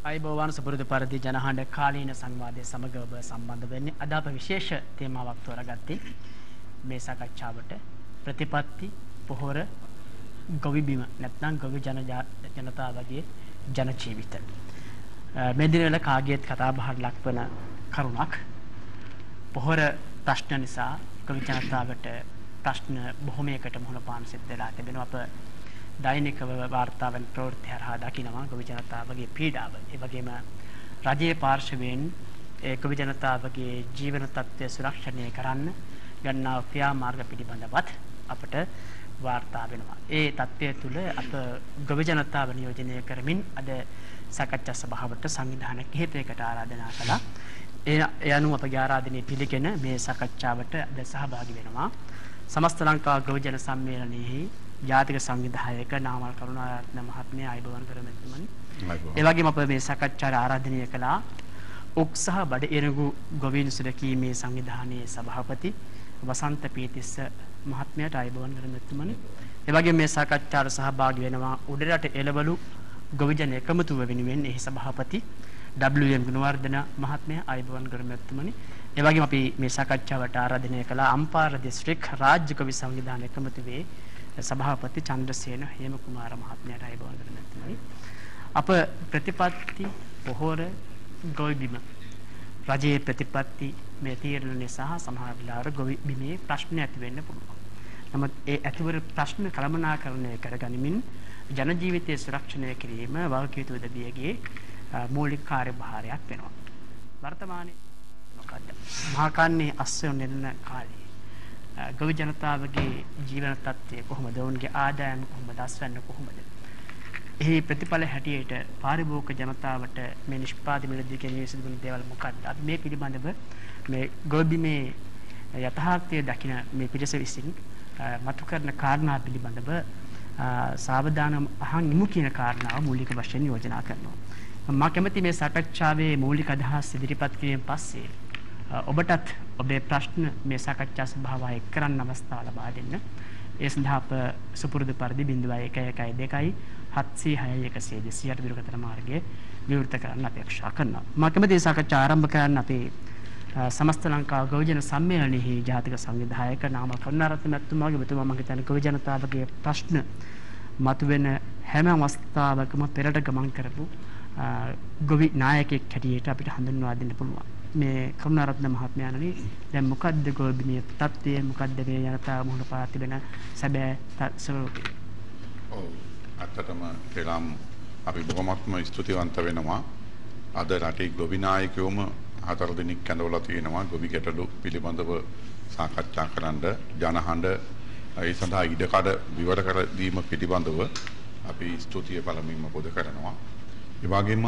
අයිබෝවන් සුපුරුදු පරිදි ජනහඬ කාලීන සංවාදයේ සමග ඔබ සම්බන්ධ වෙන්නේ අද අප විශේෂ තේමාවක් තෝරාගත්තේ මේ සාකච්ඡාවට ප්‍රතිපත්ති පොහොර ගොවි බිම නැත්නම් ගොවි ජනතාවගේ ජන ජීවිත මේ දිනවල කාගේත් කතා බහට ලක්වන කරුණක් පොහොර ප්‍රශ්න නිසා ගොවි ජනතාවට ප්‍රශ්න බොහොමයකට මුහුණ පාන සිද්ධ වෙලා තිබෙනවා අප දෛනිකව වාර්තාවෙන් ප්‍රවෘත්ති හරහා දකිනවා ගොවි ජනතාවගේ පීඩාව. ඒ වගේම රජයේ පාර්ශවයෙන් ඒ ගොවි ජනතාවගේ ජීවන තත්ත්වය සුරක්ෂණය කරන්න ගන්නා ක්‍රියාමාර්ග පිළිබඳවත් අපට වාර්තා වෙනවා. ඒ තත්ත්වය තුළ අප ගොවි ජනතාව නියෝජනය කරමින් අද සාකච්ඡා සභාවට සංවිධාන කිහිපයකට ආරාධනා කළා. ඒ අනුව අපගේ ආරාධනය පිළිගෙන මේ සාකච්ඡාවට අද සහභාගී වෙනවා. සමස්ත ලංකා ගොවි ජන සම්මේලනයේ ජාතික සංවිධායක නාමල් කරුණාරත්න මහත්මයා අයබෝවන් කරමැතිතුමනි. ඒ වගේම අප මේ සාකච්ඡාට ආරාධනය කළා උක්සහ බඩ එරඟු ගොවීන් සුරකීමේ සංවිධානයේ සභාපති වසන්ත පීතිස්ස මහත්මයාට අයබෝවන් කරමැතිතුමනි. ඒ වගේම මේ සාකච්ඡාට සහභාගී වෙනවා උඩරට එළවලු ගොවි ජන එකමුතුව වෙනුවෙන් එහි සභාපති WM ගුණවර්ධන මහත්මයා අයබෝවන් කරමැතිතුමනි. ඒ වගේම අපි මේ සාකච්ඡාවට ආරාධනය කළා අම්පාර දිස්ත්‍රික් රාජ්‍ය ගොවි සංවිධාන එකමුතුවේ සභාපති චන්ද්‍රසේන හේමකුමාර මහත්මයාට අයබෝවන් කරනවා. අප ප්‍රතිපත්ති පොහොර ගොවි බිම රජයේ ප්‍රතිපත්ති මේ තීරණ නිසා සමහර වෙලාවට ගොවි බිමේ ප්‍රශ්න ඇති වෙන්න පුළුවන්. නමුත් ඒ ඇතිවර ප්‍රශ්න කළමනාකරණය කරගනිමින් ජන ජීවිතයේ සුරක්ෂණය කිරීම වගකිව යුතු දෙවියගේ මූලික කාර්යභාරයක් වෙනවා. වර්තමානයේ මොකද මහා කන්නේ අස්සෙන් නෙන්න කාලේ ගොවි ජනතාවගේ ජීවන තත්ත්වය කොහොමද? ඔවුන්ගේ ආදායම කොහොමද? අස්වැන්න කොහොමද? එහි ප්‍රතිඵල හැටියට පාරිභෝගික ජනතාවට මේ නිෂ්පාදනය මිලදී කියන සිදුවන දේවල් මොකක්ද? අපි මේ පිළිබඳව මේ ගොවි බිමේ යථාර්ථය දකින මේ පිරිස විසින් මතු කරන කාරණා පිළිබඳව සාවධානව අහන් ඉමු කියන කාරණාව මූලික වශයෙන් යෝජනා කරනවා. මම කැමති මේ සාකච්ඡාවේ මූලික අදහස් ඉදිරිපත් කිරීමෙන් පස්සේ ඔබටත් ඔබේ ප්‍රශ්න මේ සාකච්ඡා සභාවය එක් කරන්න අවස්ථාව ලබා දෙන්න. ඒ සඳහා අප සුපුරුදු පරිදි 0112 706 දුරකථන මාර්ගයේ විවෘත කරන්න අපේක්ෂා කරනවා. මම කැමති මේ සාකච්ඡා ආරම්භ කරන්න අපේ සමස්ත ලංකා ගොවි ජන සම්මේලනයේ ජාතික සංවිධායක නාමල් කරුණාරත්න මැතිතුමාගේ මෙතුමා මම හිතන්නේ ගොවි ජනතාවගේ ප්‍රශ්න මතුවෙන හැම අවස්ථාවකම පෙරට ගමන් කරපු ගොවි නායකයෙක් හැටියට අපිට හඳුන්වා දෙන්න පුළුවන්. මේ කරුණාරත්න මහත්මයාණනි දැන් මොකද්ද ගොවි බිමේ තත්ත්වය, මොකද්ද මේ ජනතාව මුහුණ පා තිබෙන සැබෑ ස්වරූපය? ඔව්, අත්තටම කෙලම් අපි බොහොමත්ම ස්තුතිවන්ත වෙනවා. අද රටේ ගොවි නායකයෝම 4 දිනක් කැඳවලා තියෙනවා ගොවි ගැටලු පිළිබඳව සාකච්ඡා කරන්න. ජනහඬ ඒ සඳහා ඉඩකඩ විවර කර දීම පිළිබඳව අපි ස්තුතිය පළමුවෙන්ම පොද කරනවා. ඒ වගේම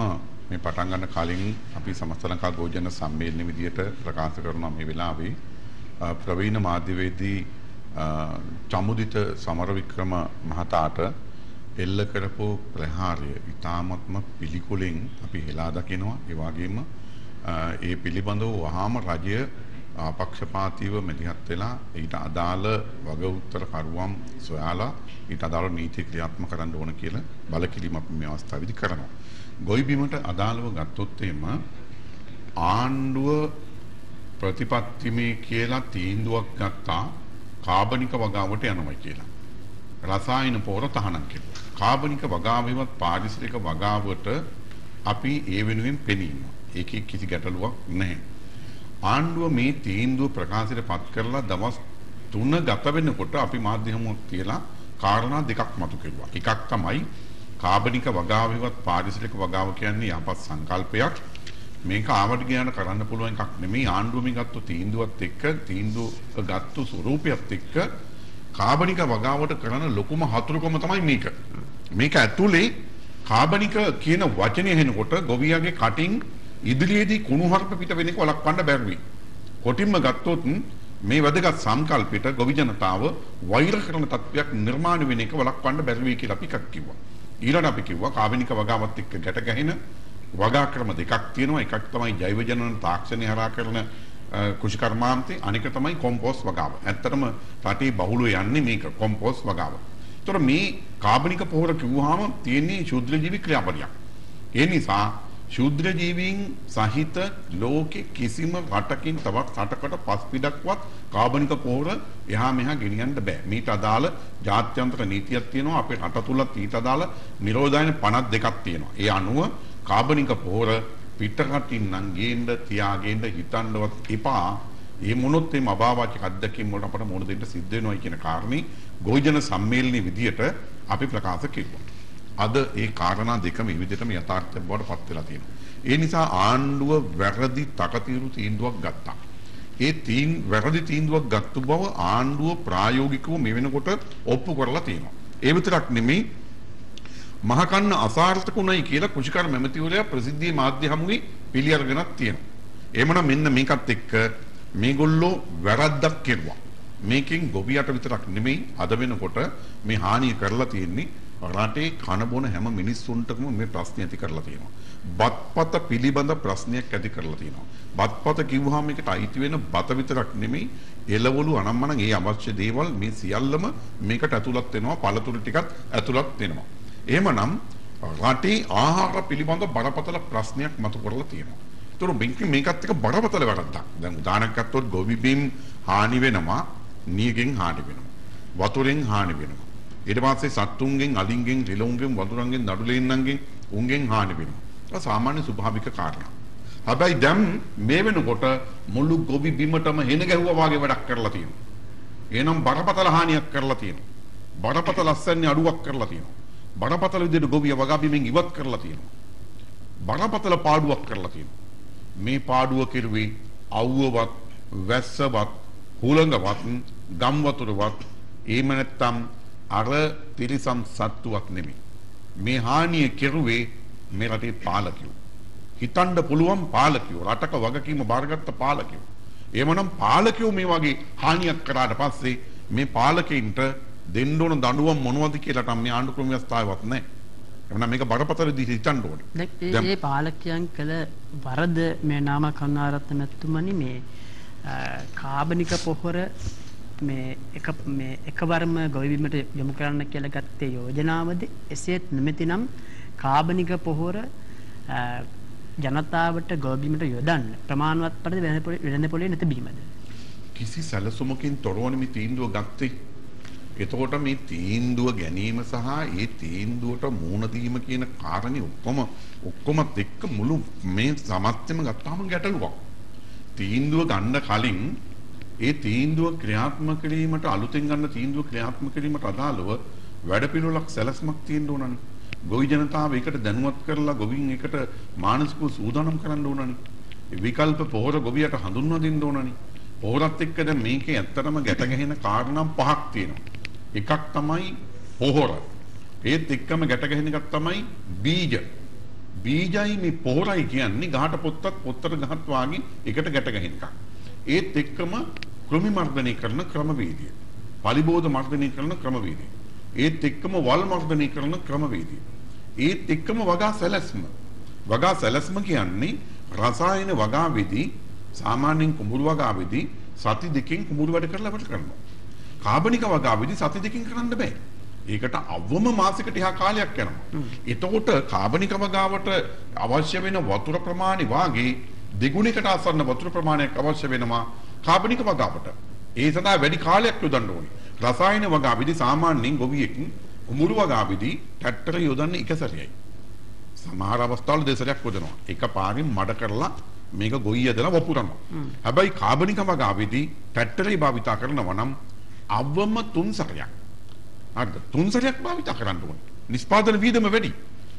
මේ පටන් ගන්න කලින් අපි සමස්ත ලංකා ගොවි ජන සම්මේලන විදියට ප්‍රකාශ කරනවා මේ වෙලාවේ ප්‍රවීණ මාධ්‍යවේදී චමුදිත සමරවික්‍රම මහතාට එල්ල කරපු ප්‍රහාරය ඉතාමත්ම පිළිකුලෙන් අපි හෙලා දකිනවා. ඒ වගේම ඒ පිළිබඳව වහාම රජය අපක්ෂපාතීව මෙදිහත් වෙලා ඊට අදාළ වග උත්තර කරුවම් සොයාලා ඊට අදාළ නීති ක්‍රියාත්මක කරන්න ඕන කියලා බලකිරීම අපි මේ අවස්ථාවේදී කරනවා. ගොවි බිමට අදාළව ගත්තොත් එම ආණ්ඩුව ප්‍රතිපත්තිමේ කියලා තීන්දුවක් ගත්තා කාබනික වගාවට යනවා කියලා. රසායන පොහොර තහනම් කෙරුවා. කාබනික වගාවේවත් පාරිසරික වගාවට අපි ඒ වෙනුවෙන් පෙනීම. ඒකේ කිසි ගැටලුවක් නැහැ. ආණ්ඩුව මේ තීන්දුව ප්‍රකාශයට පත් කරලා දවස් 3 ගත වෙනකොට අපි මාධ්‍ය හමුවක් තියලා කාරණා දෙකක් මතු කෙරුවා. එකක් තමයි කාබනික වගාවේවත් පාරිසරික වගාව කියන්නේ යහපත් සංකල්පයක්. මේක ආවට ගියාන කරන්න පුළුවන් එකක් නෙමෙයි. ආණ්ඩුව මේ ගත්ත තීන්දුවත් එක්ක තීන්දුව ගත්ත ස්වරූපයත් එක්ක කාබනික වගාවට කරන ලොකුම හතුරුකම තමයි මේක. මේක ඇතුලේ කාබනික කියන වචනේ හෙනකොට ගොවියාගේ කටින් ඉදිරියේදී කුණුහරුප පිට වෙන එක වළක්වන්න බැරුවි. කොටින්ම ගත්තොත් මේ වැදගත් සංකල්පයට ගොවි ජනතාව වෛර කරන තත්ත්වයක් නිර්මාණය වෙන එක වළක්වන්න බැරුවි කියලා අපි එකක් කිව්වා. ඊළඟ අපි කිව්වා කාබනික වගාවත් එක්ක ගැට ගැහෙන වගා ක්‍රම දෙකක් තියෙනවා. එකක් තමයි ජෛව ජනන තාක්ෂණය හරහා කරන කෘෂිකර්මාන්තේ, අනික තමයි කොම්පෝස්ට් වගාව. ඇත්තටම රටේ බහුලව යන්නේ මේක කොම්පෝස්ට් වගාව. ඒතර මේ කාබනික පොහොර කිව්වහම තියෙන්නේ ශුද්ධ ජීවි ක්‍රියාපරියක්. ඒ නිසා ශූද්‍ර ජීවීන් සහිත ලෝකේ කිසිම රටකින් තවත් රටකට පස්පිඩක්වත් කාබනික පොහොර එහා මෙහා ගෙනියන්න බෑ. මීට අදාළ ජාත්‍යන්තර නීතියක් තියෙනවා. අපේ රට තුලත් ඊට අදාළ නිරෝධායන 52ක් තියෙනවා. ඒ අනුව කාබනික පොහොර පිටරටින් නම් ගේන්න තියාගෙන හිතන්නවත් එපා. මේ මොනොත් මේ අභාවාචක අධ්‍යක්ෂින් වලට අපට මොන දෙන්න සිද්ධ වෙනවයි කියන කාරණේ ගෝවිජන සම්මේලනයේ විදියට අපි ප්‍රකාශ කෙරුවා. අද ඒ කාරණා දෙකම මේ විදිහටම යථාර්ථයක් බවට පත් වෙලා තියෙනවා. ඒ නිසා ආණ්ඩුව වැරදි තකතිරු තීන්දුවක් ගත්තා. ඒ වැරදි තීන්දුවක් ගත්ත බව ආණ්ඩුව ප්‍රායෝගිකව මේ වෙනකොට ඔප්පු කරලා තියෙනවා. ඒ විතරක් නෙමෙයි මහකන්න අසාර්ථකුණයි කියලා කුෂිකර මැමතිවරයා ප්‍රසිද්ධියේ මාධ්‍ය හමුවේ පිළි අරගෙනත් තියෙනවා. එහෙමනම් මෙන්න මේකත් එක්ක මේගොල්ලෝ වැරද්දක් කෙරුවා. මේකෙන් ගොවියට විතරක් නෙමෙයි අද වෙනකොට මේ හානිය කරලා තියෙන්නේ රටේ කන බොන හැම මිනිස්සුන්ටම මේ ප්‍රශ්න ඇති කරලා තියෙනවා. බත්පත පිළිබඳ ප්‍රශ්නයක් ඇති කරලා තියෙනවා. බත්පත කිව්වහම මේකට අයිති වෙන බත විතරක් නෙමෙයි එළවලු අනම්මනම් ඒ අවශ්‍ය දේවල් මේ සියල්ලම මේකට ඇතුළත් වෙනවා. පළතුරු ටිකත් ඇතුළත් වෙනවා. එහෙමනම් රටේ ආහාර පිළිබඳ බරපතල ප්‍රශ්නයක් මතු කරලා තියෙනවා. ඒතර මේකත් එක බරපතල වැරද්දක්. දැන් උදාහරණයක් ගත්තොත් ගොවි බිම් හානි වෙනවා, නියගෙන් හානි වෙනවා, වතුරෙන් හානි වෙනවා. ඊට පස්සේ සත්තුන්ගෙන්, අලින්ගෙන්, රිලවුන්ගෙන්, වතුරන්ගෙන්, නඩුලෙන්නන්ගෙන් උන්ගෙන් හානි වෙනවා. ඒක සාමාන්‍ය ස්වභාවික කාරණා. හැබැයි දැන් මේ වෙනකොට මුළු ගොවි බිමටම හෙන ගැහුවා වගේ වැඩක් කරලා තියෙනවා. එහෙනම් බරපතල හානියක් කරලා තියෙනවා. බරපතල අස්සන්නේ අඩුවක් කරලා තියෙනවා. බරපතල විදිහට ගොවිය වගා බිමෙන් ඉවත් කරලා තියෙනවා. බරපතල පාඩුවක් කරලා තියෙනවා. මේ පාඩුව කෙරුවේ අවුවවත්, වැස්සවත්, හුළඟවත්, ගම් වතුරවත්, එහෙම නැත්නම් අර තිරිසම් සත්තුවක් නෙමෙයි. මේ හානිය කෙරුවේ මේ රටේ පාලකයෝ. හිතන්න පුළුවන් පාලකයෝ, රටක වගකීම බාරගත්ත පාලකයෝ. එහෙමනම් පාලකයෝ මේ වගේ හානියක් කරාට පස්සේ මේ පාලකයින්ට දෙන්න ඕන දඬුවම් මොනවද කියලා තමයි මේ ආණ්ඩු ක්‍රම ව්‍යවස්ථාවක් නැහැ. එහෙනම් මේක බරපතල විදිහට හිතන්න ඕනේ. දැන් මේ පාලකයන් කළ වරද මේ නාම කරුණාරත්න මැතිතුමනි මේ කාබනික පොහොර මේ එකවරම ගොවි බිමට යොමු කරන්න කියලා ගත්තේ යෝජනාවද එසේත් නැමෙතිනම් කාබනික පොහොර ජනතාවට ගොවි බිමට යොදන්න ප්‍රමාණවත් පරිදි වෙළඳ පොලේ නැතිවීමද කිසි සැලසුමකින් තොරවන මේ තීන්දුව ගත්තේ. එතකොට මේ තීන්දුව ගැනීම සහ ඒ තීන්දුවට මුහුණ දීම කියන කාරණේ ඔක්කොමත් එක්ක මුළු මේ සමස්තෙම ගත්තාම ගැටලුවක්. තීන්දුව ගන්න කලින් ඒ තීන්දුව ක්‍රියාත්මක කිරීමට අලුතෙන් ගන්න තීන්දුව ක්‍රියාත්මක කිරීමට අදාළව වැඩපිළිවෙලක් සැලැස්මක් තියෙන්න ඕනනේ. ගොවි ජනතාව ඒකට දැනුවත් කරලා ගොවින් ඒකට මානසිකව සූදානම් කරන්න ඕනනේ. විකල්ප පොහොර ගොවියට හඳුන්වා දෙන්න ඕනනේ. පොහොරත් එක්ක දැන් මේකේ ඇත්තටම ගැට ගැහෙන කාරණා පහක් තියෙනවා. එකක් තමයි පොහොර. ඒත් එක්කම ගැට ගැහෙන එකක් තමයි බීජ. බීජයි මේ පොහොරයි කියන්නේ ගහට පොත්තත් පොත්තට ගහත් වාගේ එකට ගැට ගැහෙන එකක්. ඒත් එක්කම කෘමි මර්ධනය කරන ක්‍රමවේදය. පලිබෝධ මර්ධනය කරන ක්‍රමවේදය. ඒත් එක්කම වල් මර්ධනය කරන ක්‍රමවේදය. ඒත් එක්කම වගා සැලැස්ම. වගා සැලැස්ම කියන්නේ රසායන වගාවේදී සාමාන්‍යයෙන් කුඹුරු වගාවේදී සති දෙකකින් කුඹුරු වැඩ කරලා වැඩ කරනවා. කාබනික වගාවේදී සති දෙකකින් කරන්න බෑ. ඒකට අවම මාසයකට එහා කාලයක් යනවා. එතකොට කාබනික වගාවට අවශ්‍ය වෙන වතුර ප්‍රමාණය වාගේ දෙගුණයකට ආසන්න වතුර ප්‍රමාණයක් අවශ්‍ය වෙනවා කාබනික වගාවට. ඒ සඳහා වැඩි කාලයක් යොදන්න ඕනේ. රසායන වගාවේදී සාමාන්‍යයෙන් ගොවියෙක් කුඹුරු වගාවේදී ට්‍රැක්ටර යොදන්නේ එක සැරේයි. සමහර අවස්ථාවල දෙසරයක් යොදනවා. එකපාරින් මඩ කරලා මේක ගොයි ඇදලා වපුරනවා. හැබැයි කාබනික වගාවේදී ට්‍රැක්ටරේ භාවිතා කරනවා නම් අවම 3 සැරයක්. හරිද? 3 සැරයක් භාවිතා කරන්න ඕනේ. නිෂ්පාදන වියදම වැඩි.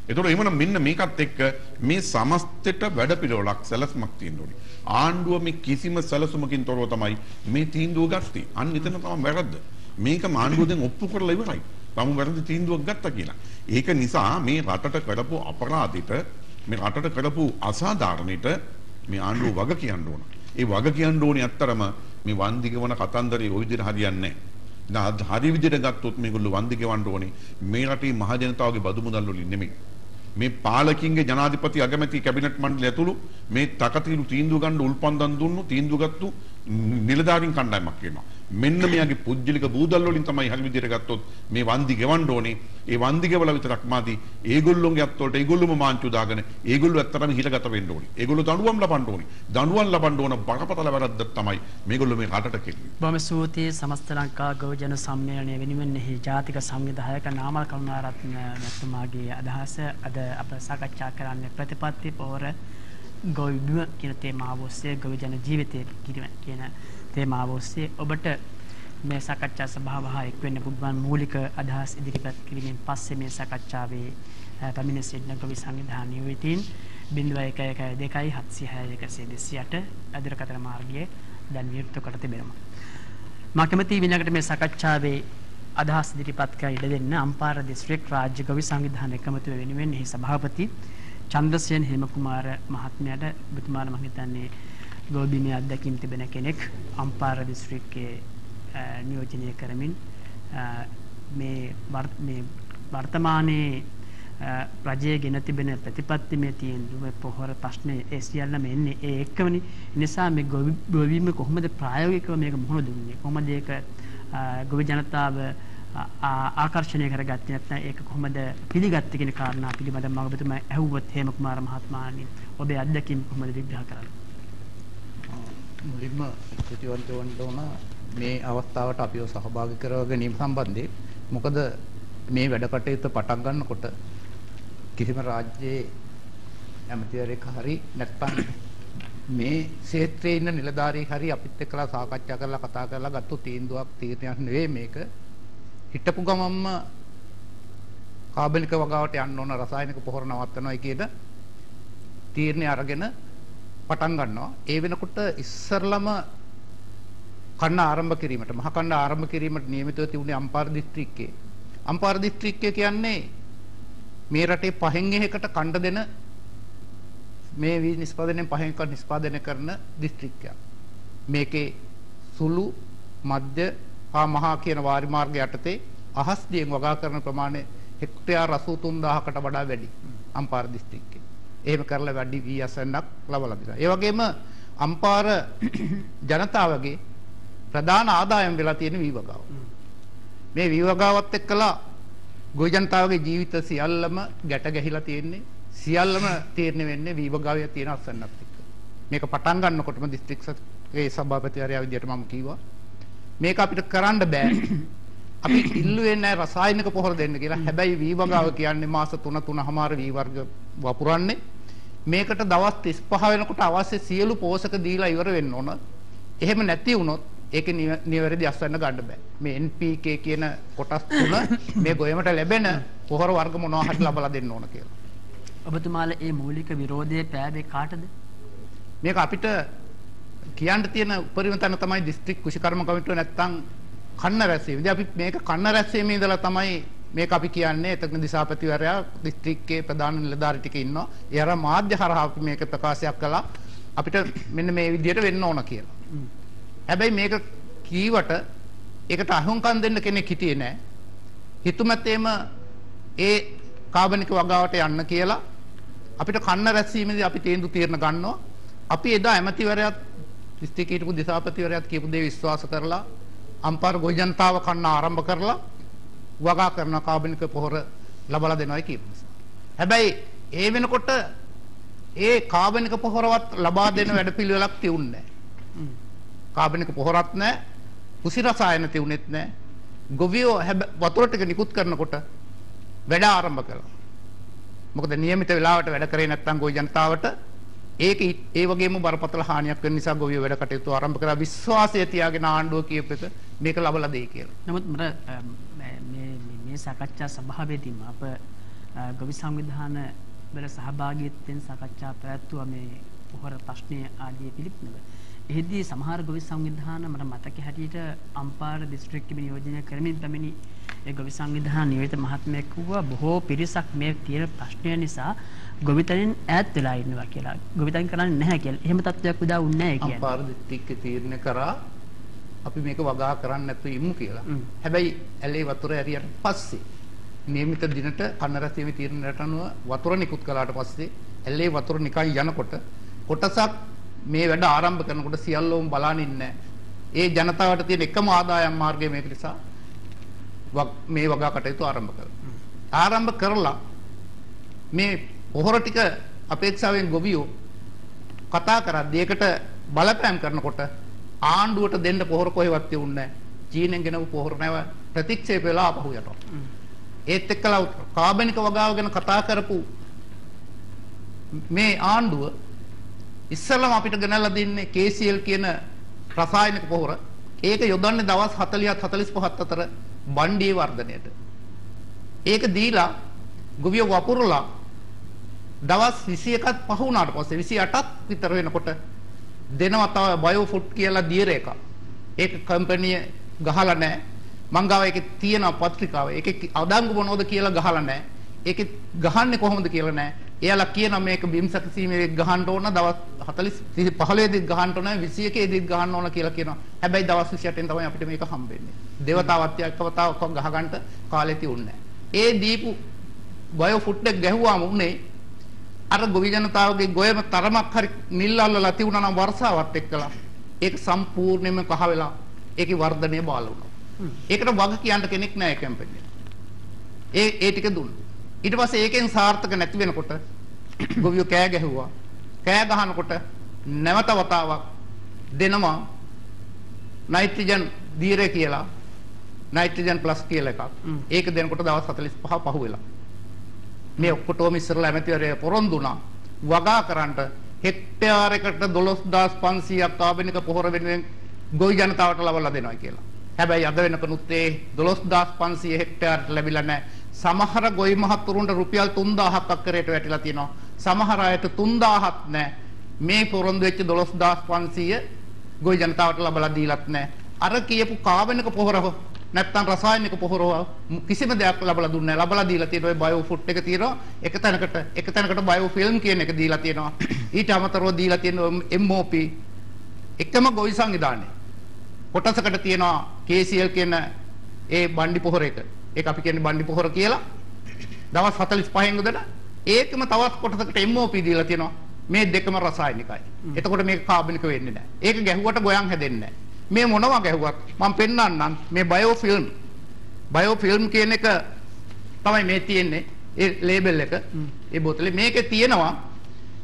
ඒතකොට එහෙමනම් මෙන්න මේකත් එක්ක මේ සමස්තයට වැඩ පිළිවෙලක් සැලැස්මක් තියෙන්න ඕනේ. ආණ්ඩුව මේ කිසිම සැලසුමකින් තොරව තමයි මේ තීන්දුව ගත්තේ. අන්න එතන තමයි වැරද්ද. මේක ආණ්ඩුව දැන් ඔප්පු කරලා ඉවරයි. තමු වැරදි තීන්දුවක් ගත්තා කියලා. ඒක නිසා මේ රටට කරපු අපරාධෙට මේ රටට කරපු අසාධාරණෙට මේ ආණ්ඩුව වග කියන්න ඕන. ඒ වග කියන්න ඕනේ අත්‍තරම මේ වන්දිගවන කතන්දරේ ওই විදිහට හරියන්නේ නැහැ. දැන් හරි විදිහට ගත්තොත් මේගොල්ලෝ වන්දිගවන්න ඕනේ මේ රටේ මහ ජනතාවගේ බදු මුදල් වලින් නෙමෙයි. මේ පාලකින්ගේ ජනාධිපති අගමැති කැබිනට් මණ්ඩලය ඇතුළු මේ තකතිරු තීන්දුව ගන්න උල්පන්දම් දුන්නු තීන්දුව ගත්තු නිලධාරීන් කණ්ඩායමක් කියනවා. මෙන්න මෙයාගේ පුජ්‍යලික බූදල් වලින් තමයි හරි විදියට ගත්තොත් මේ වන්දි ගෙවන්න ඕනේ. ඒ වන්දි ගෙවලා විතරක් මාදි. ඒගොල්ලෝගේ අත්වලට ඒගොල්ලෝම මාංචු දාගෙන ඒගොල්ලෝ ඇත්තටම හිලගත වෙන්න ඕනේ. ඒගොල්ලෝ දඬුවම් ලබන්න ඕනේ. දඬුවම් ලබන්න ඕන බරපතල වැරද්දක් තමයි මේගොල්ලෝ මේ රටට කෙරුවේ. බොහොම ස්තුතියි සමස්ත ලංකා ගෝජන සම්මේලනය වෙනුවෙන් එහි ජාතික සංවිධායක නාමල් කරුණාරත්න මැතිතුමාගේ අදහස අද අප සාකච්ඡා කරන්නේ ප්‍රතිපත්ති පොහොර ගොවිබිම කියන තේමාව ඔස්සේ ගොවිජන ජීවිතය කියන තේමාව ඔස්සේ ඔබට මේ සාකච්ඡා සභාව හා එක් වෙන්න පුළුවන් මූලික අදහස් ඉදිරිපත් කිරීමෙන් පස්සේ මේ සාකච්ඡාවේ පැමිණ සිටින ගොවි සංවිධාන නියෝජිතයින් 0112 අදිරකතර මාර්ගයේ දැන් විවෘත කොට තිබෙනවා. මා කැමති විනාඩියකට මේ සාකච්ඡාවේ අදහස් ඉදිරිපත් කර ඉඩ දෙන්න අම්පාර දිස්ත්‍රික් රාජ්‍ය ගොවි සංවිධාන එකමුතුව වෙනුවෙන් එහි සභාපති චන්ද්‍රසේන හේමකුමාර මහත්මයාට ඔබතුමාට මම හිතන්නේ ගොවිබිමේ අත්දැකීම් තිබෙන කෙනෙක් අම්පාර දිස්ත්‍රික්කයේ නියෝජනය කරමින් මේ වර්තමානයේ රජයේ ගෙන තිබෙන ප්‍රතිපත්තිමේ තියෙන පොහොර ප්‍රශ්නේ ඒ සියල්ලම එන්නේ ඒ එක්කමනේ. නිසා මේ ගොවිබිම කොහොමද ප්‍රායෝගිකව මේක මුහුණ දුන්නේ? කොහොමද ඒක ගොවි ජනතාව ආකර්ෂණය කරගත්තේ නැත්නම් ඒක කොහොමද පිළිගත්තේ කියන කාරණා පිළිබඳව මම ඔබතුමා ඇහුවොත් හේමකුමාර මහත්මයාණන් ඔබේ අත්දැකීම් කොහොමද විග්‍රහ කරන්නේ? මුලින්ම ප්‍රතිවන්ත වන්න ඕන මේ අවස්ථාවට අපිව සහභාගී කරව ගැනීම සම්බන්ධයෙන්. මොකද මේ වැඩ කටයුතු පටන් ගන්නකොට කිසිම රාජ්‍යයේ ඇමතිවරයෙක් හරි නැත්නම් මේ ක්ෂේත්‍රයේ ඉන්න නිලධාරී හරි අපිත් එක්කලා සාකච්ඡා කරලා කතා කරලා ගත්ත තීන්දුවක් නෙවෙයි මේක. හිටපු ගමම්ම කාබනික වගාවට යන්න ඕන රසායනික පොහොර නවත්තනවායි කියන තීරණය අරගෙන පටන් ගන්නවා. ඒ වෙනකොට ඉස්සරළම කන්න ආරම්භ කිරීමට මහ කන්න ආරම්භ කිරීමට නියමිතව තිබුණේ අම්පාර දිස්ත්‍රික්කයේ. අම්පාර දිස්ත්‍රික්කය කියන්නේ මේ රටේ පහෙන් එකකට කණ්ඩ දෙන මේ වී නිෂ්පාදනයෙන් පහෙන් එකකට නිෂ්පාදනය කරන දිස්ත්‍රික්කයක්. මේකේ සුළු මධ්‍ය හා මහා කියන වාරි මාර්ග යටතේ අහස් දියෙන් වගා කරන ප්‍රමාණය හෙක්ටයාර් 83000කට වඩා වැඩි අම්පාර දිස්ත්‍රික්කේ. එහෙම කරලා වැඩි වී අසන්නක් ලබලා දෙනවා. ඒ වගේම අම්පාර ජනතාවගේ ප්‍රධාන ආදායම් වෙලා තියෙන වී වගාව. මේ වී වගාවත් එක්කලා ගොවි ජනතාවගේ ජීවිත සියල්ලම ගැට ගැහිලා තියෙන්නේ. සියල්ලම තීරණය වෙන්නේ වී වගාවේ තියෙන අසන්නත් එක්ක. මේක පටන් ගන්නකොටම දිස්ත්‍රික්කයේ සභාපතිවරයා විදියට මම කිව්වා මේක අපිට කරන්න බෑ. අපි ඉල්ලුවේ නැහැ රසායනික පොහොර දෙන්න කියලා. හැබැයි වී වගාව කියන්නේ මාස 3.5 වී වර්ග වපුරන්නේ. මේකට දවස් 35 වෙනකොට අවශ්‍ය සියලු පෝෂක දීලා ඉවර වෙන්න ඕන. එහෙම නැති වුණොත් ඒකේ නිවැරදි අස්වැන්න ගන්න බෑ. මේ NPK කියන කොටස් තුන මේ ගොයමට ලැබෙන පොහොර වර්ග මොනවා හරි ලබලා දෙන්න ඕන කියලා. ඔබතුමාලා මේ මූලික විරෝධයේ පෑවේ කාටද? මේක අපිට කියන්න තියෙන උපරිම තැන තමයි දිස්ත්‍රික් කුෂිකර්ම කමිටුව නැත්තම් කන්න රැස්වීම. ඉතින් අපි මේක කන්න රැස්වීමේ ඉඳලා තමයි මේක අපි කියන්නේ. එතන දිසාපතිවරයා දිස්ත්‍රික්කයේ ප්‍රධාන නිලධාරී ටික ඉන්නවා. ඒ අර මාධ්‍ය හරහා අපි මේක ප්‍රකාශයක් කළා. අපිට මෙන්න මේ විදිහට වෙන්න ඕන කියලා. හැබැයි මේක කීවට ඒකට අහුම්කම් දෙන්න කෙනෙක් හිටියේ නැහැ. හිතුමැත්තේම ඒ කාබනික වගාවට යන්න කියලා අපිට කන්න රැස්වීමේදී අපි තීරණ ගන්නවා. අපි එදා ඇමතිවරයාත් දිස්ත්‍රික්කයේ හිටපු දිසාපතිවරයාත් කියපු දේ විශ්වාස කරලා අම්පාර ගොවි ජනතාව කන්න ආරම්භ කරලා වගා කරන කාබනික පොහොර ලබලා දෙනවායි කියපු නිසා. හැබැයි ඒ වෙනකොට ඒ කාබනික පොහොරවත් ලබා දෙන වැඩපිළිවෙලක් තියුන්නේ නැහැ. කාබනික පොහොරත් නැහැ, කුසි රසායන තියුනේත් නැහැ. ගොවියෝ වතුර ටික නිකුත් කරනකොට වැඩ ආරම්භ කළා. මොකද નિયમિત වෙලාවට වැඩ කරේ නැත්නම් ගොවි ජනතාවට ඒක ඒ වගේම බරපතල හානියක් වෙන නිසා ගොවියෝ වැඩ කටයුතු ආරම්භ කරලා විශ්වාසය තියාගෙන ආණ්ඩුව කියපු එක මේක ලබලා දෙයි කියලා. නමුත් මේ සාකච්ඡා සභාවේදීම අප ගොවි සංවිධාන වල සහභාගීත්වයෙන් සාකච්ඡා පැවැත්වුවා මේ පොහොර ප්‍රශ්නය ආදී පිළිබඳව. එහිදී සමහර ගොවි සංවිධාන මට මතක හැටියට අම්පාර දිස්ත්‍රික්කෙ නියෝජනය කරමින් පැමිණි ඒ ගොවි සංවිධාන නියෝජිත මහත්මයෙක් කිව්වා බොහෝ පිරිසක් මේ තියෙන ප්‍රශ්නය නිසා ගොවිතැනින් ඈත් වෙලා ඉන්නවා කියලා. ගොවිතැන් කරන්නේ නැහැ කියලා. එහෙම තත්ත්වයක් උදා වුණේ නැහැ කියන්නේ. අම්පාර දිස්ත්‍රික්කේ තීරණය කරා අපි මේක වගා කරන්න නැතුව ඉමු කියලා. හැබැයි ඇලේ වතුර ඇරියට පස්සේ නියමිත දිනට කන්න රැස්වීමේ තීරණයට අනුව වතුර නිකුත් කළාට පස්සේ ඇලේ වතුර නිකන් යනකොට කොටසක් මේ වැඩ ආරම්භ කරනකොට සියල්ලෝම බලන් ඉන්නේ ඒ ජනතාවට තියෙන එකම ආදායම් මාර්ගය මේක නිසා මේ වගා කටයුතු ආරම්භ කළා. ආරම්භ කරලා මේ පොහොර ටික අපේක්ෂාවෙන් ගොවියෝ කතා කරද්දී ඒකට බලපෑම් කරනකොට ආණ්ඩුවට දෙන්න පොහොර කොහෙවත් තියුන්නේ නැහැ. චීනෙන් ගෙනව පොහොර නැව ප්‍රතික්ෂේප වෙලා ආපහු යනවා. ඒත් එක්කලා කාබනික වගාව ගැන කතා කරපු මේ ආණ්ඩුව ඉස්සෙල්ලාම අපිට ගෙනල්ලා දෙන්නේ KCL කියන රසායනික පොහොර. ඒක යොදන්නේ දවස් 40ත් 45ත් අතර බණ්ඩියේ වර්ධනයට. ඒක දීලා ගොවියෝ වපුරලා දවස් 21ක් පහ වුණාට පස්සේ 28ක් විතර වෙනකොට දෙනවා තව බයෝ ෆුඩ් කියලා දියර එකක්. ඒක කම්පැනි ගහලා නැහැ. මං ගාව ඒකේ තියෙන පත්‍රිකාව. ඒකේ අඩංගු මොනවද කියලා ගහලා නැහැ. ඒකේ ගහන්නේ කොහොමද කියලා නැහැ. එයාලා කියන මේක බිම් සැකසීමේ ගහන්න ඕන දවස් 40 15 දිත් ගහන්න ඕන 21 දිත් ගහන්න ඕන කියලා කියනවා. හැබැයි දවස් 28න් තමයි අපිට මේක හම්බෙන්නේ. දේවතාවත් එක්කවතාවක් ගහ ගන්නට කාලෙ තියුන්නේ නැහැ. ඒ දීපු බයෝ ෆුඩ් එක ගැහුවාම උනේ අර ගොවි ජනතාවගේ ගොයම තරමක් හරි නිල් අල්ලලා තියුණා නම් වර්ෂාවත් එක්කලා ඒක සම්පූර්ණයෙන්ම කහ වෙලා ඒකේ වර්ධනය බාල වුණා. ඒකට වග කියන්න කෙනෙක් නැහැ කැම්පෙන් එක. ඒ ටික දුන්නා. ඊට පස්සේ ඒකෙන් සාර්ථක නැති වෙනකොට ගොවියෝ කෑ ගැහුවා. කෑ ගහනකොට නැවත වතාවක් දෙනවා නයිට්‍රජන් දීරේ කියලා නයිට්‍රජන් ප්ලස් කියලා එකක්. ඒක දෙනකොට දවස් 45 පහු වෙලා. මේ ඔක්කොටම ඉස්සරලා ඇමතිවරයා පොරොන්දු වුණා වගා කරන්න හෙක්ටයාරයකට 12500ක් කාබනික පොහොර වෙනුවෙන් ගොවි ජනතාවට ලබලා දෙනවා කියලා. හැබැයි අද වෙනකනුත් ඒ 12500 හෙක්ටයාරට ලැබිලා නැහැ. සමහර ගොවි මහතුරුන්ට රුපියල් 3000ක් අක්කරයට වැටිලා තියෙනවා. සමහර අයට 3000ක් නැහැ. මේ පොරොන්දු වෙච්ච 12500 ගොවි ජනතාවට ලබලා දීලත් නැහැ. අර කියපු කාබනික පොහොර නැත්තම් රසායනික පොහොර කිසිම දෙයක් ලබලා දුන්නේ නැහැ. ලබලා දීලා තියෙන ඔය බයෝ ෆුඩ් එක තියෙනවා. එක තැනකට බයෝ ෆිල්ම් කියන එක දීලා තියෙනවා. ඊට අමතරව දීලා තියෙන MOP එකම ගොවි සංවිධානය. කොටසකට තියෙනවා KCL කියන ඒ බණ්ඩි පොහොර එක. ඒක අපි කියන්නේ බණ්ඩි පොහොර කියලා. දවස් 45න් උදේට ඒකම තවත් කොටසකට MOP දීලා තියෙනවා. මේ දෙකම රසායනිකයි. එතකොට මේක කාබනික වෙන්නේ නැහැ. ඒක ගැහුවට ගොයන් හැදෙන්නේ නැහැ. මේ මොනවා ගැහුවත් මම පෙන්නන්නම් මේ බයෝ ෆිල්ම් කියන එක තමයි මේ තියෙන්නේ ඒ ලේබල් එක ඒ බෝතලේ මේකේ තියෙනවා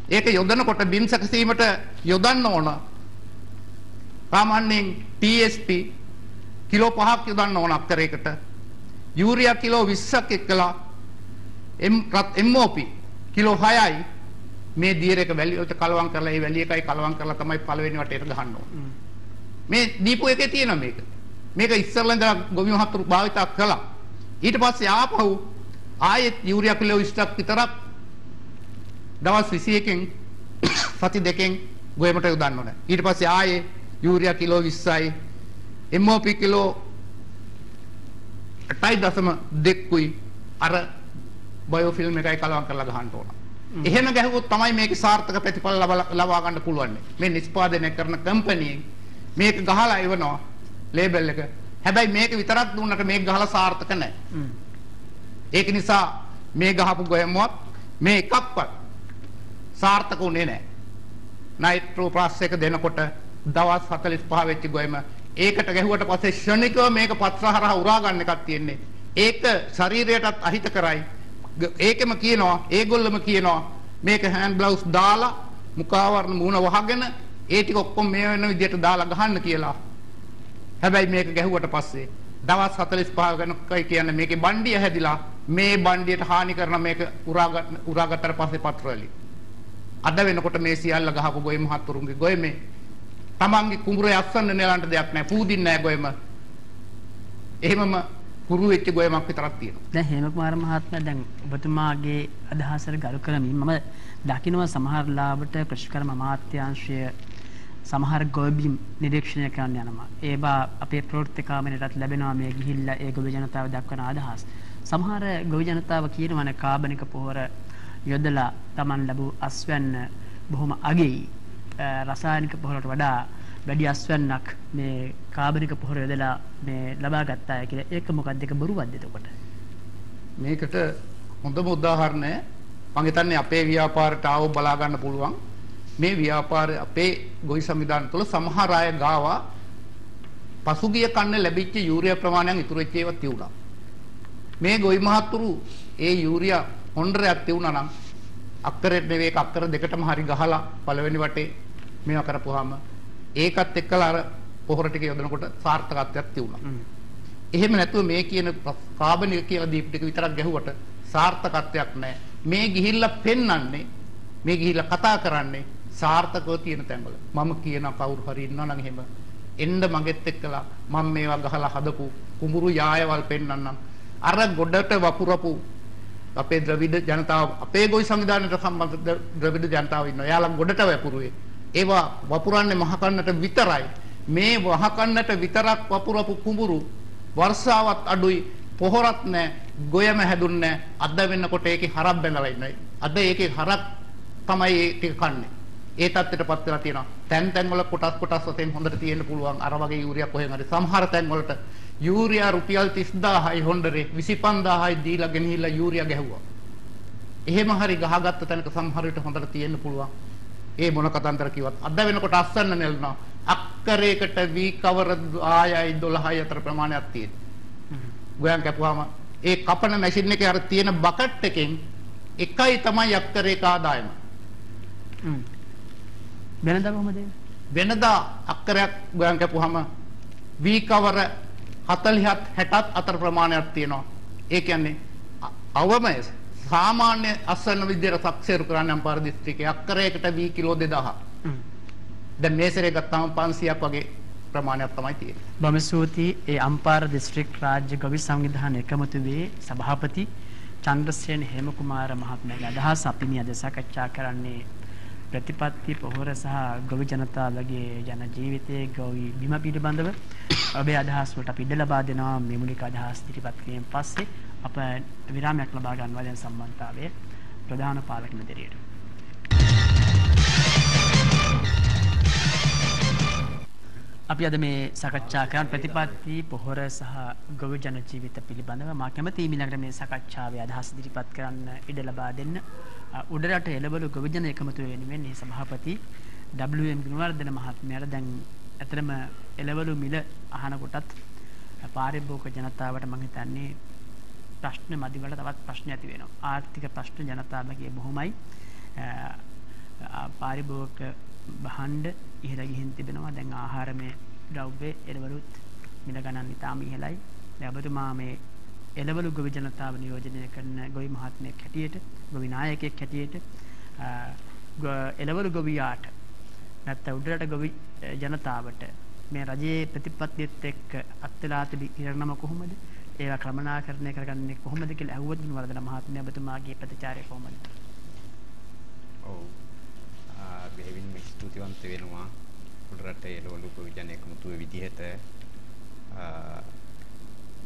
ඒක යොදනකොට බිම් සැකසීමට යොදන්න ඕන සාමාන්‍යයෙන් TSP කිලෝ 5ක් යොදන්න ඕන අක්කරයකට යූරියා කිලෝ 20ක් එක්කලා MOP කිලෝ 6යි මේ දියර එක වැලිය වලට කලවම් කරලා ඒ වැලිය එකයි කලවම් කරලා තමයි පළවෙනි වටේට ගහන්න ඕන මේ දීපු එකේ තියෙනවා මේක ඉස්සරලා ඉඳලා ගොවි මහතුරු භාවිතා කළා ඊට පස්සේ ආපහු ආයෙත් යූරියා කිලෝ 20ක් විතරක් දවස් 21කින් සති දෙකෙන් ගොයමට යොදන්න ඕනේ ඊට පස්සේ ආයේ යූරියා කිලෝ 20යි MOP කිලෝ 8.2යි අර බයෝ ෆිල්ම් එකයි කලවම් කරලා ගහන්න ඕන එහෙම ගැහුවොත් තමයි මේකේ සාර්ථක ප්‍රතිඵල ලබා ගන්න පුළුවන් මේ නිෂ්පාදනය කරන කම්පැනි මේක ගහලා ඉවනවා ලේබල් එක. හැබැයි මේක විතරක් දුන්නට මේක ගහලා සාර්ථක නැහැ. ඒක නිසා මේ ගහපු ගොයමුවත් මේ එකක්වත් සාර්ථක උනේ නැහැ. නයිට්‍රෝ ප්ලස් එක දෙනකොට දවස් 45 වෙච්ච ගොයම ඒකට ගැහුවට පස්සේ ක්ෂණිකව මේක පත්‍රහරහා උරා ගන්න එකක් තියෙන්නේ. ඒක ශරීරයටත් අහිත කරයි. ඒකෙම කියනවා ඒගොල්ලොම කියනවා මේක හෑන්ඩ් ග්ලව්ස් දාලා මුඛාවරණ මූණ වහගෙන ඒ ටික ඔක්කොම මේ වෙන විදිහට දාලා ගහන්න කියලා. හැබැයි මේක ගැහුවට පස්සේ දවස් 45 වෙනකයි කියන්නේ මේකේ බණ්ඩිය හැදිලා මේ බණ්ඩියට හානි කරන මේක උරාගත්තට පස්සේ පත්‍රවලින්. අද වෙනකොට මේ සියල්ල ගහපු ගොයම හතුරුන්ගේ ගොයමේ තමන්ගේ කුඹුරේ අස්සන්න නෙලන්න දෙයක් නැහැ. පූදින්නේ නැහැ ගොයම. එහෙමම කුරු වෙච්ච ගොයමක් විතරක් තියෙනවා. දැන් හේමකුමාර මහත්මයා දැන් ඔබතුමාගේ අදහසට ගරු කරමින් මම දකිනවා සමහර ලාවට කෘෂිකර්ම අමාත්‍යාංශය සමහර ගොවිබිම් නිරීක්ෂණය කරන්න යනවා. ඒවා අපේ ප්‍රවෘත්ති කාමරයටත් ලැබෙනවා මේ ගිහිල්ලා ඒ ගොවි ජනතාව දක්වන අදහස්. සමහර ගොවි ජනතාව කියනවානේ කාබනික පොහොර යොදලා Taman ලැබූ අස්වැන්න බොහොම අගෙයි. රසායනික පොහොරට වඩා වැඩි අස්වැන්නක් මේ කාබනික පොහොර යොදලා මේ ලබා ගත්තා කියලා. ඒක මොකක්ද? ඒක බොරුවක්ද එතකොට? මේකට හොඳම උදාහරණය මම හිතන්නේ අපේ ව්‍යාපාරයට ආව බලා ගන්න පුළුවන්. මේ ව්‍යාපාරය අපේ ගොවි සංවිධාන තුළ සමහර අය ගාවා පසුගිය කන්නේ ලැබිච්ච යූරියා ප්‍රමාණයෙන් ඉතුරු වෙච්ච ඒවා තියුණා. මේ ගොවි මහත්තුරු ඒ යූරියා හොන්ඩරයක් තියුණා නම් අක්කරෙත් නෙවෙයි ඒක අක්කර දෙකටම හරි ගහලා පළවෙනි වටේ මේවා කරපුවාම ඒකත් එක්කලා අර පොහොර ටික යොදනකොට සාර්ථකත්වයක් තියුණා. එහෙම නැතුව මේ කියන කාබනික කියලා දීප ටික විතරක් ගැහුවට සාර්ථකත්වයක් නැහැ. මේ ගිහිල්ලා පෙන්වන්නේ මේ ගිහිල්ලා කතා කරන්නේ සාර්ථකව තියෙන තැන්වල. මම කියන කවුරු හරි ඉන්නවා නම් එහෙම එන්න මගෙත් එක්කලා මම මේවා ගහලා හදපු කුඹුරු යායවල් පෙන්වන්නම්. අර ගොඩට වපුරපු අපේ ද්‍රවිඩ ජනතාව අපේ ගොවි සංවිධානයට සම්බන්ධ ද්‍රවිඩ ජනතාව ඉන්නවා. එයාලා ගොඩට වපුරුවේ. ඒවා වපුරන්නේ මහකන්නට විතරයි. මේ මහකන්නට විතරක් වපුරපු කුඹුරු වර්ෂාවත් අඩුයි පොහොරත් නැහැ ගොයම හැදුන්නේ නැහැ. අද වෙනකොට ඒකේ හරක් බැඳලා ඉන්නයි. අද ඒකේ හරක් තමයි ඒ ටික කන්නේ. ඒ තත්ත්වයටපත් වෙලා තියෙනවා. තැන් වල කොටස් වශයෙන් හොඳට තියෙන්න පුළුවන් අර වගේ යූරියා කොහෙන් හරි සමහර තැන් වලට යූරියා රුපියල් 30000යි හොන්ඩරේ 25000යි දීලා ගෙනහිල්ලා යූරියා ගැහුවා. එහෙම හරි ගහගත්ත තැනක සමහර විට හොඳට තියෙන්න පුළුවන්. ඒ මොන කතන්දර කිව්වත් අද වෙනකොට අස්සන්න නෙල්නවා. අක්කරයකට වී කවර 10යි 12යි අතර ප්‍රමාණයක් තියෙනවා. ගොයන් කැපුවාම ඒ කපන මැෂින් එකේ අර තියෙන බකට් එකෙන් එකයි තමයි අක්කරයක ආදායම. වෙනදා කොහමද? වෙනදා අක්කරයක් ගොයන් කැපුවාම වී කවර 40ත් 60ත් අතර ප්‍රමාණයක් තියෙනවා. ඒ කියන්නේ අවම සාමාන්‍ය අස්සන්න විදියට සක්සේරු කරන්න අම්පාර දිස්ත්‍රික්කයේ අක්කරයකට වී කිලෝ 2000. දැන් මේ සැරේ ගත්තාම 500ක් වගේ ප්‍රමාණයක් තමයි තියෙන්නේ. බොහොම ස්තුතියි. ඒ අම්පාර දිස්ත්‍රික් රාජ්‍ය ගොවි සංවිධාන එකමුතුවේ සභාපති චන්ද්‍රසේන හේමකුමාර මහත්මයාගේ අදහස් අපි මේ අද සාකච්ඡා කරන්නේ ප්‍රතිපත්ති පොහොර සහ ගොවි ජනතාවගේ ජන ජීවිතයේ ගොවි බිම පිළිබඳව ඔබේ අදහස් වලට අපි ඉඩ ලබා දෙනවා. මේ මූලික අදහස් ඉදිරිපත් කිරීමෙන් පස්සේ අප විරාමයක් ලබා ගන්නවා දැන් සම්බන්ධතාවයේ ප්‍රධාන පාලක මැදිරියට. අපි අද මේ සාකච්ඡා කරන ප්‍රතිපත්ති පොහොර සහ ගොවි ජන ජීවිත පිළිබඳව මා කැමතියි ඊළඟට මේ සාකච්ඡාවේ අදහස් ඉදිරිපත් කරන්න ඉඩ ලබා දෙන්න. උඩරට එළවලු ගොවි ජන එකමුතුව වෙනුවෙන් මේ සභාපති WM ගුණවර්ධන මහත්මයාට දැන් ඇත්තටම එළවලු මිල අහන කොටත් පාරිභෝගික ජනතාවට මම හිතන්නේ ප්‍රශ්න මදි වල තවත් ප්‍රශ්න ඇති වෙනවා. ආර්ථික ප්‍රශ්න ජනතාවගේ බොහොමයි. පාරිභෝගික භාණ්ඩ ඉහළ ගිහින් තිබෙනවා. දැන් ආහාරමය ද්‍රව්‍ය එළවලුත් මිල ගණන් ඉතාම ඉහළයි. දැන් ඔබතුමා මේ එළවලු ගොවි ජනතාව නියෝජනය කරන ගොවි මහත්මයෙක් හැටියට ගොවි නායකයෙක් හැටියට එළවලු ගොවියාට නැත්නම් උඩරට ගොවි ජනතාවට මේ රජයේ ප්‍රතිපත්තියත් එක්ක අත්දලා තිබි ඉරණම කොහොමද? ඒවා ක්‍රමනාකරණය කරගන්නේ කොහොමද කියලා අහුවත් ගුණවර්ධන මහත්මයා ඔබතුමාගේ ප්‍රතිචාරය කොහොමද? ඔව්. බෙහෙවින්ම ස්තුතිවන්ත වෙනවා උඩරට එළවලු ගොවි ජන එකමුතුවේ විදිහට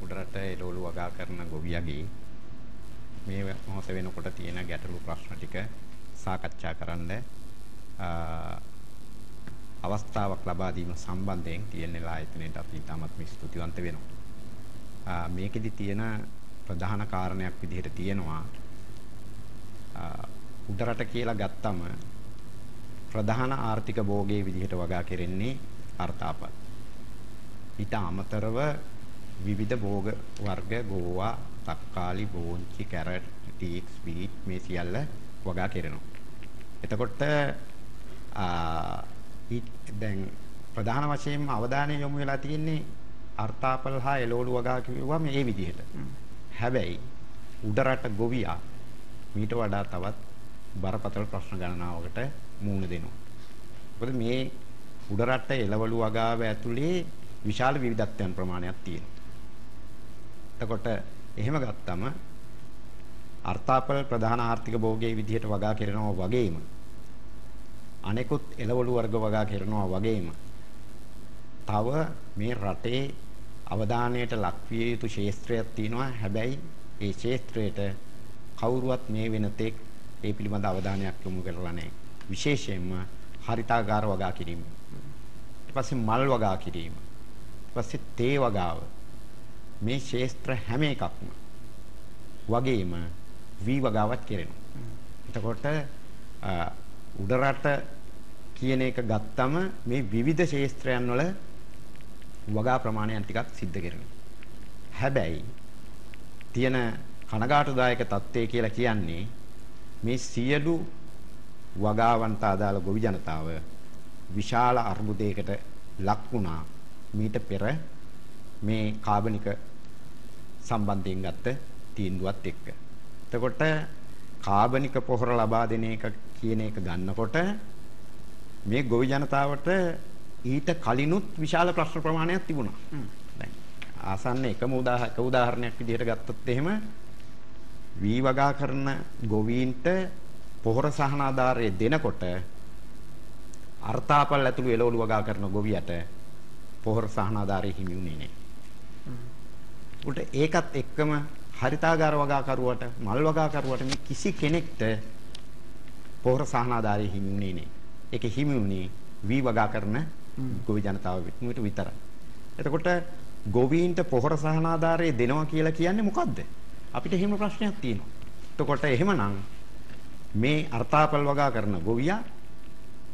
උඩරට එළවලු වගා කරන ගොවියගේ මේ මොහොත වෙනකොට තියෙන ගැටලු ප්‍රශ්න ටික සාකච්ඡා කරන්න අවස්ථාවක් ලබා දීම සම්බන්ධයෙන් තියෙන ආයතනයට අපි ඉතාමත් ස්තුතිවන්ත වෙනවා. මේකෙදි තියෙන ප්‍රධාන කාරණයක් විදිහට තියෙනවා උඩරට කියලා ගත්තම ප්‍රධාන ආර්ථික භෝගයේ විදිහට වගා කෙරෙන්නේ අර්ථාපත්. ඊට අමතරව විවිධ භෝග වර්ග ගෝවා, තක්කාලි, බෝංචි, කැරට්, ටීක්ස්, බීට් මේ සියල්ල වගා කෙරෙනවා. එතකොට දැන් ප්‍රධාන වශයෙන්ම අවධානය යොමු වෙලා තියෙන්නේ අර්ථාපල් හා එළවලු වගා කිව්වම මේ විදිහට. හැබැයි උඩරට ගොවියා මීට වඩා තවත් බරපතල ප්‍රශ්න ගණනාවකට මුහුණ දෙනවා. මොකද මේ උඩරට එළවලු වගාව ඇතුලේ විශාල විවිධත්වයන් ප්‍රමාණයක් තියෙනවා. එතකොට එහෙම ගත්තම අර්ථාපල් ප්‍රධාන ආර්ථික භෝගයේ විදිහට වගා කරනවා වගේම අනෙකුත් එළවලු වර්ග වගා කරනවා වගේම තව මේ රටේ අවධානයට ලක්විය යුතු ක්ෂේත්‍රයක් තියෙනවා. හැබැයි ඒ ක්ෂේත්‍රයට කවුරුවත් මේ වෙනතෙක් ඒ පිළිබඳ අවධානයක් යොමු කරලා නැහැ. විශේෂයෙන්ම හරිතාගාර වගා කිරීම. ඊට පස්සේ මල් වගා කිරීම. ඊට පස්සේ තේ වගාව. මේ ක්ෂේත්‍ර හැම එකක්ම වගේම වී වගාවත් කෙරෙනවා. එතකොට උඩරට කියන එක ගත්තම මේ විවිධ ක්ෂේත්‍රයන් වල වගා ප්‍රමාණයන් ටිකක් සිද්ධ කරනවා. හැබැයි තියෙන කනගාටුදායක තත්ත්වය කියලා කියන්නේ මේ සියලු වගාවන්ට අදාළ ගොවි ජනතාව විශාල අර්බුදයකට ලක් වුණා මීට පෙර මේ කාබනික සම්බන්ධයෙන් ගත්ත තීන්දුවත් එක්ක. එතකොට කාබනික පොහොර ලබා දෙන එක කියන එක ගන්නකොට මේ ගොවි ජනතාවට ඊට කලිනුත් විශාල ප්‍රශ්න ප්‍රමාණයක් තිබුණා. දැන් ආසන්න එකම උදාහරණයක් විදිහට ගත්තොත් එහෙම වී වගා කරන ගොවීන්ට පොහොර සහනාධාරය දෙනකොට අර්ථාපල් ඇතුළු එළවලු වගා කරන ගොවියට පොහොර සහනාධාරය හිමි වුණේ නැහැ. උට ඒකත් එක්කම හරිතාගාර වගා කරුවට මල් වගා කරුවට මේ කිසි කෙනෙක්ට පොහොර සහනාධාරය හිමි වුණේ නැහැ. ඒක හිමි වුණේ වී වගා කරන ගොවි ජනතාව විතරයි. එතකොට ගොවීන්ට පොහොර සහනාධාරය දෙනවා කියලා කියන්නේ මොකද්ද? අපිට එහෙම ප්‍රශ්නයක් තියෙනවා. එතකොට එහෙමනම් මේ අර්ථාපල් වගා කරන ගොවියා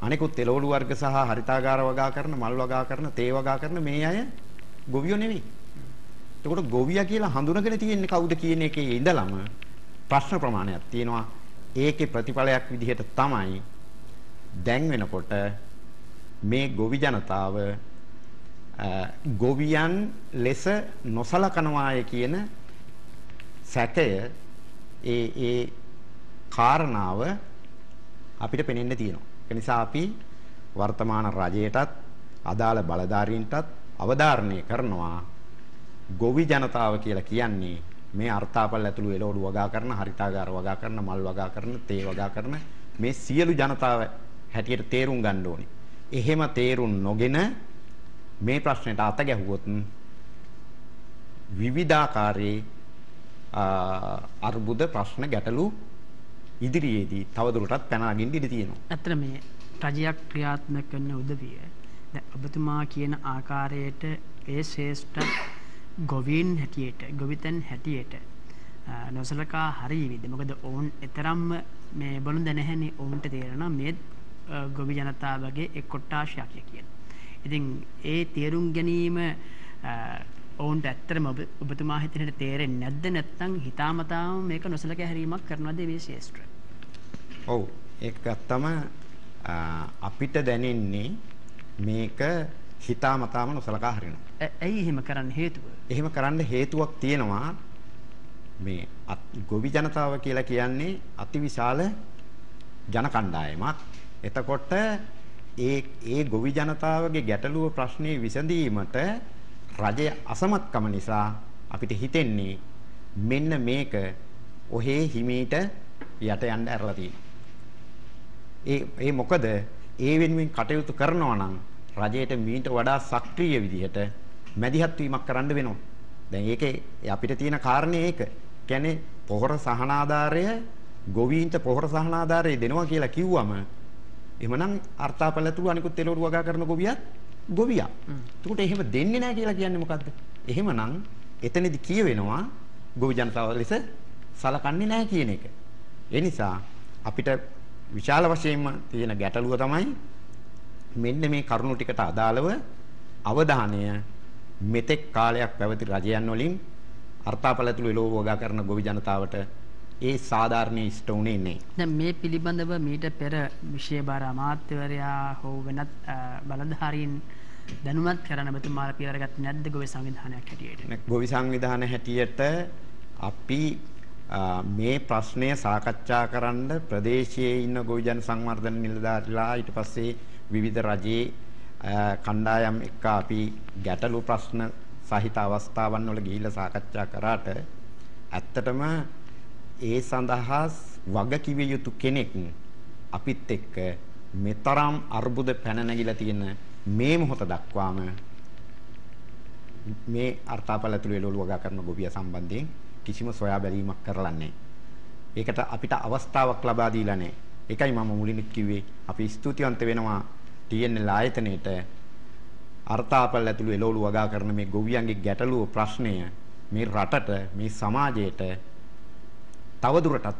අනිකුත් එළවලු වර්ග සහ හරිතාගාර වගා කරන මල් වගා කරන තේ වගා කරන මේ අය ගොවියෝ නෙවෙයි. එතකොට ගොවියා කියලා හඳුනගෙන තියෙන්නේ කවුද කියන එකේ ඉඳලම ප්‍රශ්න ප්‍රමාණයක් තියෙනවා. ඒකේ ප්‍රතිඵලයක් විදිහට තමයි දැන් වෙනකොට මේ ගොවි ජනතාව ගොවියන් ලෙස නොසලකනවාය කියන සැකය ඒ කාරණාව අපිට පෙනෙන්න තියෙනවා. ඒ නිසා අපි වර්තමාන රජයටත් අදාළ බලධාරීන්ටත් අවධාරණය කරනවා ගොවි ජනතාව කියලා කියන්නේ මේ අර්ථාපල් ඇතුළු එළවලු වගා කරන හරිතාගාර වගා කරන මල් වගා කරන තේ වගා කරන මේ සියලු ජනතාව හැටියට තේරුම් ගන්න ඕනේ. එහෙම තේරුම් නොගෙන මේ ප්‍රශ්නෙට අත ගැහුවොත් විවිධාකාරයේ අර්බුද ප්‍රශ්න ගැටලු ඉදිරියේදී තවදුරටත් පැන නගින්න ඉඩ තියෙනවා. ඇත්තට මේ රජයක් ක්‍රියාත්මක කරන උදවිය දැන් ඔබතුමා කියන ආකාරයට ඒ ශ්‍රේෂ්ඨ ගොවීන් හැටියට ගොවිතැන් හැටියට නොසලකා හරියවිද? මොකද ඔවුන් එතරම්ම මේ බලුඳ නැහැනේ. ඔවුන්ට තේරෙනවා මේ ගොවි ජනතාවගේ එක් කොට්ටාශයක් කියලා. ඉතින් ඒ තේරුම් ගැනීම ඔවුන්ට ඇත්තටම ඔබතුමා හිතෙන්නට තේරෙන්නේ නැද්ද? නැත්නම් හිතාමතාම මේක නොසලකා හැරීමක් කරනවද මේ ශේෂ්ත්‍රය? ඔව්, ඒක ගත්තම අපිට දැනෙන්නේ මේක හිතාමතාම නොසලකා හරිනවා. ඇයි එහෙම කරන්න හේතුව? එහෙම කරන්න හේතුවක් තියෙනවා. මේ ගොවි ජනතාව කියලා කියන්නේ අතිවිශාල ජන කණ්ඩායමක්. එතකොට ඒ ගොවි ජනතාවගේ ගැටලුව ප්‍රශ්නේ විසඳීමට රජය අසමත්කම නිසා අපිට හිතෙන්නේ මෙන්න මේක ඔහේ හිමීට යට යන්න ඇරලා තියෙනවා. ඒ මොකද ඒ වෙනුවෙන් කටයුතු කරනවා නම් රජයට මීට වඩා සක්‍රීය විදිහට මැදිහත් වීමක් කරන්න වෙනවා. දැන් ඒකේ අපිට තියෙන කාරණේ ඒක. කියන්නේ පොහොර සහනාධාරය ගොවීන්ට පොහොර සහනාධාරය දෙනවා කියලා කිව්වම එහෙමනම් අර්ථාපල ඇතුළු අනිකුත් එළවලු වගා කරන ගොවියා. එතකොට එහෙම දෙන්නේ නැහැ කියලා කියන්නේ මොකද්ද? එහෙමනම් එතනදි කියවෙනවා ගොවි ජනතාව ලෙස සලකන්නේ නැහැ කියන එක. ඒ නිසා අපිට විශාල වශයෙන්ම තියෙන ගැටලුව තමයි මෙන්න මේ කරුණු ටිකට අදාළව අවධානය මෙතෙක් කාලයක් පැවති රජයන් වලින් අර්ථාපල ඇතුළු එළවලු වගා කරන ගොවි ජනතාවට ඒ සාධාරණ ඉෂ්ට උනේ නැහැ. දැන් මේ පිළිබඳව මීට පෙර විශේෂ බාර අමාත්‍යවරයා හෝ වෙනත් බලධාරීන් දැනුවත් කරන්න ඔබතුමාලා පියවරගත්තේ නැද්ද ගොවි සංවිධානයක් හැටියට? ගොවි සංවිධාන හැටියට අපි මේ ප්‍රශ්නය සාකච්ඡා කරන්න ප්‍රදේශයේ ඉන්න ගොවි ජන සංවර්ධන නිලධාරීලා ඊට පස්සේ විවිධ රජයේ කණ්ඩායම් එක්ක අපි ගැටලු ප්‍රශ්න සහිත අවස්ථාවන් වල ගිහිල්ලා සාකච්ඡා කරාට ඇත්තටම ඒ සඳහා වගකිව යුතු කෙනෙක් අපිත් එක්ක මෙතරම් අර්බුද පැන නැගිලා තියෙන මේ මොහොත දක්වාම මේ අර්ථාපල ඇතුළු එළවලු වගා කරන ගොවියා සම්බන්ධයෙන් කිසිම සොයා බැලීමක් කරලා නැහැ. ඒකට අපිට අවස්ථාවක් ලබා දීලා නැහැ. ඒකයි මම මුලින්ම කිව්වේ අපි ස්තුතිවන්ත වෙනවා TNL ආයතනයේට අර්ථාපල ඇතුළු එළවලු වගා කරන මේ ගොවියන්ගේ ගැටලුව ප්‍රශ්නය මේ රටට මේ සමාජයට තවදුරටත්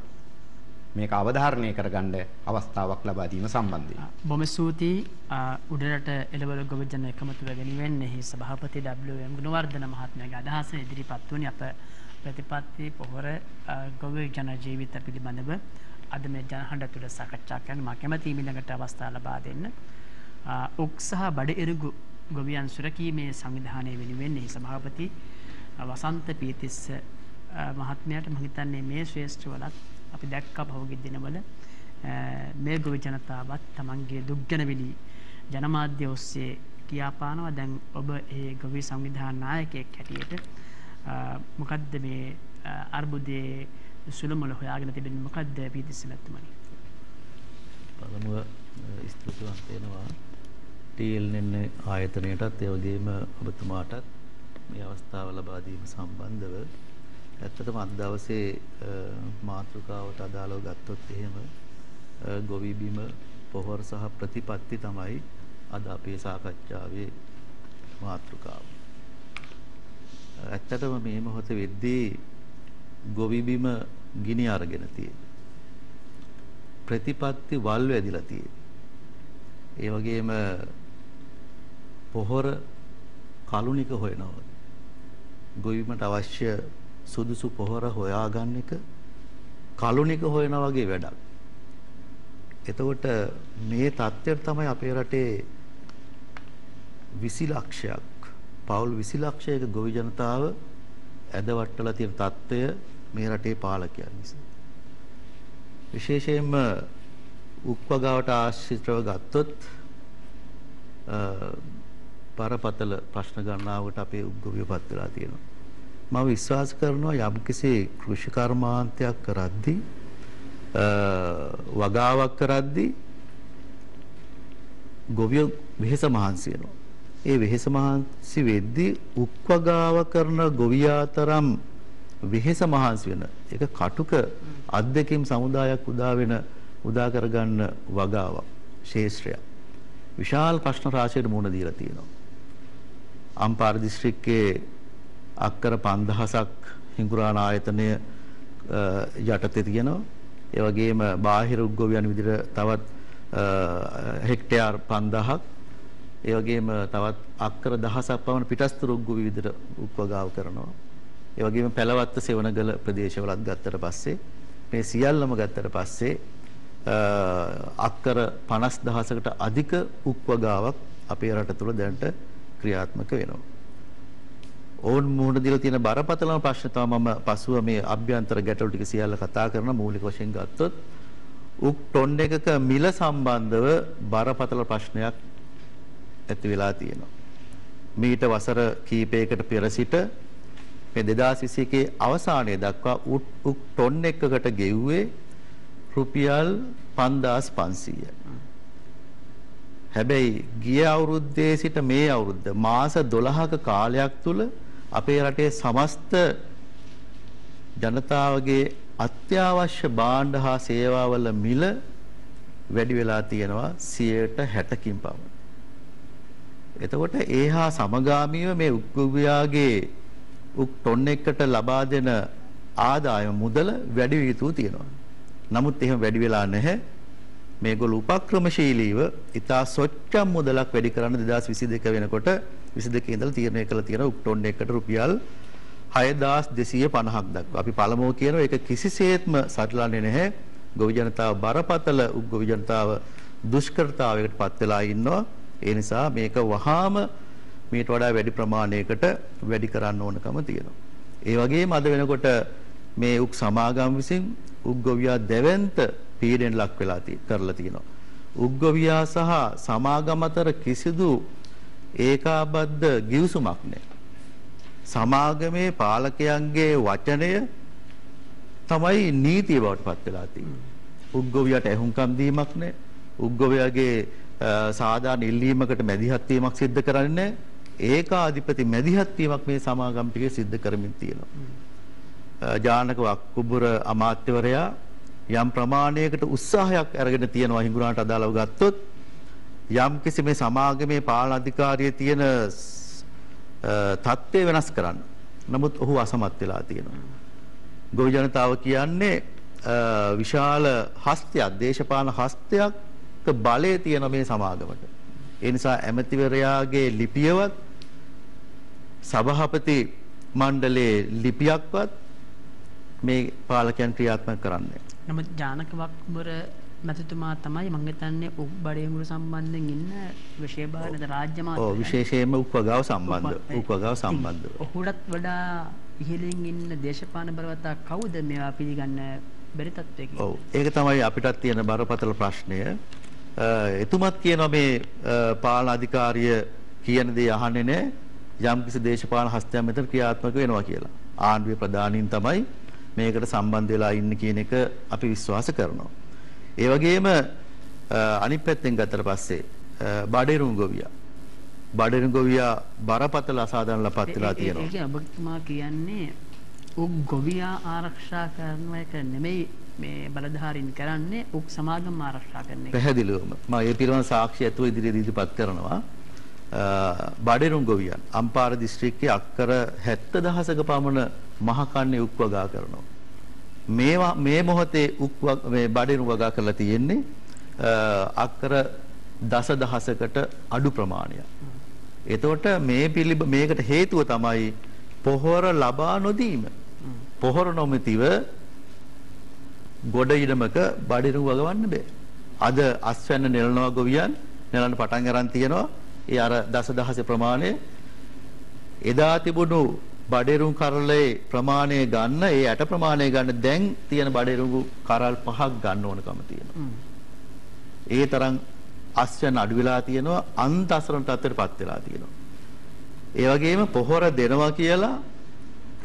මේක අවධාරණය කරගන්න අවස්ථාවක් ලබා දීම සම්බන්ධයෙන්. බොහොම ස්තුතියි උඩරට එළවලු ගොවි ජන එකමුතුව වෙනුවෙන් සභාපති WM ගුණවර්ධන මහත්මයාගේ අදහස ඉදිරිපත් වුණේ අප ප්‍රතිපත්ති පොහොර ගොවි ජන ජීවිත පිළිබඳව අද මේ ජනහඬ තුළ සාකච්ඡා කරන්න මම කැමැතියි ඊළඟට අවස්ථාව ලබා දෙන්න. උක් සහ බඩ එරුගු ගොවියන් සුරකීමේ සංවිධානය වෙනුවෙන් සභාපති වසන්ත පීතිස්ස මහත්මයාට මම හිතන්නේ මේ ශ්‍රේෂ්ඨ වලත් අපි දැක්කා පහුගිය දිනවල මේ ගොවි ජනතාවත් තමන්ගේ දුක්ජනවිලි ජනමාධ්‍ය ඔස්සේ කියාපානවා. දැන් ඔබ ඒ ගොවි සංවිධාන නායකයෙක් හැටියට මොකද්ද මේ අර්බුදයේ සුළුමුළු හොයාගෙන තිබෙන්නේ මොකද්ද පීතිස්ස මහත්මනි? පළමුව ස්තුතිවන්ත වෙනවා TLN ආයතනයටත් ඒ වගේම ඔබතුමාටත් මේ අවස්ථාව ලබා දීම සම්බන්ධව. ඇත්තටම අද දවසේ මාතෘකාවට අදාළව ගත්තොත් එහෙම ගොවි බිම පොහොර සහ ප්‍රතිපත්ති තමයි අද අපේ සාකච්ඡාවේ මාතෘකාව. ඇත්තටම මේ මොහොත වෙද්දී ගොවි බිම ගිනි අරගෙන තියෙන්නේ. ප්‍රතිපත්ති වල් වැදිලා තියෙන්නේ. ඒ වගේම පොහොර කලුනික හොයනවා. ගොවි බිමට අවශ්‍ය සුදුසු පොහොර හොයාගන්න එක කලුනික හොයන වගේ වැඩක්. එතකොට මේ තත්ත්වයට තමයි අපේ රටේ 20 ලක්ෂයක් පවුල් 20 ලක්ෂයක ගොවි ජනතාව ඇදවට්ටලා තියෙන තත්ත්වය මේ රටේ පාලකයන් නිසා. විශේෂයෙන්ම උක්වගාවට ආශ්‍රිතව ගත්තොත් බරපතල ප්‍රශ්න ගණනාවකට අපේ උද්ගොවියපත් වෙලා තියෙනවා. මම විශ්වාස කරනවා යම්කිසි කෘෂි කර්මාන්තයක් කරද්දී වගාවක් කරද්දී ගොවිය වෙහෙස මහන්සි වෙනවා. ඒ වෙහෙස මහන්සි වෙද්දී උක්වගාව කරන ගොවියා තරම් වෙහෙස මහන්සි වෙන ඒක කටුක අත්දැකීම් සමුදායක් උදා කරගන්න වගාවක් ශේෂ්ත්‍රයක් විශාල ප්‍රශ්න රාශියකට මුහුණ දීලා තියෙනවා. අම්පාර දිස්ත්‍රික්කයේ අක්කර 5000ක් හිඟුරාණ ආයතනය යටතේ තියෙනවා. ඒ වගේම බාහිර උද්ගොවියන් විදිහට තවත් හෙක්ටයාර් 5000ක් ඒ වගේම තවත් අක්කර 1000ක් පමණ පිටස්තර උද්ගොවි විදිහට උක්වගාව කරනවා. ඒ වගේම පැලවත්ත සෙවණගල ප්‍රදේශවලත් ගත්තට පස්සේ මේ සියල්ලම ගත්තට පස්සේ අක්කර 50000කට අධික උක්වගාවක් අපේ රට තුළ දැනට ක්‍රියාත්මක වෙනවා. ඕන් මුහුණ දීලා තියෙන බරපතලම ප්‍රශ්න තමයි මම පසුව මේ අභ්‍යන්තර ගැටලු ටික සියල්ල කතා කරන මූලික වශයෙන් ගත්තොත් උක් ටොන් එකක මිල සම්බන්ධව බරපතල ප්‍රශ්නයක් ඇති වෙලා තියෙනවා. මීට වසර කීපයකට පෙර සිට මේ 2021 අවසානයේ දක්වා උක් ටොන් එකකට ගෙව්වේ රුපියල් 5500. හැබැයි ගිය අවුරුද්දේ සිට මේ අවුරුද්ද මාස 12ක කාලයක් තුල අපේ රටේ සමස්ත ජනතාවගේ අත්‍යවශ්‍ය භාණ්ඩ හා සේවාවල මිල වැඩි වෙලා තියෙනවා 60%කින් පමණ. එතකොට ඒ හා සමගාමීව මේ උක්ගොවියාගේ උක් ටොන් එකකට ලබා දෙන ආදායම මුදල වැඩි වී යුතු තියෙනවා. නමුත් එහෙම වැඩි වෙලා නැහැ. මේගොල්ලෝ උපක්‍රමශීලීව ඉතා සොච්චම් මුදලක් වැඩි කරන්න 2022 වෙනකොට 22 ඉඳලා තීරණය කළ තියෙන උක් ටොන් එකකට රුපියල් 6250ක් දක්වා. අපි පළමුව කියනවා ඒක කිසිසේත්ම සටලන්නේ නැහැ. ගොවි ජනතාව බරපතල උග්ගොවි ජනතාව දුෂ්කරතාවයකට පත් වෙලා ඉන්නවා. ඒ නිසා මේක වහාම මීට වඩා වැඩි ප්‍රමාණයකට වැඩි කරන්න ඕනකම තියෙනවා. ඒ වගේම අද වෙනකොට මේ උක් සමාගම් විසින් උග්ගොවියා දැවැන්ත පීඩන ලක් වෙලා කරලා තියෙනවා. උග්ගොවියා සහ සමාගම අතර කිසිදු ඒකාබද්ධ ගිවිසුමක් නැහැ. සමාගමේ පාලකයන්ගේ වචනය තමයි නීතිය බවට පත් වෙලා තියෙන්නේ. උග්ගොවියට ඇහුම්කම් දීමක් නැහැ. උග්ගොවියාගේ සාධාරණ ඉල්ලීමකට මැදිහත් වීමක් සිද්ධ කරන්නේ නැහැ. ඒකාධිපති මැදිහත් වීමක් මේ සමාගම් ටිකේ සිද්ධ කරමින් තියෙනවා. ජානක වක්කුබුර අමාත්‍යවරයා යම් ප්‍රමාණයකට උත්සාහයක් අරගෙන තියෙනවා හිඟුරාණට අදාළව ගත්තොත් යම් කිසි මේ සමාගමේ පාලන අධිකාරියේ තියෙන තත්ත්වය වෙනස් කරන්න. නමුත් ඔහු අසමත් වෙලා තියෙනවා. ගොවි ජනතාව කියන්නේ විශාල හස්තයක් දේශපාලන හස්තයක් බලය තියෙන මේ සමාගමට. ඒ නිසා ඇමතිවරයාගේ ලිපියවත් සභාපති මණ්ඩලයේ ලිපියක්වත් මේ පාලකයන් ක්‍රියාත්මක කරන්නේ. නමුත් ජානක වක්බර මැතිතුමා තමයි මම හිතන්නේ උක් බඩේගුරු සම්බන්ධයෙන් ඉන්න විශේෂ රාජ්‍ය මාත්‍ය. ඔව් විශේෂයෙන්ම උක්වගාව සම්බන්ධව. ඔහුටත් වඩා ඉහළින් ඉන්න දේශපාලන බලවතා කවුද මේවා පිළිගන්න බැරි තත්ත්වයකින්? ඔව් ඒක තමයි අපිටත් තියෙන බරපතල ප්‍රශ්නය. එතුමත් කියනවා මේ පාලන අධිකාරිය කියන දේ අහන්නේ නැහැ. යම්කිසි දේශපාලන හස්තයක් මෙතන ක්‍රියාත්මක වෙනවා කියලා. ආණ්ඩුවේ ප්‍රධානීන් තමයි මේකට සම්බන්ධ වෙලා ඉන්නේ කියන එක අපි විශ්වාස කරනවා. ඒ වගේම අනිත් පැත්තෙන් ගත්තට පස්සේ බඩේරුම් ගොවියා බරපතල අසාධාරණලපත් වෙලා තියෙනවා. ඒ කියන්නේ ඔබතුමා කියන්නේ උක් ගොවියා ආරක්ෂා කරන එක නෙමෙයි මේ බලධාරීන් කරන්නේ උක් සමාගම් ආරක්ෂා කරන එක. පැහැදිලිවම මම ඒ පිළිබඳ සාක්ෂි ඇතුව ඉදිරියේ ඉදිරිපත් කරනවා. බඩේරුම් ගොවියන් අම්පාර දිස්ත්‍රික්කයේ අක්කර 70000ක පමණ මහකන්නේ උක් වගා කරනවා. මේ මොහොතේ මේ බඩේරුම් වගා කරලා තියෙන්නේ අක්කර දසදහසකට අඩු ප්‍රමාණයක්. එතකොට මේකට හේතුව තමයි පොහොර ලබා නොදීම. පොහොර නොමැතිව ගොඩ ඉඩමක බඩේරුම් වගවන්න බෑ. අද අස්වැන්න නෙලනවා ගොවියන් නෙලන්න පටන් ගන්න තියෙනවා. ඒ අර දසදහස ප්‍රමාණය එදා තිබුණු බඩේරුම් කරලේ ප්‍රමාණය ගන්න ඒ ඇට ප්‍රමාණය ගන්න දැන් තියෙන බඩේරුම් කරල් 5ක් ගන්න ඕනකම තියෙනවා. ඒ තරම් අස්වැන්න අඩු වෙලා තියෙනවා අන්ත අසරණ තත්ත්වයටපත් වෙලා තියෙනවා. ඒ වගේම පොහොර දෙනවා කියලා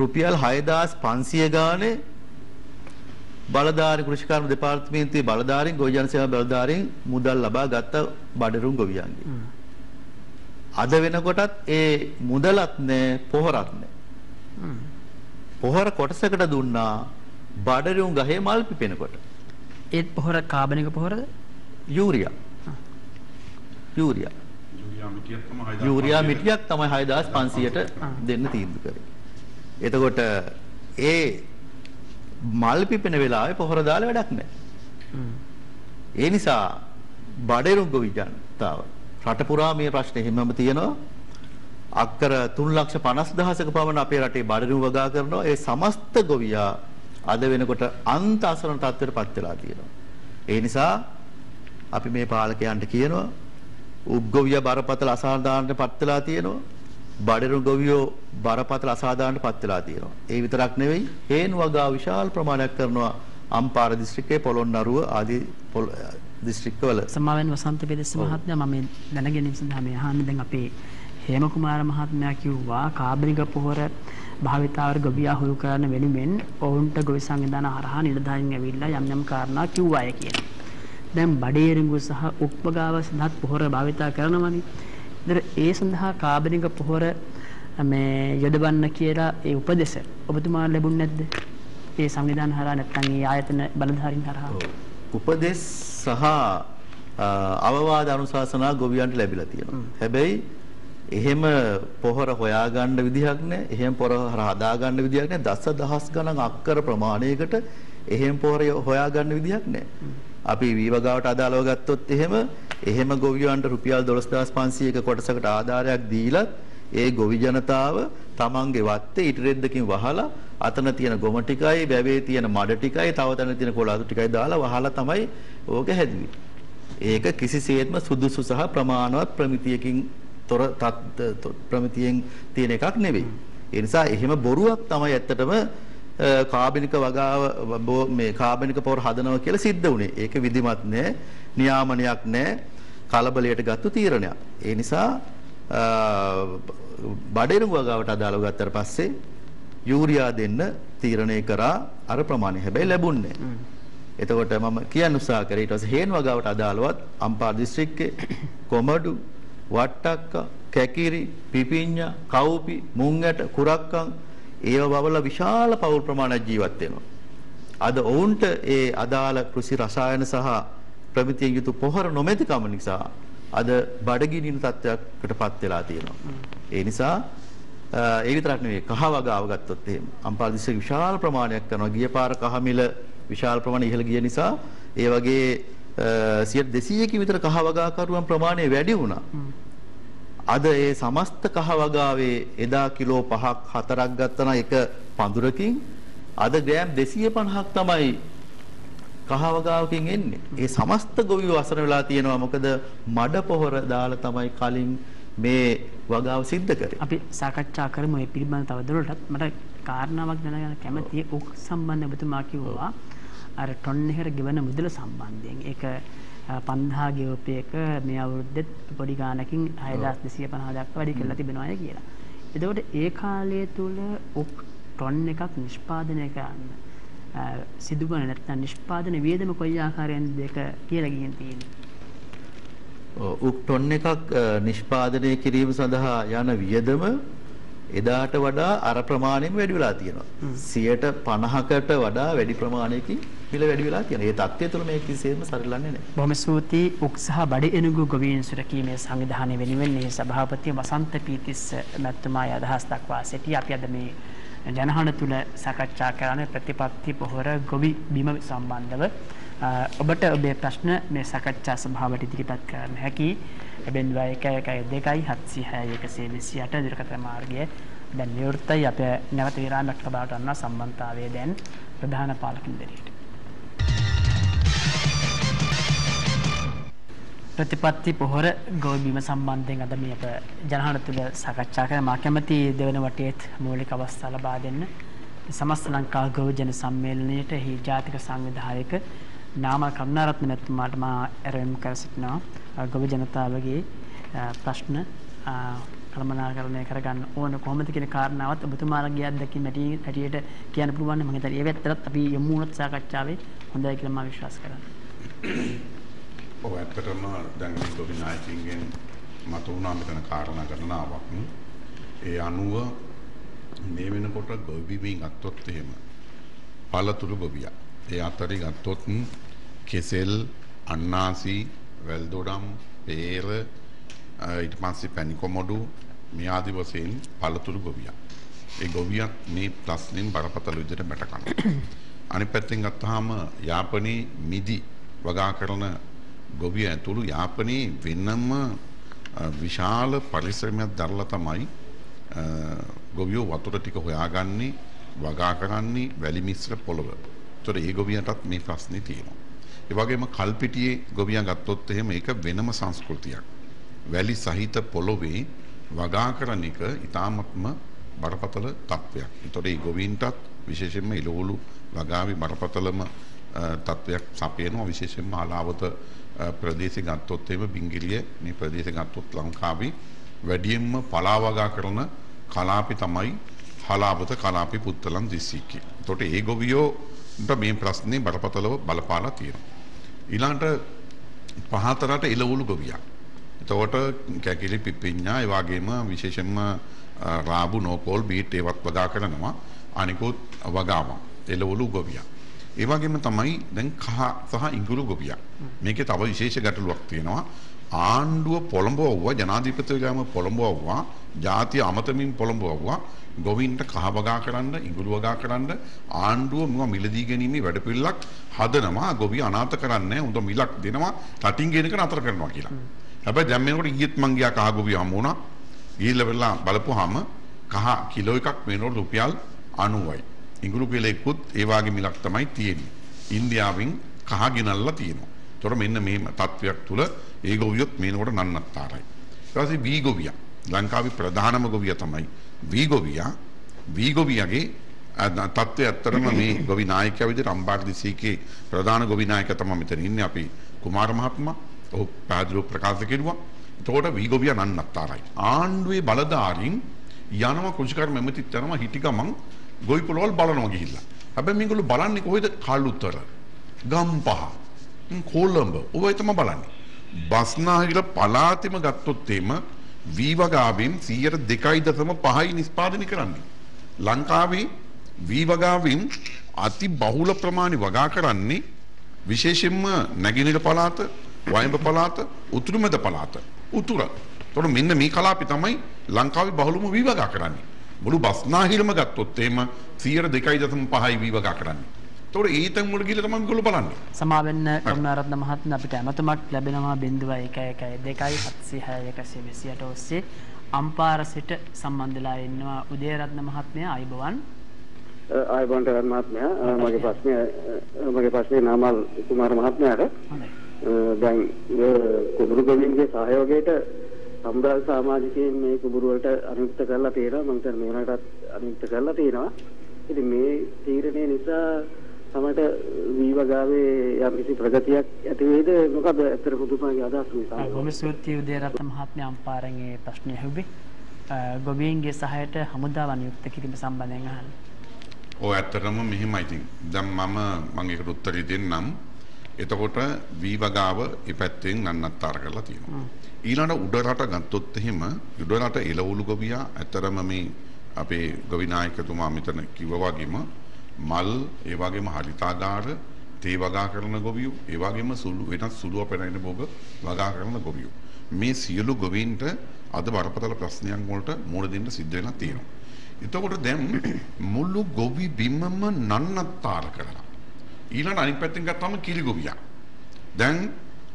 රුපියල් 6500 ගානේ බලධාරී කෘෂිකර්ම දෙපාර්තමේන්තුවේ බලධාරීන් ගොවි ජන සේවා බලධාරීන් මුදල් ලබා ගත්ත බඩේරුම් ගොවියන්ගේ. අද වෙනකොටත් ඒ මුදලත් නැහැ පොහොරත් නැහැ. පොහොර කොටසකට දුන්නා බඩරුම් ගහේ මල් පිපෙනකොට. ඒත් පොහොර කාබනික පොහොරද? යූරියා මිටියක් තමයි 6500ට දෙන්න තීන්දුව කරේ. එතකොට ඒ මල් පිපෙන වෙලාවේ පොහොර දාලා වැඩක් නැහැ. ඒ නිසා බඩරුම් ගොවිජනතාව රට පුරා මේ ප්‍රශ්නේ හැමම තියෙනවා. අක්කර 3,50,000ක පමණ අපේ රටේ බඩරුම් වගා කරනවා. ඒ සමස්ත ගොවියා අද වෙනකොට අන්ත අසරණ තත්ත්වයටපත් වෙලා තියෙනවා. ඒ නිසා අපි මේ පාලකයන්ට කියනවා උග්ගොවියා බරපතල අසාධාරණටපත් වෙලා තියෙනවා. බඩරුම් ගොවියෝ බරපතල අසාධාරණටපත් වෙලා තියෙනවා. ඒ විතරක් නෙවෙයි හේන් වගා විශාල ප්‍රමාණයක් කරනවා අම්පාර දිස්ත්‍රික්කයේ පොළොන්නරුව ආදී දිස්ත්‍රික්කවල. සමාවෙන් වසන්ත පෙදෙස් මහත්මයා මම දැන ගැනීම සඳහා මේ අහන්නේ දැන් අපේ හේම කුමාර මහත්මයා කිව්වා කාබනික පොහොර භාවිතාවර ගොවියා හුරු කරන වෙනුවෙන් ඔවුන්ට ගොවි සංවිධාන හරහා නිලධාරීන් ඇවිල්ලා යම් කාරණා කිව්වා අය කියන. දැන් බඩේරුඟු සහ උක්පගාව සඳහා පොහොර භාවිතා කරනවානේ. ඒතර ඒ සඳහා කාබනික පොහොර මේ යොදවන්න කියලා ඒ උපදෙස ඔබතුමා ලැබුණ නැද්ද? ඒ සංවිධාන හරහා නැත්නම් ඒ ආයතන බලධාරීන් හරහා උපදෙස් සහ අවවාද අනුශාසනා ගොවියන්ට ලැබිලා තියෙනවා. හැබැයි එහෙම පොහොර හොයාගන්න විදිහක් නැහැ. එහෙම පොහොර හදාගන්න විදිහක් නැහැ. දසදහස් ගණන් අක්කර ප්‍රමාණයකට එහෙම පොහොර හොයාගන්න විදිහක් නැහැ. අපි වීවගාවට අදාළව ගත්තොත් එහෙම ගොවියන්ට රුපියල් 12500ක කොටසකට ආධාරයක් දීලත් ඒ ගොවි ජනතාව තමන්ගේ වත්තේ ඉටිරෙද්දකින් වහලා අතන තියෙන ගොම ටිකයි වැවේ තියෙන මඩ ටිකයි තව තැන තියෙන කොළාතු ටිකයි දාලා වහලා තමයි ඕක හැදුවේ. ඒක කිසිසේත්ම සුදුසු සහ ප්‍රමාණවත් ප්‍රමිතියකින් තොර ප්‍රමිතියෙන් තියෙන එකක් නෙවෙයි. ඒ නිසා එහෙම බොරුවක් තමයි ඇත්තටම කාබනික වගාව මේ කාබනික පොහොර හදනවා කියලා සිද්ධ වුණේ. ඒක විධිමත් නෑ, නියාමනයක් නෑ, කලබලයට ගත්තු තීරණයක්. ඒ නිසා බඩේරුම් වගාවට අදාළව ගත්තට පස්සේ යූරියා දෙන්න තීරණය කරා අර ප්‍රමාණය. හැබැයි ලැබුණේ නෑ. එතකොට මම කියන්න උත්සාහ කරේ ඊට පස්සේ හේන් වගාවට අදාළවත් අම්පාර දිස්ත්‍රික්කේ කොමඩු, වට්ටක්ක, කැකිරි, පිපිඤ්ඤා, කවුපි, මුංගැට, කුරක්කන් ඒව බබලා විශාල පවුල් ප්‍රමාණයක් ජීවත් වෙනවා. අද ඔවුන්ට ඒ අදාළ කෘෂි රසායන සහ ප්‍රමිතියෙන් යුතු පොහොර නොමැතිකම නිසා අද බඩගිනින තත්ත්වයකටපත් වෙලා තියෙනවා. ඒ නිසා ඒ විතරක් නෙවෙයි කහ වගාව ගත්තොත් එහෙම අම්පාර දිස්ත්‍රික්කේ විශාල ප්‍රමාණයක් කරනවා. ගිය පාර කහ මිල විශාල ප්‍රමාණය ඉහළ ගිය නිසා ඒ වගේ 200කින් විතර කහ වගාකරුවන් ප්‍රමාණය වැඩි වුණා. අද ඒ සමස්ත කහ වගාවේ එදා කිලෝ 5ක් 4ක් ගත්තා නම් එක පඳුරකින් අද ග්‍රෑම් 250ක් තමයි කහ වගාවකින් එන්නේ. ඒ සමස්ත ගොවියෝ අසර වෙලා තියෙනවා. මොකද මඩ පොහොර දාලා තමයි කලින් මේ වගාව සිද්ධ කරේ. අපි සාකච්ඡා කරමු මේ පිළිබඳව තවදුරටත්. මට කාරණාවක් දැනගන්න කැමතියි. උක් සම්බන්ධ ඔබතුමා කිව්වා අර ටොන් එකකට ගෙවන මුදල සම්බන්ධයෙන්. ඒක 5000 ගෙවපේක මේ අවුරුද්දෙත් පොඩි ගානකින් 6250 දක්වා වැඩි කරලා තිබෙනවා කියලා. එතකොට ඒ කාලය තුල උක් ටොන් එකක් නිෂ්පාදනය කරන්න සිදුවන නැත්නම් නිෂ්පාදන වියදම කොයි ආකාරයෙන්ද ඒක කියලා ගියන් තියෙන්නේ. උක් ටොන් එකක් නිෂ්පාදනය කිරීම සඳහා යන වියදම එදාට වඩා අර ප්‍රමාණයෙන් වැඩි වෙලා තියෙනවා. 50%කට වඩා වැඩි ප්‍රමාණයකින් මිල වැඩි වෙලා තියෙනවා. ඒ தත්ත්වය තුළ මේ කිසිසේත්ම සරිලන්නේ නැහැ. බොහොම ස්තුතියි උක් සහ බඩ එනුගු ගොවීන් සුරකීමේ සංවිධානය වෙනුවෙන් මේ සභාපති වසන්ත පීතිස්ස මැතිතුමාගේ අදහස් දක්වා සිටි. අපි අද මේ ජනහඬ තුල සාකච්ඡා කරන්නේ ප්‍රතිපත්ති පොහොර ගොවි බිම සම්බන්ධව. ඔබට ඔබේ ප්‍රශ්න මේ සාකච්ඡා සභාවට ඉදිරිපත් කරන්න හැකි. එබැවින් 112 දුරකථන මාර්ගය දැන් නිවෘත්තයි. අප නැවත විරාමයක් ලබා ගන්න සම්බන්ධතාවය දැන් ප්‍රධාන පාලකින්දරියට. ප්‍රතිපත්ති පොහොර ගොවි බිම සම්බන්ධයෙන් අද මේ අප ජනහඬ තුල සාකච්ඡා කරන මා කැමති දෙවන වටේත් මූලික අවස්ථා ලබා දෙන්න. සමස්ත ලංකා ගොවි ජන සම්මේලනයේට හි ජාතික සංවිධායක නාම කරුණාරත්න මැතිතුමාට මා ආරම්භ කර සිටිනවා. ගොවි ජනතාවගේ ප්‍රශ්න කළමනාකරණය කරගන්න ඕන කොහොමද කියන කාරණාවත් ඔබතුමාලගේ අත්දැකීම් හැටියට කියන්න පුළුවන්. මම හිතන්නේ ඒ වැත්තට අපි යමු වුණත් සාකච්ඡාවේ හොඳයි කියලා මම විශ්වාස කරනවා. ඔව් ඇත්තටම දැන් මේ ගොවි නායකයින්ගෙන් මතුවුණා මෙතන කාරණා ගණනාවක්. ඒ අනුව මේ වෙනකොට ගොවි බිමින් ගත්තොත් එහෙම පළතුරු ගොවියා. ඒ අතරේ ගත්තොත් කෙසෙල්, අන්නාසි, වැල්දොඩම්, පේර, ඊට පස්සේ පැණිකොමඩු මේ ආදි වශයෙන් පළතුරු ගොවියා. ඒ ගොවියත් මේ ප්‍රශ්නෙන් බරපතල විදිහට බැට කරනවා. අනිත් පැත්තෙන් ගත්තාම යාපනයේ මිදි වගා කරන ගොවිය ඇතුළු යාපනයේ වෙනම විශාල පරිශ්‍රමයක් දරලා තමයි ගොවියෝ වතුර ටික හොයාගන්නේ, වගා කරන්නේ වැලි මිශ්‍ර පොළව. ඒතර ඒ ගොවියන්ටත් මේ ප්‍රශ්නේ තියෙනවා. ඒ වගේම කල්පිටියේ ගොවියන් ගත්තොත් එහෙම ඒක වෙනම සංස්කෘතියක්. වැලි සහිත පොළොවේ වගා කරන එක ඊටාත්ම බරපතල තත්වයක්. ඒතර ඒ ගොවීන්ටත් විශේෂයෙන්ම ඉලෝලු වගාවේ බරපතලම තත්වයක් සපයනවා. විශේෂයෙන්ම ආලාවත ප්‍රදේශය ගත්තොත් එහෙම බිංගිරිය මේ ප්‍රදේශය ගත්තොත් ලංකාවේ වැඩියෙන්ම පලා වගා කරන කලාපි තමයි හලාවත කලාපි පුත්තලම් දිස්ත්‍රික්කය. ඒතකොට ඒ ගොවියෝට මේ ප්‍රශ්නේ බරපතලව බලපාලා තියෙනවා. ඊළඟට පහතරට එළවලු ගොවියා. එතකොට කැකිලි පිපිඤ්ඤා ඒ වගේම විශේෂයෙන්ම රාබු නෝකෝල් බීට් ඒවත් වගා කරනවා. අනිකුත් වගාවක් එළවලු ගොවියා. ඒ වගේම තමයි දැන් කහ සහ ඉඟුරු ගොවියා. මේකේ තව විශේෂ ගැටලුවක් තියෙනවා. ආණ්ඩුව පොළඹවුවා ජනාධිපතිතුමාම පොළඹවුවා ජාතිය අමතමින් පොළඹවුවා ගොවින්ට කහ වගා කරන්න ඉඟුරු වගා කරන්න ආණ්ඩුව මොනවා මිලදී ගැනීමේ වැඩපිළිවෙලක් හදනවා. ගොවි අනාථ කරන්නේ හොඳ මිලක් දෙනවා රටින් ගෙන එක නතර කරනවා කියලා. හැබැයි දැන් මේකට ඊයේත් මං ගියා කහ ගොවි හමු වුණා. ගිහිල්ලා වෙලා බලපුවාම කහ කිලෝ එකක් වෙනකොට රුපියල් 90යි. ඉඟුරු කිලෝයකුත් ඒ වගේ මිලක් තමයි තියෙන්නේ. ඉන්දියාවෙන් කහ ගෙනල්ලා තියෙනවා. ඒතකොට මෙන්න මේ තත්වයක් තුල ඒ ගොවියොත් මේනකොට නන්නත්තරයි. ඊට පස්සේ වී ගොවියා. ලංකාවේ ප්‍රධානම ගොවියා තමයි වී ගොවියා. වී ගොවියාගේ තත්ත්වය ඇත්තටම මේ ගොවි නායකයා විදිහට අම්බාර දිසීකේ ප්‍රධාන ගොවි නායකයා තමයි මෙතන ඉන්නේ අපි කුමාර මහත්මයා. ඔහු පැහැදිලිව ප්‍රකාශ කෙරුවා. ඒතකොට වී ගොවියා නන්නත්තරයි. ආණ්ඩුවේ බලධාරීන් යනවා කෘෂිකර්ම එමෙතිත් යනවා හිටි ගමන් ගොවි පොළවල් බලනවා ගිහිල්ලා. හැබැයි මේගොල්ලෝ බලන්නේ කොහෙද? කළුතර, ගම්පහ, කොළඹ ඔය තමයි බලන්නේ. බස්නාහිර පළාතෙම ගත්තොත් එම වී වගාවෙන් 2.5% නිෂ්පාදනය කරන්නේ. ලංකාවේ වී වගාවෙන් අති බහුල ප්‍රමාණය වගා කරන්නේ විශේෂයෙන්ම නැගෙනහිර පළාත, වයඹ පළාත, උතුරු මැද පළාත. උතුර. ඒතකොට මෙන්න මේ කලාපේ තමයි ලංකාවේ බහුලම වී වගා කරන්නේ. මුළු බස්නාහිරම ගත්තොත් එහෙම 2.5% වී වගා කරන්නේ. ඒතකොට ඒ තැන් වල ගිහලා තමයි මේගොල්ලෝ බලන්නේ. සමාවෙන්න කරුණාරත්න මහත්මයා අපිට ඇමතුමක් ලැබෙනවා 0.112 ඔස්සේ අම්පාර සිට සම්බන්ධලා ඉන්නවා උදේරත්න මහත්මයා අයබවන්. ආයුබෝවන් තරන් මහත්මයා මගේ ප්‍රශ්නේ නාමල් කුමාර මහත්මයාට දැන් කුඹුරු ගොවීන්ගේ සහයෝගයට සමුදාය සමාජිකයන් මේ කුඹුරු වලට අනුයුක්ත කරලා තියෙනවා මම හිතන්නේ මේ රටත් අනුයුක්ත කරලා තියෙනවා ඉතින් මේ තීරණය නිසා සමහරට වීවගාවේ යම් කිසි ප්‍රගතියක් ඇති වේද මොකද ඇත්තට පුදුමාගේ අදහස් නිසා ගොමිසූත්‍ය උදේරත්න මහත්මයා අම්පාරෙන් ඒ ප්‍රශ්නේ ඇහුවේ ගොවීන්ගේ සහයට හමුදාව අනුයුක්ත කිරීම සම්බන්ධයෙන් අහන්නේ. ඔව් ඇත්තටම මෙහෙමයි ඉතින්. දැන් මම ඒකට උත්තරي දෙන්නම්. එතකොට වීවගාව ඒ පැත්තෙන් නන්නත්තර කරලා තියෙනවා. ඊළඟ උඩ රට ගත්තොත් එහෙම උඩ රට එළවලු ගොවියා ඇත්තටම මේ අපේ ගොවි නායකතුමා මෙතන කිව්වා වගේම මල් ඒ වගේම හරිතාගාර තේ වගා කරන ගොවියෝ ඒ වගේම වෙනත් සුළු අපැරෙන භෝග වගා කරන ගොවියෝ මේ සියලු ගොවීන්ට අද බරපතල ප්‍රශ්නයන් වලට මුහුණ දෙන්න සිද්ධ වෙලා තියෙනවා. එතකොට දැන් මුළු ගොවි බිමම නන්නත්තර කරලා ඊළඟ අනිත් පැත්තෙන් ගත්තාම කිලි ගොවියා. දැන්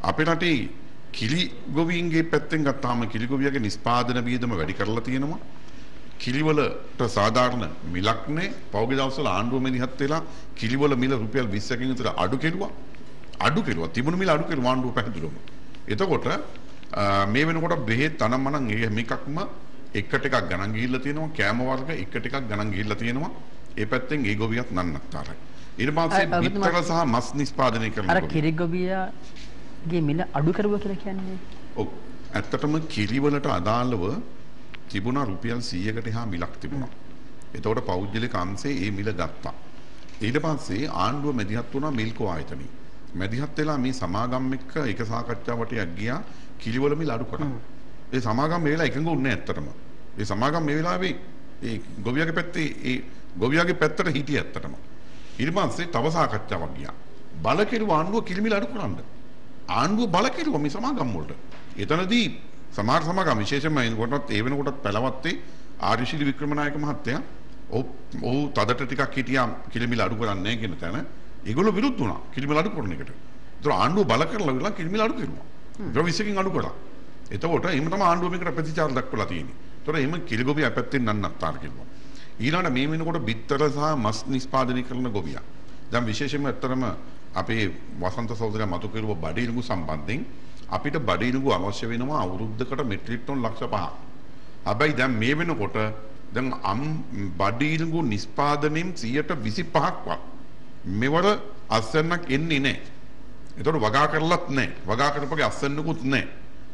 අපේ රටේ කිලි ගොවීන්ගේ පැත්තෙන් ගත්තාම කිලි ගොවියාගේ නිෂ්පාදන වියදම වැඩි කරලා තියෙනවා. කිලිවලට සාධාරණ මිලක් නැහැ. පෞද්ගලික දවස්වල ආණ්ඩුව මෙදිහත් වෙලා කිලිවල මිල රුපියල් 20කින් විතර අඩු කෙරුවා. තිබුණු මිල අඩු කෙරුවා ආණ්ඩුව පැහැදිලිවම. එතකොට මේ වෙනකොට බෙහෙත් අනම්මනම් මේකක්ම එකට එකක් ගණන් ගිහිල්ලා තියෙනවා. කෑම වර්ග එකට එකක් ගණන් ගිහිල්ලා තියෙනවා. ඒ පැත්තෙන් ඒ ගොවියත් නන්නත්තරයි. ඊට පස්සේ බිත්තර සහ මස් නිෂ්පාදනය කරන අර කිරි ගොවියාගේ මිල අඩු කරුවා කියලා කියන්නේ. ඔව්. ඇත්තටම කිරිවලට අදාළව තිබුණා රුපියල් 100කට එහා මිලක් තිබුණා. එතකොට පෞද්ගලික අංශේ ඒ මිල ගත්තා. ඊට පස්සේ ආණ්ඩුව මැදිහත් වුණා මිල්කෝ ආයතනෙ. මැදිහත් වෙලා මේ සමාගම් එක්ක එක සාකච්ඡාවකට ගියා කිලිවල මිල අඩු කරන්න. ඒ සමාගම් මේ වෙලාව එකඟ වුණේ ඇත්තටම. ඒ සමාගම් මේ වෙලාවේ ඒ ගොවියාගේ පැත්තට හිටියේ ඇත්තටම. ඊට පස්සේ තව සාකච්ඡාවක් ගියා. බල කෙරුවා ආණ්ඩුව කිලිමිල අඩු කරන්න. ආණ්ඩුව බල කෙරුවා මේ සමාගම් වලට. එතනදී සමහර සමාගම් විශේෂයෙන්ම එනකොටත් ඒ වෙනකොටත් පළවත්තේ ආර්යශීලී වික්‍රමනායක මහත්තයා ඔව් තදට ටිකක් හිටියා කිලිමිල අඩු කරන්නේ නැහැ කියන තැන ඒගොල්ලෝ විරුද්ධ වුණා කිලිමිල අඩු කරන එකට. ඒතර ආණ්ඩුව බල කරලා විලා කිලිමිල අඩු කරුවා. 20කින් අඩු කළා. එතකොට එහෙම තමයි ආණ්ඩුව මේකට ප්‍රතිචාර දක්වලා තියෙන්නේ. ඒතර එහෙම කිලිගොවිය අපැත්තෙන් නන්නත්තර කිව්වා. ඊළඟට මේ වෙනකොට බිත්තර සහ මස් නිෂ්පාදනය කරන ගොවියා. දැන් විශේෂයෙන්ම ඇත්තටම අපේ වසන්ත සහෝදරයා මතු කරුව බඩේලුගු සම්බන්ධයෙන් අපිට බඩේලුගු අවශ්‍ය වෙනවා අවුරුද්දකට මෙට්‍රික් ටන් ලක්ෂ 5ක්. හැබැයි දැන් මේ වෙනකොට දැන් බඩේලුගු නිෂ්පාදනයෙන් 25%ක්වත් මෙවර අස්සන්නක් එන්නේ නැහැ. ඒතකොට වගා කරලත් නැහැ. වගා කරපගේ අස්සන්නකුත් නැහැ.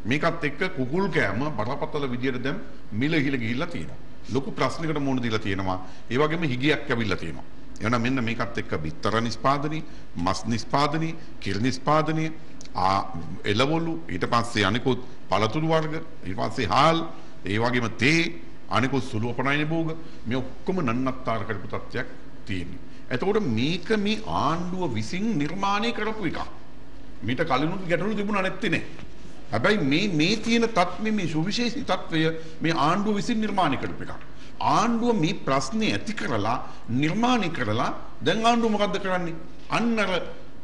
මේකත් එක්ක කුකුල් කෑම බරපතල විදියට දැන් මිල ගිහිල්ලා තියෙනවා. ලොකු ප්‍රශ්නයකට මුහුණ දීලා තියෙනවා. ඒ වගේම හිගියක් ඇවිල්ලා තියෙනවා. එහෙනම් මෙන්න මේකත් එක්ක බිත්තර නිෂ්පාදනය, මස් නිෂ්පාදනය, කිරි නිෂ්පාදනය, එළවලු, ඊට පස්සේ අනිකුත් පළතුරු වර්ග, ඊට පස්සේ හාල්, ඒ වගේම තේ, අනිකුත් සුළු අපනයන භෝග මේ ඔක්කොම නන්නත්තර කරපු තත්ත්වයක් තියෙනවා. එතකොට මේක මේ ආණ්ඩුව විසින් නිර්මාණය කරපු එකක්. මීට කලිනුත් ගැටලු තිබුණා නැත්තේ නේ. හැබැයි මේ තියෙන තත්ත්වය මේ සුවිශේෂී තත්ත්වය මේ ආණ්ඩුව විසින් නිර්මාණය කරපු එකක්. ආණ්ඩුව මේ ප්‍රශ්නේ ඇති කරලා නිර්මාණය කරලා දැන් ආණ්ඩුව මොකද්ද කරන්නේ? අන්න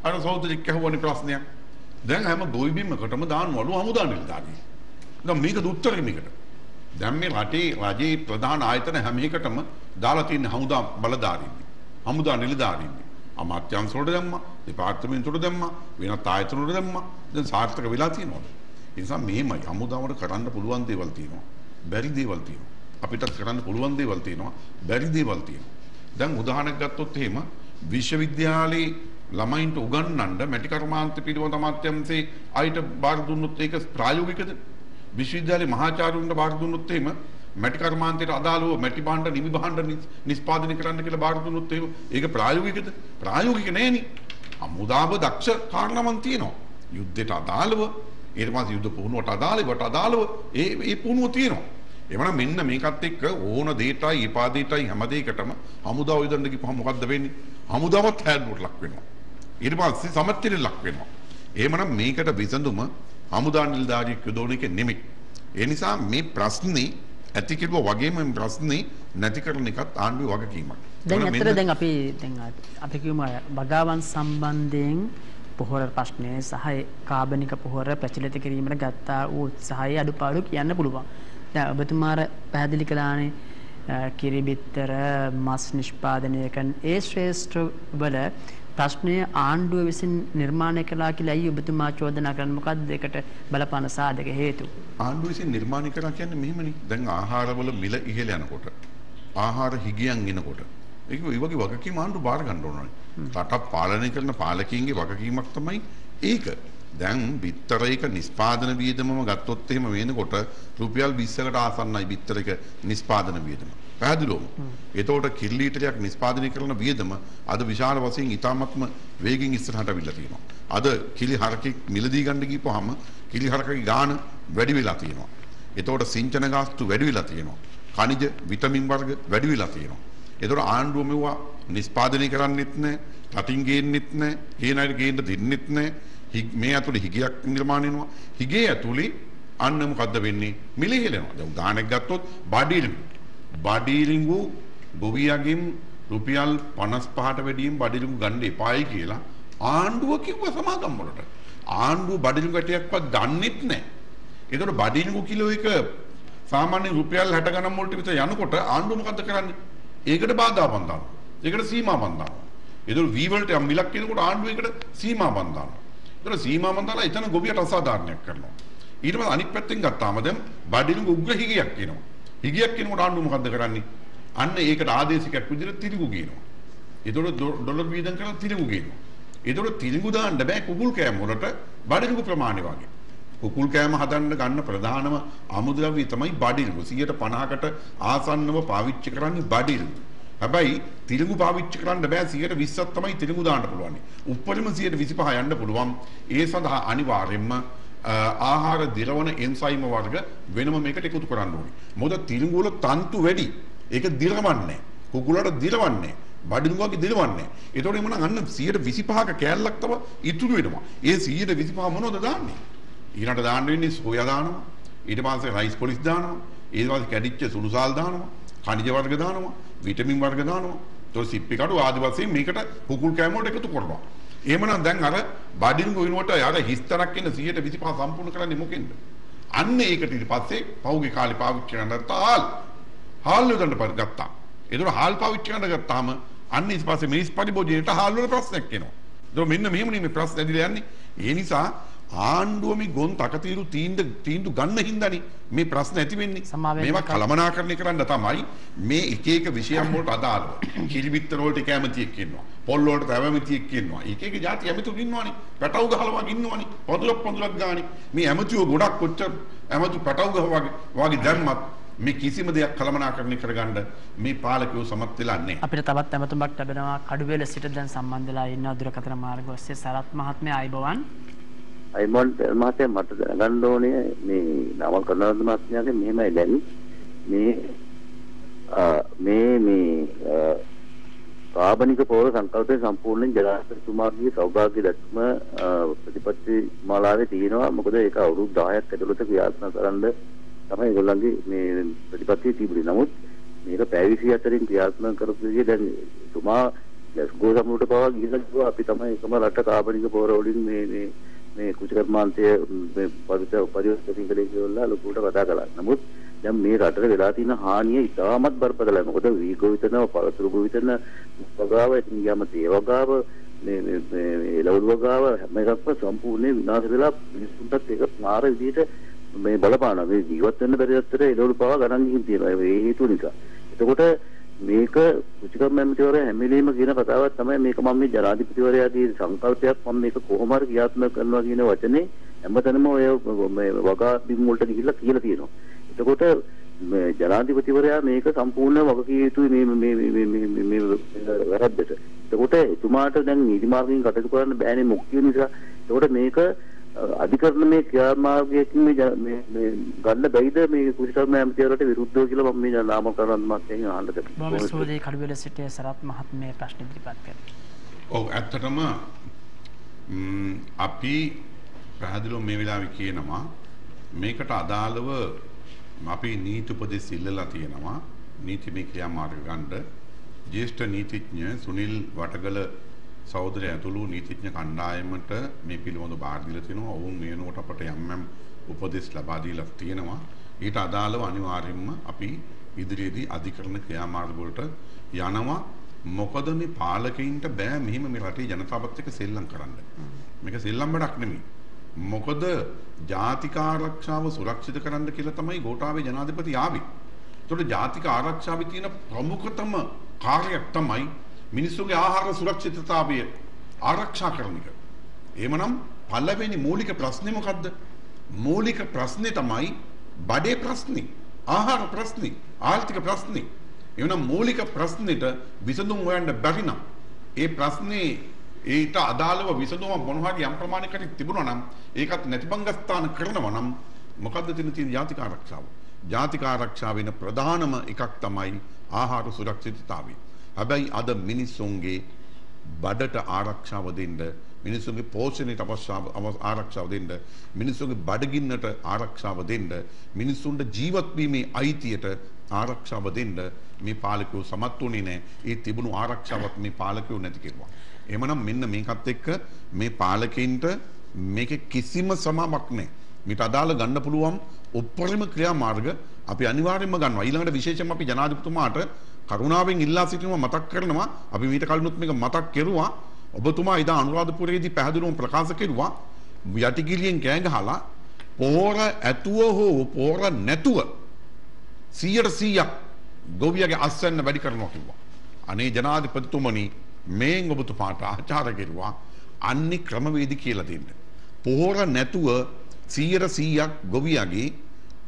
අර සහෝදරියක් අහුවනේ ප්‍රශ්නයක්. දැන් හැම ගොවිබිමකටම දානවලු හමුදා නිලධාරී. දැන් මේකද උත්තරේ මේකට. දැන් මේ රජයේ ප්‍රධාන ආයතන හැම එකටම දාලා තියෙන හමුදා බලධාරීන්. හමුදා නිලධාරීන්. අමාත්‍යාංශ වලට දැම්මා, දෙපාර්තමේන්තු වලට දැම්මා, වෙනත් ආයතන වලට දැම්මා. දැන් සාර්ථක වෙලා තියෙනවා. ඒ නිසා මෙහෙමයි හමුදාවට කරන්න පුළුවන් දේවල් තියෙනවා. බැරි දේවල් තියෙනවා. අපිට කරන්න පුළුවන් දේවල් තියෙනවා. බැරි දේවල් තියෙනවා. දැන් උදාහරණයක් ගත්තොත් එහෙම විශ්වවිද්‍යාලේ ළමයින්ට උගන්වන්න මැටි කර්මාන්ත පිළිබඳ අමාත්‍යාංශයේ අයිට බාර දුන්නොත් ඒක ප්‍රායෝගිකද? විශ්වවිද්‍යාලේ මහාචාර්යවරුන්ට බාර දුන්නොත් එහෙම මැටි කර්මාන්තයට අදාළව මැටි භාණ්ඩ නිමි භාණ්ඩ නිෂ්පාදනය කරන්න කියලා බාර දුන්නොත් එහෙම ඒක ප්‍රායෝගිකද? ප්‍රායෝගික නෑනේ. අමුදාව දක්ෂ කාරණාවන් තියෙනවා. යුද්ධයට අදාළව ඊට පස්සේ යුද්ධ පුහුණුවට අදාළව ඒ පුහුණුව තියෙනවා. එවනම් මෙන්න මේකත් එක්ක ඕන දෙයටයි එපා දෙයටයි හැම දෙයකටම හමුදාව යොදන්න ගිහම මොකද්ද වෙන්නේ? හමුදාවත් හැඩුවට ලක් වෙනවා. ඊට පස්සේ සමච්චලෙ ලක් වෙනවා. එහෙමනම් මේකට විසඳුම හමුදා නිලධාරියෙක් යොදවන එක නෙමෙයි. ඒ නිසා මේ ප්‍රශ්නේ ඇති කිව්වා වගේම මේ ප්‍රශ්නේ නැති කරන එකත් ආණ්ඩුවේ වගකීමක්. දැන් ඇත්තට දැන් අපි කියමු වගාවන් සම්බන්ධයෙන් පොහොර ප්‍රශ්නය සහ කාබනික පොහොර ප්‍රචලිත කිරීමට ගත්තා වූ උත්සාහයේ අඩුපාඩු කියන්න පුළුවන්. දැන් ඔබතුමාර පැහැදිලි කළානේ කිරි බිත්තර මස් නිෂ්පාදනය කරන ඒ ශ්‍රේෂ්ඨ වල ප්‍රශ්නය ආණ්ඩුව විසින් නිර්මාණය කළා කියලා අයි ඔබතුමා චෝදනා කරන මොකක්ද ඒකට බලපාන සාධක හේතු? ආණ්ඩුව විසින් නිර්මාණය කරා කියන්නේ මෙහෙමනේ. දැන් ආහාරවල මිල ඉහළ යනකොට ආහාර හිගියන් එනකොට ඒක ඒ වගේ වගකීම් ආණ්ඩුව බාර ගන්න ඕනේ. රටක් පාලනය කරන පාලකීන්ගේ වගකීමක් තමයි ඒක. දැන් බිත්තරයක නිෂ්පාදන වියදමම ගත්තොත් එහෙම වෙනකොට රුපියල් 20කට ආසන්නයි බිත්තරයක නිෂ්පාදන වියදම. පැහැදිලිවම. ඒතකොට කිරි ලීටරයක් නිෂ්පාදනය කරන වියදම අද විශාල වශයෙන් ඉතාමත්ම වේගෙන් ඉස්සරහට අවිල්ලා තියෙනවා. අද කිලි හරකෙක් මිලදී ගන්න ගිහපුවාම කිලි හරකගේ ගාණ වැඩි වෙලා තියෙනවා. ඒතකොට සිංචන ගාස්තු වැඩි වෙලා තියෙනවා. ಖನಿජ විටමින් වර්ග වැඩි වෙලා තියෙනවා. ඒතකොට ආණ්ඩුව මෙවුවා නිෂ්පාදනය කරන්නෙත් නැහැ, රටින් ගේන්නෙත් නැහැ, හේන අයට ගේන්න දෙන්නෙත් නැහැ. මේ ඇතුලේ හිගයක් නිර්මාණය වෙනවා. හිගේ ඇතුලේ අන්න මොකද්ද වෙන්නේ? මිල ඉහළනවා. දැන් උදාහරණයක් ගත්තොත් බඩීලිංගු ගොවියගෙන් රුපියල් 55ට වැඩියෙන් බඩීලිංගු ගන්න එපායි කියලා ආණ්ඩුව කිව්වා සමාගම් වලට. ආණ්ඩුව බඩීලිංගු ගැටයක්වත් ගන්නෙත් නැහැ. ඒතකොට බඩීලිංගු කිලෝ එක සාමාන්‍ය රුපියල් 60 ගණන් වලට විතර යනකොට ආණ්ඩුව මොකද්ද කරන්නේ? ඒකට බාධා බඳිනවා. ඒකට සීමා බඳිනවා. ඒතකොට වී වලට යම් මිලක් කියනකොට ආණ්ඩුව ඒකට සීමා බඳිනවා. ඒතකොට සීමා බඳලා එතන ගොවියට අසාධාරණයක් කරනවා. ඊට පස්සේ අනිත් පැත්තෙන් ගත්තාම දැන් බඩීලිංගු උග්‍ර හිගයක් කියනවා. හිගයක් කියනකොට ආණ්ඩුව මොකද්ද කරන්නේ? අන්න ඒකට ආදේශිකයක් විදිහට තිරිඟු ගේනවා. ඒතකොට ඩොලර් වීදම් කරලා තිරිඟු ගේනවා. ඒතකොට තිරිඟු දාන්න බෑ කුකුල් කෑම වලට බඩීලිංගු ප්‍රමාණය වගේ. කුකුල් කෑම හදන්න ගන්න ප්‍රධානම අමුද්‍රව්‍ය තමයි බඩීලිංගු. 50%කට ආසන්නව පාවිච්චි කරන්නේ බඩීලිංගු. හැබැයි තිරිඟු පාවිච්චි කරන්න බෑ 120ක් තමයි තිරිඟු දාන්න පුළුවන්. උපරිම 125 යන්න පුළුවන්. ඒ සඳහා අනිවාර්යයෙන්ම ආහාර දිරවන එන්සයිම වර්ග වෙනම මේකට එකතු කරන්න ඕනේ. මොකද තිරිඟු වල තන්තු වැඩි. ඒක දිරවන්නේ. කුකුලට දිරවන්නේ. බඩිනුගාගේ දිරවන්නේ. ඒතකොට එමුනම් අන්න 125ක කෑල්ලක් තව ඉතුරු වෙනවා. ඒ 125 මොනවද දාන්නේ? ඊළඟට දාන්න වෙන්නේ සෝයා දානවා. ඊට පස්සේ රයිස් පොලිස් දානවා. ඊට පස්සේ කැඩිච්ච සුළුසාල් දානවා. ಖನಿජ වර්ග දානවා. විටමින් වර්ග දානවා. ඒතකොට සිප්පි කඩු ආදි වශයෙන් මේකට කුකුල් කෑම වලට එකතු කරනවා. එහෙමනම් දැන් අර බඩින්ගු වෙනුවට අර හිස්තරක් ඉන්න 125 සම්පූර්ණ කරන්නේ මොකෙන්ද? අන්න ඒකට ඊට පස්සේ පහුගිය කාලේ පාවිච්චි කරන හාල් යොදන්න ගත්තා. ඒතකොට හාල් පාවිච්චි කරන ගත්තාම අන්න ඊට පස්සේ මිනිස් පරිභෝජනයට හාල් වල ප්‍රශ්නයක් එනවා. ඒතකොට මෙන්න මෙහෙමනේ මේ ප්‍රශ්න ඇදිලා යන්නේ. ඒ නිසා ආණ්ඩුව මේ ගොන් තකතිරු තීන්දුව ගන්න හින්දානේ මේ ප්‍රශ්න ඇති වෙන්නේ. මේවා කළමනාකරණය කරන්න තමයි මේ එක එක විෂයන් වලට අදාළව. කිරිබිත්තර වලට කැමතියෙක් ඉන්නවා. පොල් වලට කැමතියෙක් ඉන්නවා. එක එක જાති ඇමතුරු ඉන්නවනේ. පැටවු ගහලා වගේ ඉන්නවනේ. පොදුරක් ගානේ. මේ ඇමතුරු ගොඩක් කොච්චර ඇමතු පැටවු ගහ වගේ ධර්මත් මේ කිසිම දෙයක් කළමනාකරණය කරගන්න මේ පාලකයෝ සමත් වෙලා නැහැ. අපිට තවත් ඇමතුමක් ලැබෙනවා කඩුවෙල සිට දැන් සම්බන්ධලා ඉන්න දුරකථන මාර්ග ඔස්සේ සරත් මහත්මයා ආයිබෝවන්. අයිමොන් මහත්තයා මට දැනගන්න ඕනේ මේ නාමල් කරුණාරත්න මහත්මයාගේ මෙහෙමයි දැන් මේ කාබනික පොහොර සංකල්පය සම්පූර්ණයෙන් ජනාධිපතිතුමාගේ සෞභාග්‍ය දැක්ම ප්‍රතිපත්ති මාලාවේ තියෙනවා. මොකද ඒක අවුරුදු 10ක් ඇතුළත ක්‍රියාත්මක කරන්න තමයි ඒගොල්ලන්ගේ මේ ප්‍රතිපත්තිය තිබුණේ. නමුත් මේක පැය 24න් ක්‍රියාත්මක කරපු විදිහ දැන් තුමා ගෝ සමුද්‍රට පවා ගිහිල්ලා කිව්වා අපි තමයි එකම රට කාබනික පොහොර වලින් මේ කුචකර්මාන්තය පරිවර්තනය කළේ කියලා ලොකුට කතා කළා. නමුත් දැන් මේ රටට වෙලා තියෙන හානිය ඉතාමත් බරපතලයි. මොකද වී ගොවිතැන, පළතුරු ගොවිතැන, වගාව, ඉන්දියාම තේ වගාව, මේ එළවලු වගාව හැම එකක්ම සම්පූර්ණයෙන් විනාශ වෙලා මිනිස්සුන්ටත් ඒක මාර විදිහට මේ බලපානවා. මේ ජීවත් වෙන්න බැරි අතර එළවලු පවා ගණන් ගිහින් තියෙනවා. ඒ හේතුව නිසා. එතකොට මේක කුචකම් මැතිවරයා හැම වෙලෙම කියන කතාවක් තමයි මේක මම මේ ජනාධිපතිවරයාගේ සංකල්පයක් මම මේක කොහොම හරි ක්‍රියාත්මක කරනවා කියන වචනේ හැමතැනම ඔය මේ වගා බිම් වලට ගිහිල්ලා කියලා තියෙනවා. එතකොට මේ ජනාධිපතිවරයා මේක සම්පූර්ණ වගකීම් යුතුයි මේ වැරද්දට. එතකොට එතුමාට දැන් නීති මාර්ගයෙන් කටයුතු කරන්න බෑනේ මොකක්ද නිසා. එතකොට මේක අධිකරණ මේ ක්‍රියාමාර්ගයකින් මේ ගන්න බැයිද මේ කුචකර්ම ඇමතිවරට විරුද්ධව කියලා මම මේ නාම කරන්න මාත්‍යයෙන් අහන්න තිබුණා. බොහොම ස්තුතියි කඩුවෙල සිට සරත් මහත්මයා ප්‍රශ්න ඉදිරිපත් කළා. ඔව් ඇත්තටම අපි පැහැදිලිව මේ වෙලාවේ කියනවා මේකට අදාළව අපි නීති උපදෙස් ඉල්ලලා තියෙනවා නීතිමය ක්‍රියාමාර්ග ගන්න. ජ්‍යෙෂ්ඨ නීතිඥ සුනිල් වටගල සහෝදරය ඇතුළු නීතිඥ කණ්ඩායමට මේ පිළිබඳව බාර දීලා තිනවා. ඔවුන් මේ වෙනකොට අපට යම් උපදෙස් ලබා දීලා තියෙනවා. ඊට අදාළව අනිවාර්යයෙන්ම අපි ඉදිරියේදී අධිකරණ ක්‍රියාමාර්ග වලට යනවා. මොකද මේ පාලකයින්ට බෑ මෙහිම මේ රටේ ජනතාවත් එක්ක සෙල්ලම් කරන්න. මේක සෙල්ලම් වැඩක් නෙමෙයි. මොකද ජාතික ආරක්ෂාව සුරක්ෂිත කරන්න කියලා තමයි ගෝඨාභය ජනාධිපති ආවේ. ඒතකොට ජාතික ආරක්ෂාවේ තියෙන ප්‍රමුඛතම කාර්යයක් තමයි මිනිස්සුගේ ආහාර සුරක්ෂිතතාවය ආරක්ෂා කරන එක. එහෙමනම් පළවෙනි මූලික ප්‍රශ්නේ මොකද්ද? මූලික ප්‍රශ්නේ තමයි බඩේ ප්‍රශ්නේ, ආහාර ප්‍රශ්නේ, ආර්ථික ප්‍රශ්නේ. එවනම් මූලික ප්‍රශ්නෙට විසඳුම් හොයන්න බැරි නම් ඒ ප්‍රශ්නේ ඊට අදාළව විසඳුම මොන හරි යම් ප්‍රමාණයකට තිබුණා නම් ඒකත් නැතිබංගස්ථාන කරනවා නම් මොකද්ද තියෙන ජාතික ආරක්ෂාව? ජාතික ආරක්ෂාව වෙන ප්‍රධානම එකක් තමයි ආහාර සුරක්ෂිතතාවය. හැබැයි අද මිනිස්සුන්ගේ බඩට ආරක්ෂාව දෙන්න, මිනිස්සුන්ගේ පෝෂණයට අවශ්‍ය ආරක්ෂාව දෙන්න, මිනිස්සුන්ගේ බඩගින්නට ආරක්ෂාව දෙන්න, මිනිස්සුන්ට ජීවත් වීමේ අයිතියට ආරක්ෂාව දෙන්න මේ පාලකයෝ සමත් වුණේ නැහැ. ඒ තිබුණු ආරක්ෂාවත් මේ පාලකයෝ නැති කෙරුවා. එහෙමනම් මෙන්න මේකත් එක්ක මේ පාලකයින්ට මේකේ කිසිම සමාවක් නැහැ. මේට අදාළ ගන්න පුළුවන් උපරිම ක්‍රියාමාර්ග අපි අනිවාර්යයෙන්ම ගන්නවා. ඊළඟට විශේෂයෙන්ම අපි ජනාධිපතිතුමාට කරුණාවෙන් ඉල්ලා සිටිනවා, මතක් කරනවා. අපි මීට කලිනුත් මේක මතක් කෙරුවා. ඔබතුමා ඉදා අනුරාධපුරයේදී පැහැදිලිවම ප්‍රකාශ කෙරුවා යටිකිලියෙන් කෑ ගහලා පොහොර ඇතුව හෝ පොහොර නැතුව 100% ගොවියගේ අස්වැන්න වැඩි කරනවා කිව්වා. අනේ ජනාධිපතිතුමනි මේන් ඔබතුමාට ආචාර කෙරුවා අන්නේ ක්‍රමවේද කියලා දෙන්න. පොහොර නැතුව 100% ගොවියගේ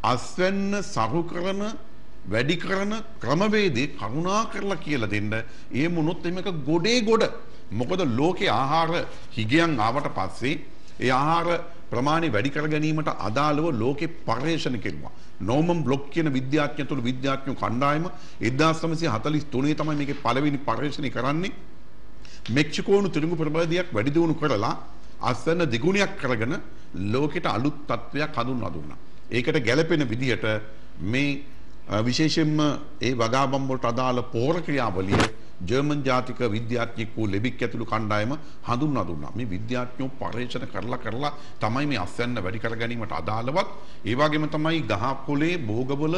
අස්වැන්න සරු කරන වැඩි කරන ක්‍රමවේදේ කරුණා කරලා කියලා දෙන්න. ඒ මොනොත් මේක ගොඩේ ගොඩ. මොකද ලෝකේ ආහාර හිගයන් ආවට පස්සේ ඒ ආහාර ප්‍රමාණය වැඩි කර ගැනීමට අදාළව ලෝකේ පර්යේෂණ කෙරුවා. නෝමන් බ්ලොක් කියන විද්‍යාඥතුළු විද්‍යාඥයෝ කණ්ඩායම 1943 තමයි මේකේ පළවෙනි පර්යේෂණය කරන්නේ. මෙක්සිකෝනු තිරිඟු ප්‍රබලදියක් වැඩි දියුණු කරලා අස්වැන්න දෙගුණයක් කරගෙන ලෝකෙට අලුත් තත්වයක් හඳුන්වා දුන්නා. ඒකට ගැළපෙන විදිහට මේ විශේෂයෙන්ම ඒ වගාබම් වලට අදාළ පෝර ක්‍රියාවලිය ජර්මන් ජාතික විද්‍යාඥයෙකු ලෙබික් ඇතුළු කණ්ඩායම හඳුන්වා දුන්නා. මේ විද්‍යාඥයෝ පර්යේෂණ කරලා තමයි මේ අස්වැන්න වැඩි කර ගැනීමට අදාළවත් ඒ වගේම තමයි ගහ පොලේ භෝගවල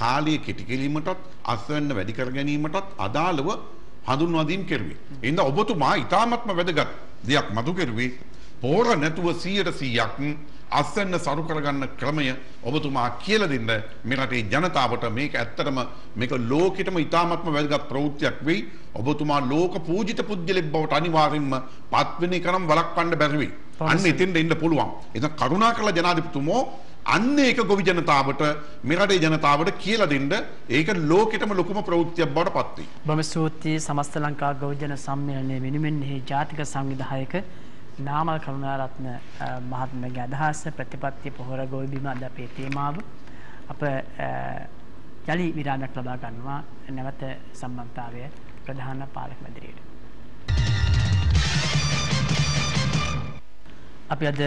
කාලය කෙටි කිරීමටත් අස්වැන්න වැඩි කර ගැනීමටත් අදාළව හඳුන්වා දීම් කෙරුවේ. එහෙනම් ඔබතුමා ඊටාත්ම වැදගත් දෙයක් මතු කෙරුවේ පෝර නැතුව 100%ක් අස්වැන්න සරු කරගන්න ක්‍රමය ඔබතුමා කියලා දෙන්න මේ රටේ ජනතාවට. මේක ඇත්තටම මේක ලෝකෙටම ඉතාමත්ම වැදගත් ප්‍රවෘත්තියක් වෙයි. ඔබතුමා ලෝක පූජිත පුජ්‍යලෙක් බවට අනිවාර්යෙන්ම පත් වෙන එක නම් වළක්වන්න බැරි වෙයි. අන්න එතෙන්ට එන්න පුළුවන්. එතන කරුණාකරලා ජනාධිපතිතුමෝ අන්න ඒක ගොවි ජනතාවට මේ රටේ ජනතාවට කියලා දෙන්න. ඒක ලෝකෙටම ලොකුම ප්‍රවෘත්තියක් බවට පත් වෙයි. බොහොම ස්තුතියි සමස්ත ලංකා ගොවි ජන සම්මේලනයේ වෙනුවෙන් එහි ජාතික සංවිධායක නාමල් කරුණාරත්න මහත්මයාගේ අදහස ප්‍රතිපත්ති පොහොර ගොවි බිම අද අපේ තේමාව. අප යලි විරාමයක් ලබා ගන්නවා නැවත සම්බන්ධතාවය ප්‍රධාන පාලක මැදිරියට. අපි අද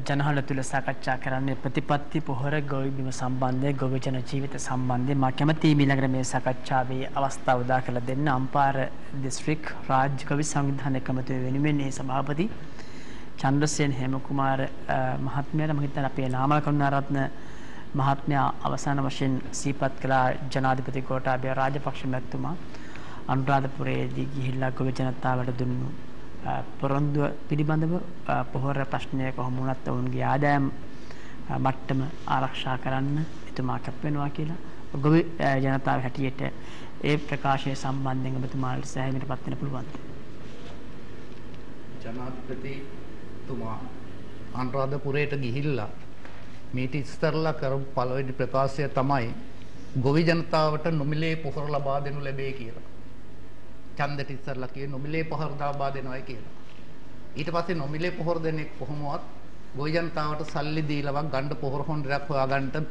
ජනහල තුල සාකච්ඡා කරන්නේ ප්‍රතිපත්ති පොහොර ගොවි බිම සම්බන්ධයෙන් ගොවි ජන ජීවිත සම්බන්ධයෙන්. මා කැමැතියි ඊළඟට මේ සාකච්ඡාවේ අවස්ථාව උදා කරලා දෙන්න අම්පාර දිස්ත්‍රික් රාජ්‍ය ගොවි සංවිධාන කමිටුව වෙනුවෙන් ඒ සභාපති චන්ද්‍රසේන හේමකුමාර මහත්මයාට මම හිතන්නේ අපේ නාමල් කරුණාරත්න මහත්මයා අවසාන වශයෙන් සිහිපත් කළ ජනාධිපති ගෝඨාභය රාජපක්ෂ මැතිතුමා අනුරාධපුරයේදී ගිහිල්ලා ගොවි ජනතාවට දුන්නු පොරොන්දුව පිළිබඳව පොහොර ප්‍රශ්නය කොහොම වුණත් ඔවුන්ගේ ආදායම් මට්ටම ආරක්ෂා කරන්න එතුමා කැප වෙනවා කියලා ගොවි ජනතාව හැටියට ඒ ප්‍රකාශය සම්බන්ධයෙන් ඔබතුමාට සෑහීමට පත් වෙන්න පුළුවන්. ජනාධිපතිතුමා අනුරාධපුරයට ගිහිල්ලා මීට ඉස්සරලා කරපු පළවෙනි ප්‍රකාශය තමයි ගොවි ජනතාවට නොමිලේ පොහොර ලබා දෙනු ලැබේ කියලා. ඡන්දෙට ඉස්සරලා කියේ නොමිලේ පොහොර ලබා දෙනවයි කියලා. ඊට පස්සේ නොමිලේ පොහොර දෙන්නේ කොහොමවත් ගොවි ජනතාවට සල්ලි දීලවක් ගන්න පොහොර හොඳක් හොයාගන්න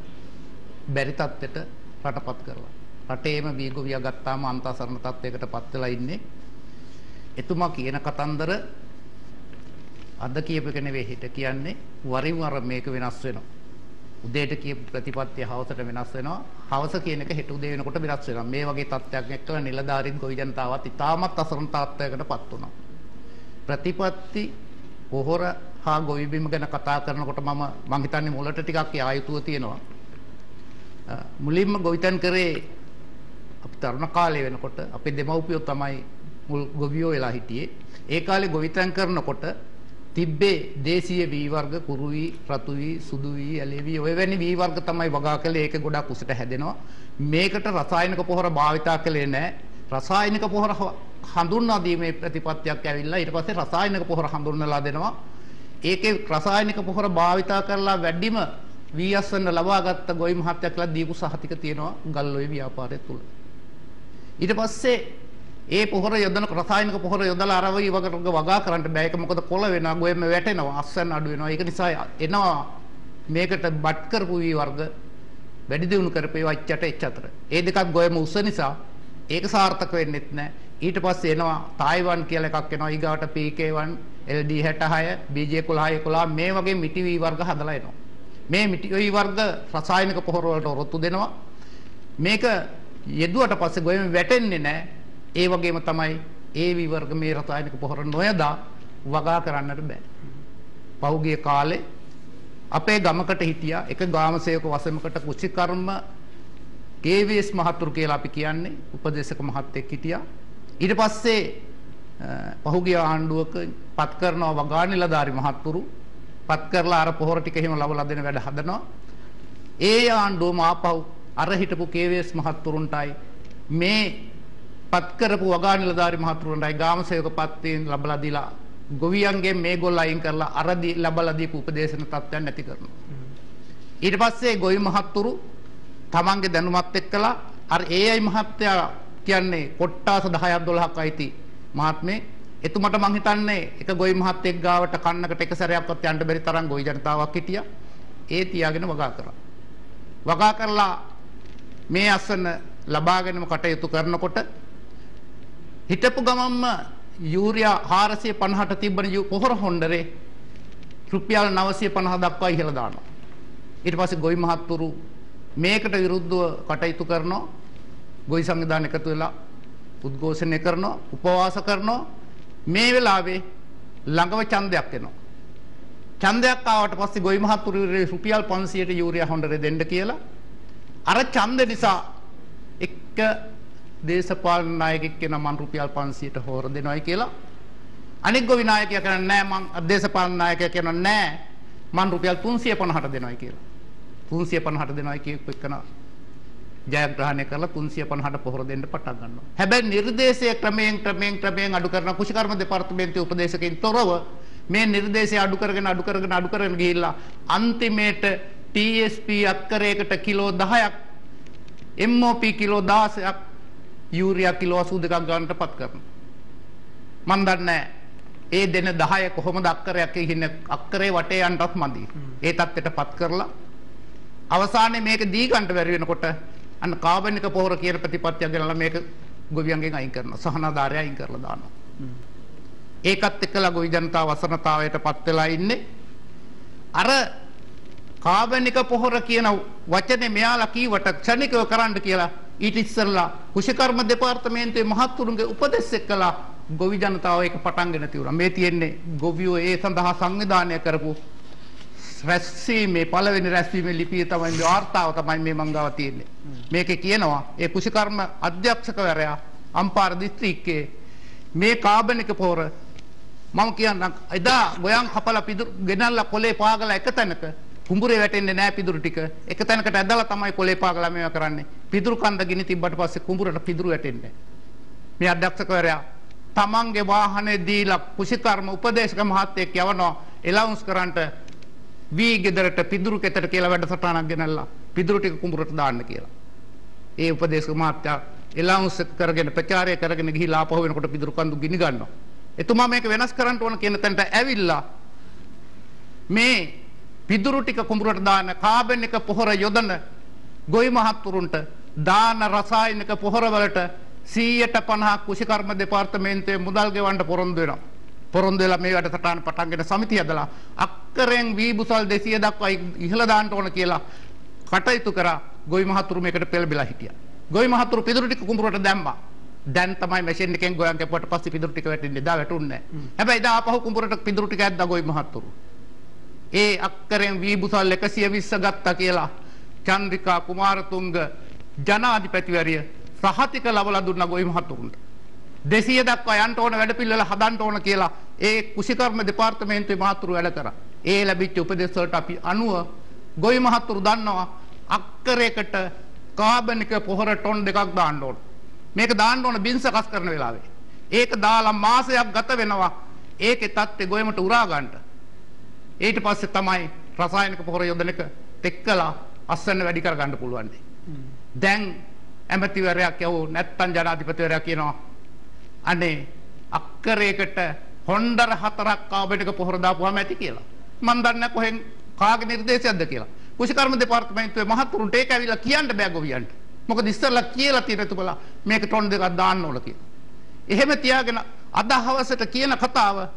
බැරි තත්ත්වයට රටපත් කරලා. රටේම වී ගොවියා ගත්තාම අන්තසරණ තත්ත්වයකට පත් වෙලා ඉන්නේ. එතුමා කියන කතන්දර අද කියපු එක නෙවෙයි හිට කියන්නේ වරින් වර මේක වෙනස් වෙනවා. උදේට කියපු ප්‍රතිපත්තිය හවසට වෙනස් වෙනවා. හවස කියන එක හෙට උදේ වෙනකොට වෙනස් වෙනවා. මේ වගේ තත්ත්වයක් එක්කලා නිලධාරීන් ගොවි ජනතාවත් ඉතාමත් අසරණ තත්ත්වයකටපත් වුණා. ප්‍රතිපත්ති පොහොර හා ගොවි බිම ගැන කතා කරනකොට මම හිතන්නේ මුලට ටිකක් යායුතුව තියෙනවා. මුලින්ම ගොවිතැන් කරේ අපි තරුණ කාලේ වෙනකොට අපේ දෙමව්පියෝ තමයි මුල් ගොවියෝ වෙලා හිටියේ. ඒ කාලේ ගොවිතැන් කරනකොට තිබ්බේ දේශීය වී වර්ග කුරුවි, රතු වී, සුදු වී, ඇලේ වී ඔය වැනි වී වර්ග තමයි වගා කළේ. ඒක ගොඩක් උසට හැදෙනවා. මේකට රසායනික පොහොර භාවිතා කළේ නැහැ. රසායනික පොහොර හඳුන්වා දීමේ ප්‍රතිපත්තියක් ඇවිල්ලා ඊට පස්සේ රසායනික පොහොර හඳුන්වලා දෙනවා. ඒකේ රසායනික පොහොර භාවිතා කරලා වැඩිම වී අස්වැන්න ලබාගත් ගොවි මහත්තයා කියලා දීපු සහතික තියෙනවා ගල්ඔය ව්‍යාපාරය තුල. ඊට පස්සේ ඒ පොහොර යොදන රසායනික පොහොර යොදලා අර වගේ වගා කරන්න බෑ. ඒක මොකද කොළ වෙනවා, ගොයම වැටෙනවා, අස්වැන්න අඩු වෙනවා. ඒක නිසා එනවා මේකට බට් කරපු වී වර්ග වැඩි දියුණු කරපේ වච්චට එච් අතර. ඒ දෙකත් ගොයම උස නිසා ඒක සාර්ථක වෙන්නෙත් නැහැ. ඊට පස්සේ එනවා තායිවන් කියලා එකක් එනවා. ඊගාවට PK1, LD66, BJ11 මේ වගේ මිටි වී වර්ග හදලා එනවා. මේ මිටි වී වර්ග රසායනික පොහොර වලට ඔරොත්තු දෙනවා. මේක යෙදුවට පස්සේ ගොයම වැටෙන්නේ නැහැ. ඒ වගේම තමයි ඒ වී වර්ග මේ රසායනික පොහොර නොයදා වගා කරන්නට බෑ. පහුගිය කාලේ අපේ ගමකට හිටියා එක ගාමසේවක වසමකට කුෂිකර්ම KVS මහතුරු කියලා අපි කියන්නේ උපදේශක මහත්තයෙක් හිටියා. ඊට පස්සේ පහුගිය ආණ්ඩුවක පත් කරනවා වගා නිලධාරි මහතුරු පත් කරලා අර පොහොර ටික එහෙම ලබලා දෙන වැඩ හදනවා. ඒ ආණ්ඩුවම ආපහු අර හිටපු KVS මහතුරුන්ටයි මේ පත් කරපු වගා නිලධාරි මහතුරුන්ටයි ගාමසේවක පත්යෙන් ලබලා දීලා ගොවියන්ගේ මේගොල්ල අයින් කරලා අර ලබලා දීපු උපදේශන තත්ත්වයන් නැති කරනවා. ඊට පස්සේ ගොවි මහතුරු තමන්ගේ දැනුමත් එක්කලා අර AI මහත්තයා කියන්නේ කොට්ටාස 10ක් 12ක් අයිති මහත්මේ එතුමට මං හිතන්නේ එක ගොවි මහත්තයෙක් ගාවට කන්නකට එක සැරයක්වත් යන්න බැරි තරම් ගොවි ජනතාවක් හිටියා. ඒ තියාගෙන වගා කරා. වගා කරලා මේ අසන ලබාගෙනම කටයුතු කරනකොට හිටපු ගමම්ම යූරියා 450ට තිබ්බන පොහොර හොණ්ඩරේ රුපියල් 950 දක්වා ඉහළ දානවා. ඊට පස්සේ ගොවි මහත්තුරු මේකට විරුද්ධව කටයුතු කරනවා. ගොවි සංවිධාන එකතු වෙලා උද්ඝෝෂණය කරනවා, උපවාස කරනවා. මේ වෙලාවේ ළඟව ඡන්දයක් එනවා. ඡන්දයක් ආවට පස්සේ ගොවි මහත්තුරු රුපියල් 500ට යූරියා හොණ්ඩරේ දෙන්න කියලා අර ඡන්ද නිසා එක දේශපාලන නායකයෙක් කියන මන් රුපියල් 500ට හොර දෙනවයි කියලා අනෙක් ගොවි නායකයා කියන්නේ නෑ මං දේශපාලන නායකයා කියනවා නෑ මන් රුපියල් 350ට දෙනවයි කියලා 350ට දෙනවයි කියපු එකන ජයග්‍රහණය කරලා 350ට පොහොර දෙන්න පටන් ගන්නවා. හැබැයි නිර්දේශය ක්‍රමයෙන් අඩු කරන කුෂිකර්ම දෙපාර්තමේන්තුවේ උපදේශකයින් තොරව මේ නිර්දේශය අඩු කරගෙන ගිහිල්ලා අන්තිමේට TSP අක්කරයකට කිලෝ 10ක් MOP කිලෝ 16ක් යූරියා කිලෝ 82ක් ගන්නටපත් කරනවා. මන් දන්නේ ඒ දෙන 10 කොහොමද අක්කරයක් ඉන්නේ අක්කරේ වටේ යන්නවත් මදි. ඒ තත්ත්වයටපත් කරලා අවසානයේ මේක දී ගන්නට බැරි වෙනකොට අන්න කාබනික පොහොර කියන ප්‍රතිපත්තිය ගෙනලා මේක ගොවියන්ගෙන් අයින් කරනවා. සහනාධාරය අයින් කරලා දානවා. ඒකත් එක්කලා ගොවි ජනතාව වසනතාවයටපත් වෙලා ඉන්නේ. අර කාබනික පොහොර කියන වචනේ මෙයාලා කීවට ක්ෂණිකව කරන්න කියලා ඊට ඉස්සෙල්ලා කුෂිකර්ම දෙපාර්තමේන්තුවේ මහත්තුරුන්ගේ උපදෙස් එක්කලා ගොවි ජනතාව ඒක පටන්ගෙන තියුණා. මේ තියෙන්නේ ගොවියෝ ඒ සඳහා සංවිධානය කරපු රැස්වීමේ පළවෙනි රැස්වීමේ ලිපිය තමයි වාර්තාව තමයි මේ මං ගාව තියෙන්නේ. මේකේ කියනවා ඒ කුෂිකර්ම අධ්‍යක්ෂකවරයා අම්පාර දිස්ත්‍රික්කයේ මේ කාබනික පොහොර මම කියන්නම් එදා ගොයන් කපලා පිදුරු ගෙනල්ලා කොලේ පාගලා එක තැනක කුඹුරේ වැටෙන්නේ නැහැ පිදුරු ටික. එක තැනකට ඇදලා තමයි කොලේ පාගලා මේවා කරන්නේ. පිදුරු කන්ද ගිනි තිබ්බට පස්සේ කුඹුරට පිදුරු වැටෙන්නේ නැහැ. මේ අධ්‍යක්ෂකවරයා තමන්ගේ වාහනේ දීලා කුෂිකර්ම උපදේශක මහත්තයෙක් යවනවා එලවුන්ස් කරන්ට වී ගෙදරට පිදුරු කෙතට කියලා වැඩසටහනක් ගෙනල්ලා පිදුරු ටික කුඹුරට දාන්න කියලා. ඒ උපදේශක මහත්තයා එලවුන්ස් කරගෙන ප්‍රචාරය කරගෙන ගිහිලා ආපහු වෙනකොට පිදුරු කන්දු ගිනි ගන්නවා. එතුමා මේක වෙනස් කරන්න ඕන කියන තැනට ඇවිල්ලා මේ පිදුරු ටික කුඹුරට දාන කාබනික පොහොර යොදන ගොවි මහත්තුරුන්ට දාන රසායනික පොහොර වලට 150ක් කුෂිකර්ම දෙපාර්තමේන්තුවේ මුදල් ගෙවන්න පොරොන්දු වෙනවා. පොරොන්දු වෙලා මේ වැඩසටහන පටන්ගෙන සමිතිය හදලා අක්කරෙන් වීබුසල් 200 දක්වා ඉහළ දාන්න ඕන කියලා කටයුතු කරා. ගොවි මහතුරු මේකට පෙළඹිලා හිටියා. ගොවි මහතුරු පිදුරු ටික කුඹුරට දැම්මා. දැන් තමයි මැෂින් එකෙන් ගොයන් කැපුවට පස්සේ පිදුරු ටික වැටෙන්නේ. දා වැටුන්නේ නැහැ. හැබැයි දා ආපහු කුඹුරට පිදුරු ටික ඇද්දා ගොවි මහතුරු. ඒ අක්කරෙන් වීබුසල් 120 ගත්තා කියලා චන්ද්‍රිකා කුමාරතුංග ජනාධිපතිවරිය සහතික ලබලා දුන්නා ගොවි මහතුරුන්ට. 200 දක්වා යන්න ඕන වැඩ පිළිවෙල හදන්න ඕන කියලා ඒ කුෂිකර්ම දෙපාර්තමේන්තුවේ මහතුරු වැඩ කරා. ඒ ලැබිච්ච උපදෙස් වලට අපි අනුව ගොවි මහතුරු දන්නවා අක්කරයකට කාබනික පොහොර ටොන් 2ක් දාන්න ඕන. මේක දාන්න ඕන බින් සකස් කරන වෙලාවේ. ඒක දාලා මාසයක් ගත වෙනවා. ඒකේ තත්ත්වය ගොයමට උරා ගන්නට. ඊට පස්සේ තමයි රසායනික පොහොර යොදන එක තෙක්කලා අස්සන්න වැඩි කර ගන්න පුළුවන්. දැන් ඇමතිවරයා කියවෝ නැත්තම් ජනාධිපතිවරයා කියනවා අනේ අක්කරයකට හොන්ඩර 4ක් කාබනික පොහොර දාපුවාම ඇති කියලා. මම දන්නේ කොහෙන් කාගේ නිර්දේශයක්ද කියලා. කුෂිකර්ම දෙපාර්තමේන්තුවේ මහතුරුන්ට ඒක ඇවිල්ලා කියන්න බෑ ගොවියන්ට. මොකද ඉස්සෙල්ලා කියලා තියෙන තුබලා මේක ටොන් 2ක් දාන්න ඕන කියලා. එහෙම තියාගෙන අද හවසට කියන කතාව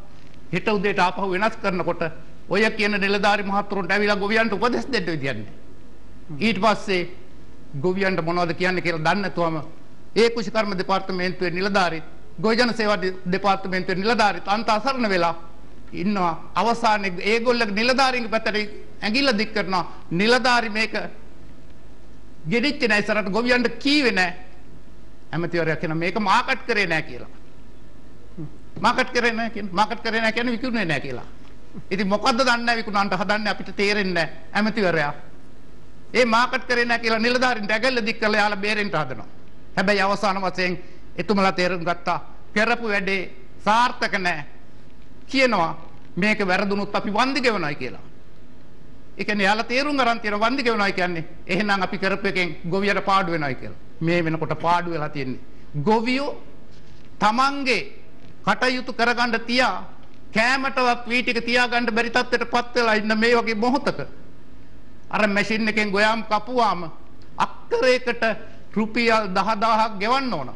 හෙට උදේට ආපහු වෙනස් කරනකොට ඔය කියන නිලධාරි මහතුරුන්ට ඇවිල්ලා ගොවියන්ට උපදෙස් දෙන්න විදියන්නේ. ඊට පස්සේ ගොවියන්ට මොනවද කියන්නේ කියලා දන්නේ නැතුවම ඒ කුෂිකර්ම දෙපාර්තමේන්තුවේ නිලධාරි ගොවිජන සේවා දෙපාර්තමේන්තුවේ නිලධාරි අන්ත අසරණ වෙලා ඉන්නවා. අවසානයේ ඒගොල්ලෝ නිලධාරීන්ගේ පැත්තට ඇඟිල්ල දික් කරනවා. නිලධාරි මේක ගෙඩිච්ච නැහැ ඉස්සරහට ගොවියන්ට කීවේ නැහැ. ඇමතිවරයා කියන මේක මාකට් කරේ නැහැ කියලා. මාකට් කරේ නැහැ කියන්නේ මාකට් කරේ නැහැ කියන්නේ විකුණුනේ නැහැ කියලා. ඉතින් මොකද්ද දන්නේ නැහැ විකුණන්න හදන්නේ අපිට තේරෙන්නේ නැහැ ඇමතිවරයා. ඒ මාකට් කරේ නැහැ කියලා නිලධාරීන්ට ඇඟිල්ල දික් කරලා යාලා බේරෙන්න හදනවා. හැබැයි අවසාන වශයෙන් එතුමලා තේරුම් ගත්තා කරපු වැඩේ සාර්ථක නැහැ. කියනවා මේක වැරදුනොත් අපි වන්දි ගෙවනවායි කියලා. ඒ කියන්නේ යාලා තේරුම් ගන්න තියෙන වන්දි ගෙවනවායි කියන්නේ එහෙනම් අපි කරපු එකෙන් ගොවියට පාඩු වෙනවායි කියලා. මේ වෙනකොට පාඩු වෙලා තියෙන්නේ. ගොවියෝ තමන්ගේ කටයුතු කරගන්න තියා කෑමටවත් වී ටික තියාගන්න බැරි තත්ත්වයටපත් වෙලා ඉන්න මේ වගේ මොහොතක අර මැෂින් එකෙන් ගොයාම් කපුවාම අක්කරයකට රුපියල් 10000ක් ගෙවන්න ඕන.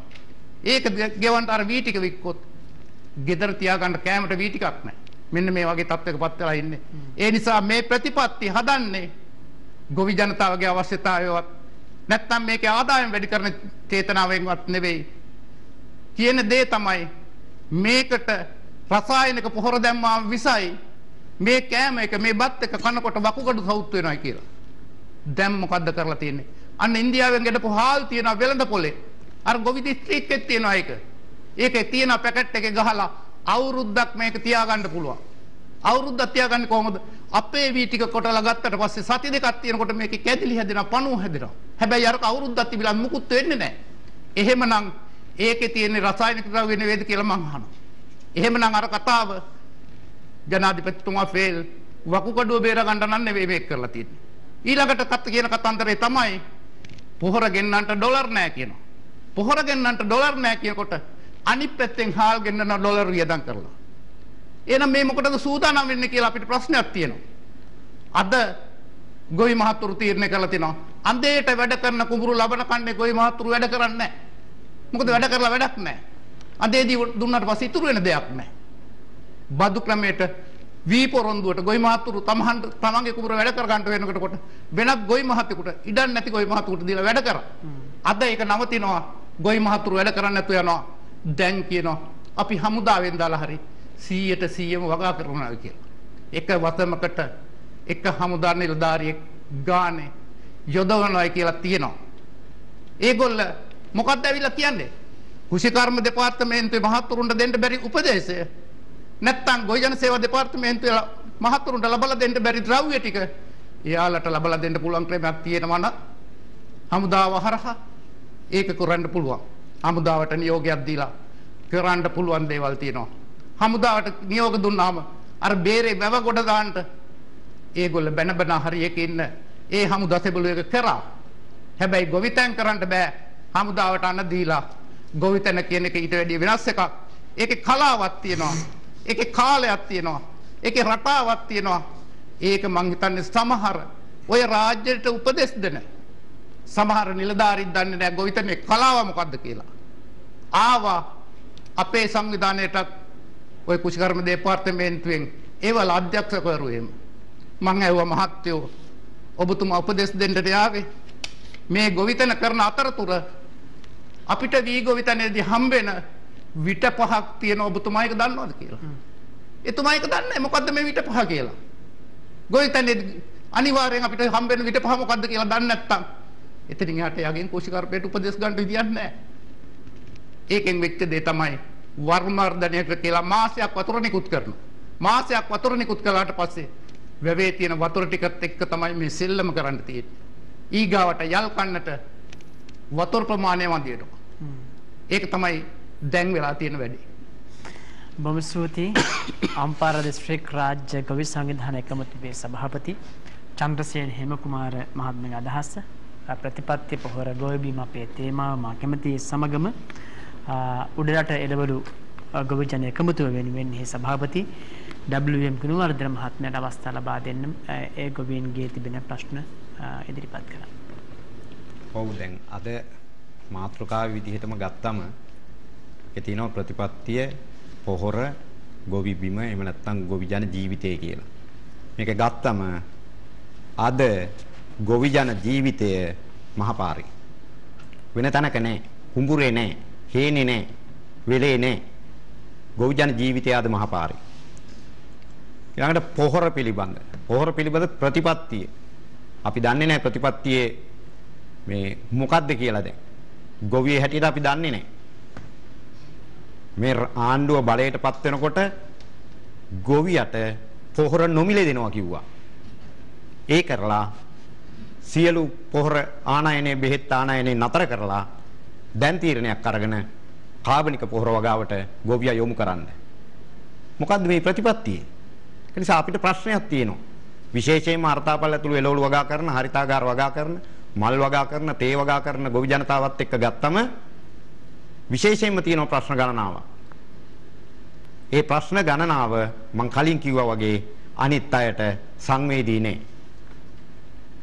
ඒක ගෙවන්න අර වී ටික වික්කොත් ගෙදර තියාගන්න කෑමට වී ටිකක් නැහැ. මෙන්න මේ වගේ තත්ත්වයකපත් වෙලා ඉන්නේ. ඒ නිසා මේ ප්‍රතිපත්ති හදන්නේ ගොවි ජනතාවගේ අවශ්‍යතාවයවත් නැත්නම් මේකේ ආදායම් වැඩි කරන චේතනාවෙන්වත් නෙවෙයි. කියන දේ තමයි මේකට රසායනික පොහොර දැම්මාම විසයි මේ කෑම එක මේ බත් එක කනකොට වකුගඩු සවුත් වෙනවා කියලා. දැන් මොකද්ද කරලා තියෙන්නේ? අන්න ඉන්දියාවෙන් ගෙඩපු හාල් තියෙනවා වෙළඳ පොලේ. අර ගොවි දිස්ත්‍රික්කෙත් තියෙනවා ඒක. ඒකේ තියෙන පැකට් එකේ ගහලා අවුරුද්දක් මේක තියාගන්න පුළුවන්. අවුරුද්දක් තියාගන්නේ කොහොමද? අපේ වී ටික කොටලා ගත්තට පස්සේ සති දෙකක් තියෙනකොට මේකේ කැදිලි හැදෙනවා, පණුව හැදෙනවා. හැබැයි අරක අවුරුද්දක් තිබිලා මුකුත් වෙන්නේ නැහැ. එහෙමනම් ඒකේ තියෙන රසායනික ද්‍රව්‍ය නෙවෙයිද කියලා මං අහනවා. එහෙමනම් අර කතාව ජනාධිපතිතුමා ෆේල් වකුගඩුව බේර ගන්න නම් නෙවෙයි මේක කරලා තියෙන්නේ. ඊළඟට කියන කතන්දරේ තමයි පොහොර ගෙන්නන්නට ඩොලර් නැහැ කියනවා. පොහොර ගෙන්නන්නට ඩොලර් නැහැ කියනකොට අනිත් පැත්තෙන් හාල් ගෙන්නන ඩොලර් වියදම් කරලා. එහෙනම් මේ මොකටද සූදානම් වෙන්නේ කියලා අපිට ප්‍රශ්නයක් තියෙනවා. අද ගොවි මහතුරු තීරණය කරලා තිනවා අන්දේට වැඩ කරන කුඹුරු ලබන කන්නේ ගොවි මහතුරු වැඩ කරන්නේ නැහැ. මොකද වැඩ කරලා වැඩක් නැහැ. අන්දේදී දුන්නාට පස්සේ ඉතුරු වෙන දෙයක් නැහැ. බදු ක්‍රමයට වී පොරොන්දුවට ගොවි මහතුරු තමන්ගේ කුඹුර වැඩ කර ගන්නට වෙනකොට වෙනත් ගොවි මහතෙකුට ඉඩක් නැති ගොවි මහතෙකුට දීලා වැඩ කරා. අද ඒක නවතිනවා. ගොවි මහතුරු වැඩ කරන්නේ නැතු යනවා. දැන් කියනවා අපි හමුදාවෙන් දාලා හරි 100%ම වගා කරනවා කියලා. එක වතමකට එක හමුදා නිලධාරියෙක් ගානේ යොදවනවායි කියලා තියෙනවා. ඒගොල්ල මොකක්ද ඇවිල්ලා කියන්නේ? කුෂිකර්ම දෙපාර්තමේන්තුවේ මහතුරුන්ට දෙන්න බැරි උපදේශය නැත්තම් ගොවිජන සේවා දෙපාර්තමේන්තුවේ මහතුරුන්ට ලබලා දෙන්න බැරි ද්‍රව්‍ය ටික එයාලට ලබලා දෙන්න පුළුවන් ක්‍රමයක් තියෙනවා නම් හමුදාව හරහා ඒක කරන්න පුළුවන්. හමුදාවට නියෝගයක් දීලා කරන්න පුළුවන් දේවල් තියෙනවා. හමුදාවට නියෝග දුන්නාම අර බේරේ වැව ගොඩ දාන්න ඒගොල්ල බැන බැන හරි එකේ ඉන්න ඒ හමුදා සෙබළු එක කරා. හැබැයි ගොවිතැන් කරන්න බෑ. හමුදාවට අන්න දීලා ගොවිතැන කියන එක ඊට වැඩිය වෙනස් එකක්. ඒකේ කලාවක් තියෙනවා. ඒකේ කාලයක් තියෙනවා. ඒකේ රටාවක් තියෙනවා. ඒක මං හිතන්නේ සමහර ඔය රාජ්‍යයට උපදෙස් දෙන සමහර නිලධාරීන් දන්නේ නැහැ ගොවිතැනේ කලාව මොකද්ද කියලා. ආවා අපේ සංවිධානයේට ওই කුෂිකර්ම දෙපාර්තමේන්තුවෙන් ඒවල අධ්‍යක්ෂකවරු එහෙම මං ඇහුවා මහත්තයෝ ඔබතුමා උපදෙස් දෙන්නට යාවේ මේ ගොවිතැන කරන අතරතුර අපිට වී ගොවිතැනේදී හම්බෙන විට පහක් තියෙන ඔබතුමා ඒක දන්නවද කියලා. එතුමා ඒක දන්නේ නැහැ මොකද්ද මේ විට පහ කියලා. ගොවිතැනේදී අනිවාර්යෙන් අපිට හම්බෙන විට පහ මොකද්ද කියලා දන්නේ නැත්නම් එතනින් යාට යකින් කුෂිකර්මයට උපදෙස් ගන්න විදියක් නැහැ. ඒකෙන් වෙච්ච දේ තමයි වර්මර්ධනයක කියලා මාසයක් වතුර නිකුත් කරනවා. මාසයක් වතුර නිකුත් කළාට පස්සේ වැවේ තියෙන වතුර ටිකත් එක්ක තමයි මේ සෙල්ලම කරන්න තියෙන්නේ. ඊගාවට යල් කන්නට වතුර ප්‍රමාණය වඳිනවා. ඒක තමයි දැන් වෙලා තියෙන වැඩේ. බොහොම ස්තුතියි. අම්පාර දිස්ත්‍රික් රාජ්‍ය ගොවි සංවිධාන එකමුතුවේ සභාපති චන්ද්‍රසේන හේමකුමාර මහත්මයාගේ අදහස ප්‍රතිපත්ති පොහොර ගොවි බිම අපේ තේමාව මා කැමති සමගම උඩරට එළවලු ගොවි ජන එකමුතුව වෙනුවෙන් හේ සභාපති WM ගුණවර්ධන මහත්මයාට අවස්ථාව ලබා දෙන්න ඒ ගොවීන්ගේ තිබෙන ප්‍රශ්න ඉදිරිපත් කරන්න. ඔව් දැන් අද මාතෘකාව විදිහටම ගත්තම ඒකේ තියෙනවා ප්‍රතිපත්තිය පොහොර ගොවි බිම එහෙම නැත්නම් ගොවි ජන ජීවිතය කියලා. මේක ගත්තම අද ගොවි ජන ජීවිතය මහපාරේ වෙන තැනක නැහැ. කුඹුරේ නැහැ. හේනේ නැහැ. වෙලේ නැහැ. ගොවි ජන ජීවිතය අද මහපාරේ. ඊළඟට පොහොර පිළිබඳ ප්‍රතිපත්තිය. අපි දන්නේ නැහැ ප්‍රතිපත්තියේ මේ මොකක්ද කියලා දැන්. ගොවියේ හැටියට අපි දන්නේ නැහැ. මේ ආණ්ඩුව බලයටපත් වෙනකොට ගොවියට පොහොර නොමිලේ දෙනවා කිව්වා. ඒ කරලා සියලු පොහොර ආනයනයේ බෙහෙත් ආනයනයේ නතර කරලා දැන් තීරණයක් අරගෙන කාබනික පොහොර වගාවට ගොවියා යොමු කරන්න. මොකද්ද මේ ප්‍රතිපත්තිය? ඒ නිසා අපිට ප්‍රශ්නයක් තියෙනවා. විශේෂයෙන්ම අර්ථාපල් ඇතුළු එළවලු වගා කරන, හරිතාගාර වගා කරන, මල් වගා කරන, තේ වගා කරන ගොවි ජනතාවත් එක්ක ගත්තම විශේෂයෙන්ම තියෙන ප්‍රශ්න ගණනාවක්. ඒ ප්‍රශ්න ගණනාව මම කලින් කිව්වා වගේ අනිත් අයට සංවේදී නැහැ.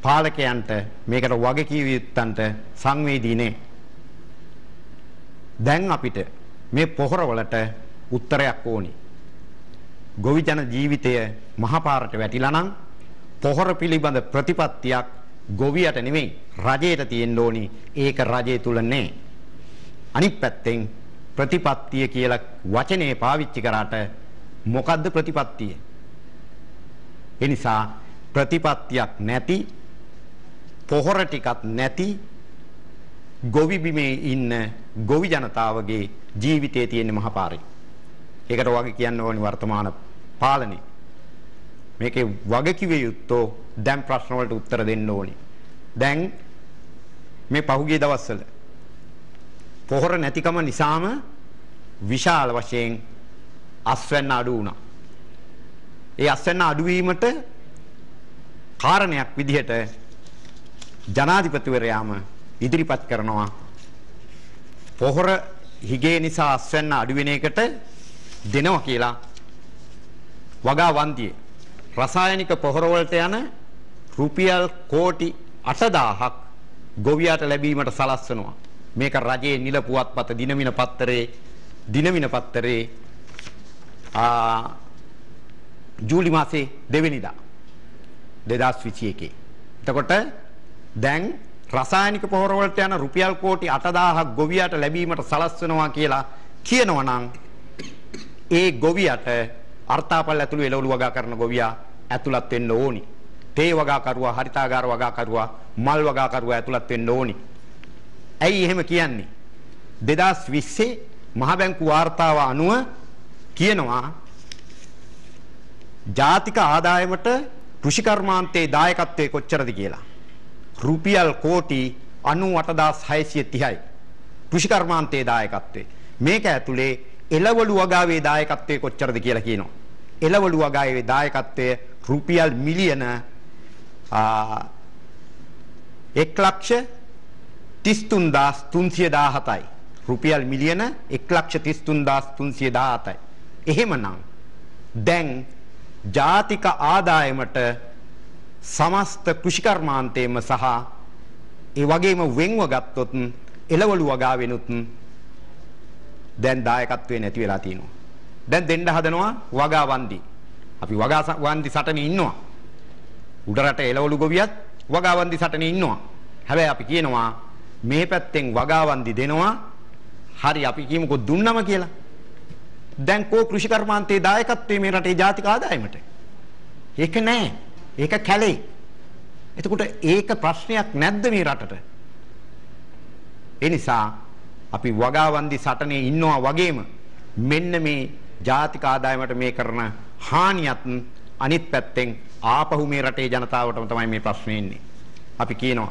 පාලකයන්ට මේකට වග කිය යුත්තන්ට සංවේදී නැහැ. දැන් අපිට මේ පොහොර වලට උත්තරයක් ඕනි. ගොවි ජන ජීවිතය මහපාරට වැටිලා නම් පොහොර පිළිබඳ ප්‍රතිපත්තියක් ගොවියට නෙමෙයි රජයට තියෙන්න ඕනි. ඒක රජය තුල නැහැ. අනිත් පැත්තෙන් ප්‍රතිපත්තිය කියලා වචනේ පාවිච්චි කරාට මොකද්ද ප්‍රතිපත්තිය? ඒ නිසා ප්‍රතිපත්තියක් නැති පොහොර ටිකක් නැති ගොවි බිමේ ඉන්න ගොවි ජනතාවගේ ජීවිතයේ තියෙන මහපාරේ. ඒකට වගේ කියන්න ඕනි වර්තමාන පාලනේ. මේකේ වගකිවිය යුත්තෝ දැන් ප්‍රශ්න වලට උත්තර දෙන්න ඕනි. දැන් මේ පහුගිය දවස්වල පොහොර නැතිකම නිසාම විශාල වශයෙන් අස්වැන්න අඩු වුණා. ඒ අස්වැන්න අඩු වීමට කාරණයක් විදිහට ජනාධිපතිවරයාම ඉදිරිපත් කරනවා පොහොර හිගේ නිසා අස්වැන්න අඩු වෙන එකට දෙනවා කියලා වගා වන්දියේ රසායනික පොහොර වලට යන රුපියල් කෝටි 8000ක් ගොවියාට ලැබීමට සලස්වනවා. මේක රජයේ නිල පුවත්පත දිනමින පත්තරේ ජූලි මාසේ 2 වෙනිදා 2021. එතකොට දැන් රසායනික පොහොර වලට යන රුපියල් කෝටි 8000ක් ගොවියාට ලැබීමට සලස්වනවා කියලා කියනවා නම් ඒ ගොවියට අර්ථාපල් ඇතුළු එළවලු වගා කරන ගොවියා ඇතුළත් වෙන්න ඕනි. තේ වගා කරුවා, හරිතාගාර වගා කරුවා, මල් වගා කරුවා ඇතුළත් වෙන්න ඕනි. ඇයි එහෙම කියන්නේ? 2020 මහ බැංකු වාර්තාව අනුව කියනවා ජාතික ආදායමට කෘෂිකර්මාන්තයේ දායකත්වයේ කොච්චරද කියලා. රුපියල් කෝටි 98630යි කෘෂිකර්මාන්තයේ දායකත්වයේ. මේක ඇතුලේ එළවලු වගාවේ දායකත්වයේ කොච්චරද කියලා කියනවා. එළවලු වගාවේ දායකත්වය රුපියල් මිලියන 1,33,317යි. රුපියල් මිලියන 1,33,317යි. එහෙමනම් දැන් ජාතික ආදායමට සමස්ත කෘෂිකර්මාන්තයේම සහ ඒ වගේම වෙන්ව ගත්තොත් එළවලු වගාවෙනුත් දැන් දායකත්වයේ නැති වෙලා තියෙනවා. දැන් දෙන්න හදනවා වගා වන්දි. අපි වගා වන්දි සටනේ ඉන්නවා. උඩරට එළවලු ගොවියත් වගා වන්දි සටනේ ඉන්නවා. හැබැයි අපි කියනවා මේ පැත්තෙන් වගා වන්දි දෙනවා. හරි අපි කියමුකෝ දුන්නම කියලා. දැන් කෝ කෘෂි කර්මාන්තයේ දායකත්වයේ මේ රටේ ජාතික ආදායමට. ඒක නෑ. ඒක කැලේ. එතකොට ඒක ප්‍රශ්නයක් නැද්ද මේ රටට? ඒ නිසා අපි වගාවන්දි සටනේ ඉන්නවා වගේම මෙන්න මේ ජාතික ආදායමට මේ කරන හානියත් අනිත් පැත්තෙන් ආපහු මේ රටේ ජනතාවටම තමයි මේ ප්‍රශ්නේ ඉන්නේ. අපි කියනවා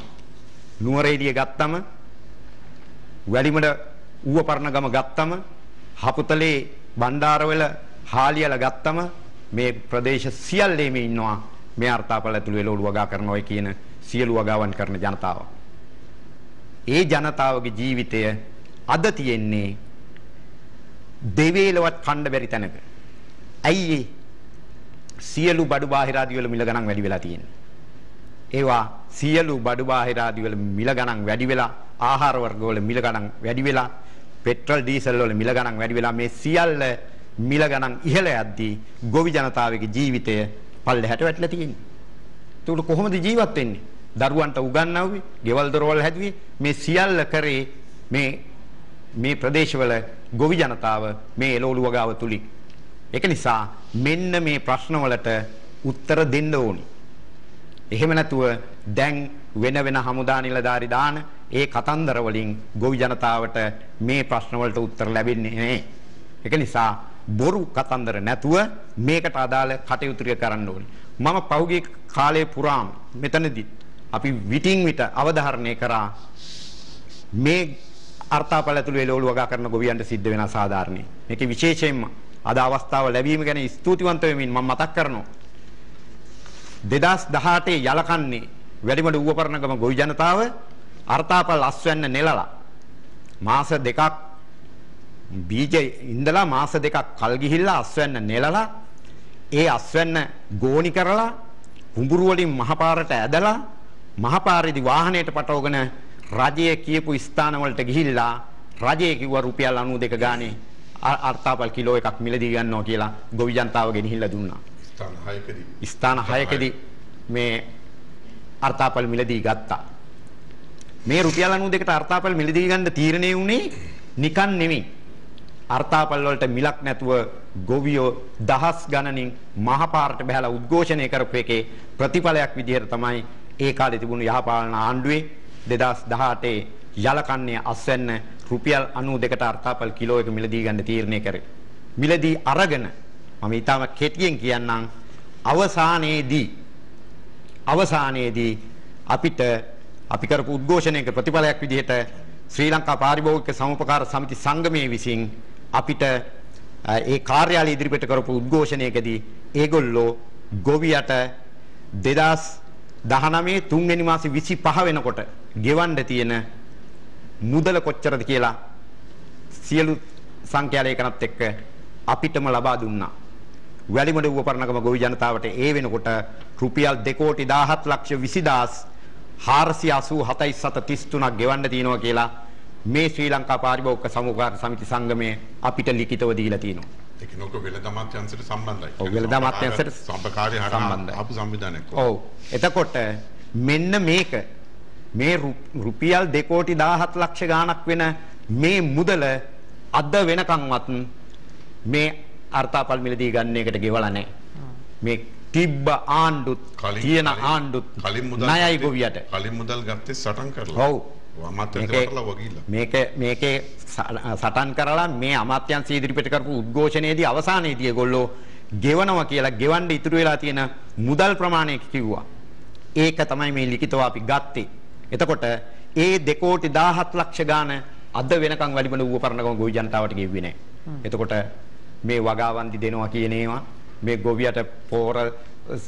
නුවරඑළිය ගත්තම වැලිමඩ ඌවපර්ණගම ගත්තම හපුතලේ බණ්ඩාරවල හාලියල ගත්තම මේ ප්‍රදේශ සියල්ලේම ඉන්නවා මේ අර්ථාපල ඇතුළු එළවලු වගා කරන ඔය කියන සියලු වගාවන් කරන ජනතාව. ඒ ජනතාවගේ ජීවිතය අද තියෙන්නේ දෙවේලවත් කණ්ඩ බැරි තැනක. ඇයි සියලු බඩු බාහිර ආදී වල මිල ගණන් වැඩි වෙලා තියෙන්නේ? ඒවා සියලු බඩු බාහිර ආදී වල මිල ගණන් වැඩි වෙලා, ආහාර වර්ග වල මිල ගණන් වැඩි වෙලා, පෙට්‍රල් ඩීසල් වල මිල ගණන් වැඩි වෙලා මේ සියල්ල මිල ගණන් ඉහළ යද්දී ගොවි ජනතාවගේ ජීවිතය පල්ලෙහාට වැටලා තියෙන්නේ. ඒක කොහොමද ජීවත් වෙන්නේ? දරුවන්ට උගන්වුවේ, ගෙවල් දොරවල් හැදුවේ මේ සියල්ල කරේ මේ ප්‍රදේශවල ගොවි ජනතාව මේ එළවලු වගාව තුලින්. ඒක නිසා මෙන්න මේ ප්‍රශ්න වලට උත්තර දෙන්න ඕනි. එහෙම නැතුව දැන් වෙන වෙන හමුදා නිලධාරි දාන ඒ කතන්දර වලින් ගොවි ජනතාවට මේ ප්‍රශ්න වලට උත්තර ලැබෙන්නේ නැහැ. ඒක නිසා බොරු කතන්දර නැතුව මේකට අදාළ කටයුතු කරන්න ඕනේ. මම පහුගිය කාලේ පුරාම මෙතනදී අපි විටින් විට අවධාරණය කරා මේ අර්ථාපල ඇතුළු එළවලු වගා කරන ගොවියන්ට සිද්ධ වෙන අසාධාරණේ. මේකේ විශේෂයෙන්ම අද අවස්ථාව ලැබීම ගැන ස්තුතිවන්ත වෙමින් මම මතක් කරනවා 2018 යලකන්නේ වැඩිමඩ ඌවපර්ණගම ගොවි ජනතාව අර්ථාපල අස්වැන්න නෙලලා මාස දෙකක් බීජ ඉඳලා මාස දෙකක් කල් ගිහිල්ලා අස්වැන්න නෙලලා ඒ අස්වැන්න ගෝණි කරලා කුඹුරු වලින් මහපාරට ඇදලා මහපාරේදී වාහනයට පටවගෙන රජයේ කියපු ස්ථාන වලට ගිහිල්ලා රජයේ කිව්වා රුපියල් 92 ගානේ අර්ථාපල් කිලෝ එකක් මිලදී ගන්නවා කියලා ගොවි ජනතාව ගෙනහිල්ලා දුන්නා. ස්ථාන 6කදී මේ අර්ථාපල් මිලදී ගත්තා. මේ රුපියල් 92කට අර්ථාපල් මිලදී ගන්න තීරණය වුණේ නිකන් නෙමෙයි. අර්ථාපල් වලට මිලක් නැතුව ගොවියෝ දහස් ගණනින් මහපාරට බහැලා උද්ඝෝෂණය කරපු එකේ ප්‍රතිඵලයක් විදිහට තමයි ඒ කාලේ තිබුණු යහපාලන ආණ්ඩුවේ 2018 යලකන්නේ අස්වැන්න රුපියල් 92කට අර්ථාපල් කිලෝ එක මිලදී ගන්න තීරණය කරේ. මිලදී අරගෙන මම ඊටම කෙටියෙන් කියන්නම් අවසානයේදී අපිට අපි කරපු උද්ඝෝෂණයක ප්‍රතිඵලයක් විදිහට ශ්‍රී ලංකා පාරිභෝගික සමුපකාර සමිති සංගමයේ විසින් අපිට ඒ කාර්යාලය ඉදිරිපිට කරපු උද්ඝෝෂණයකදී ඒගොල්ලෝ ගොවියට 2019 3 වෙනි මාසේ 25 වෙනකොට ගෙවන්න තියෙන මුදල කොච්චරද කියලා සියලු සංඛ්‍යාලයකනත් එක්ක අපිටම ලබා දුන්නා. වැලිමඩ ඌවපර්ණගම ගොවි ජනතාවට ඒ වෙනකොට රුපියල් 2,17,487,33ක් ගෙවන්න තියෙනවා කියලා මේ ශ්‍රී ලංකා පාරිභෝගික සමුපකාර සමිති සංගමය අපිට ලිඛිතව දීලා තියෙනවා. ඒක නෝක වෙළඳ අමාත්‍යාංශයට සම්බන්ධයි. ඔව් වෙළඳ අමාත්‍යාංශයට සම්පකාරී හරහා ආපු සංවිධානයක්. ඔව්. එතකොට මෙන්න මේක මේ රුපියල් 2,17,00,000 ගාණක් වෙන මේ මුදල අද වෙනකන්වත් මේ අර්ථාපල් මිලදී ගන්න එකට ගෙවලා නැහැ. මේ තිබ්බ ආණ්ඩුත් තියෙන ආණ්ඩුත් ණයයි ගොවියට. කලින් මුදල් ගත්තේ සටන් කරලා. ඔව්. මේකේ සටන් කරලා මේ අමාත්‍යාංශය ඉදිරිපිට කරපු උද්ඝෝෂණයේදී අවසානයේදී ඒගොල්ලෝ ගෙවනවා කියලා ගෙවන්න ඉතුරු වෙලා තියෙන මුදල් ප්‍රමාණය කිව්වා. ඒක තමයි මේ ලිඛිතව අපි ගත්තේ. එතකොට ඒ 2,17,00,000 ගාන අද වෙනකන් වැඩිමඩ ඌවපර්ණගම ගොවි ජනතාවට ගෙව්වේ නැහැ. එතකොට මේ වගාවන්දි දෙනවා කියන ඒවා මේ ගොවියට පොහොර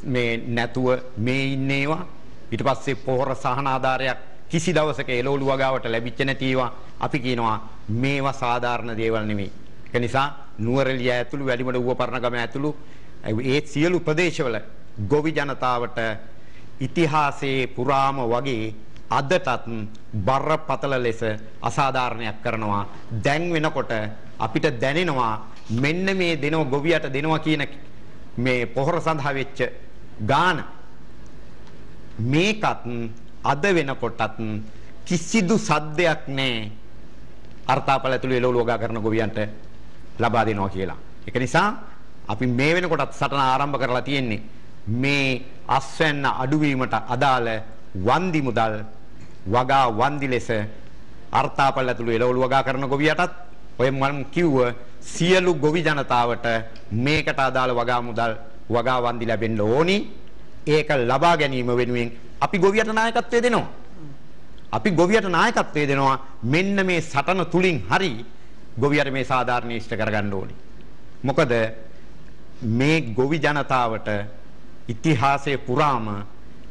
මේ නැතුව මේ ඉන්නේවා ඊට පස්සේ පොහොර සහන ආධාරයක් කිසි දවසක එළවලු වගාවට ලැබිච්ච නැතිවා අපි කියනවා මේවා සාධාරණ දේවල් නෙමෙයි. ඒක නිසා නුවරඑළිය ඇතුළු වැඩිමඩ ඌවපර්ණගම ඇතුළු ඒ සියලු ප්‍රදේශවල ගොවි ජනතාවට ඉතිහාසයේ පුරාම වගේ අදටත් බරපතල ලෙස අසාධාරණයක් කරනවා. දැන් වෙනකොට අපිට දැනෙනවා මෙන්න මේ දෙනව ගොවියට දෙනවා කියන මේ පොහොර සඳහා වෙච්ච ගාන මේකත් අද වෙනකොටත් කිසිදු සද්දයක් නැහැ අර්ථාපල ඇතුළේ එළවලු වගා කරන ගොවියන්ට ලබා දෙනවා කියලා. ඒක නිසා අපි මේ වෙනකොටත් සටන ආරම්භ කරලා තියෙන්නේ මේ අස්වැන්න අඩුවීමට අදාළ වන්දි මුදල් වගා වන්දි ලෙස අර්ථාපල ඇතුළේ එළවලු වගා කරන ගොවියටත් ඔය මම කිව්ව සියලු ගොවි ජනතාවට මේකට අදාළ වගා මුදල් වගා වන්දි ලැබෙන්න ඕනි. ඒක ලබා ගැනීම වෙනුවෙන් අපි ගොවියට නායකත්වය දෙනවා. අපි ගොවියට නායකත්වය දෙනවා. මෙන්න මේ සටන තුලින් හරි ගොවියට මේ සාධාරණ ඉෂ්ට කරගන්න ඕනි. මොකද මේ ගොවි ජනතාවට ඉතිහාසයේ පුරාම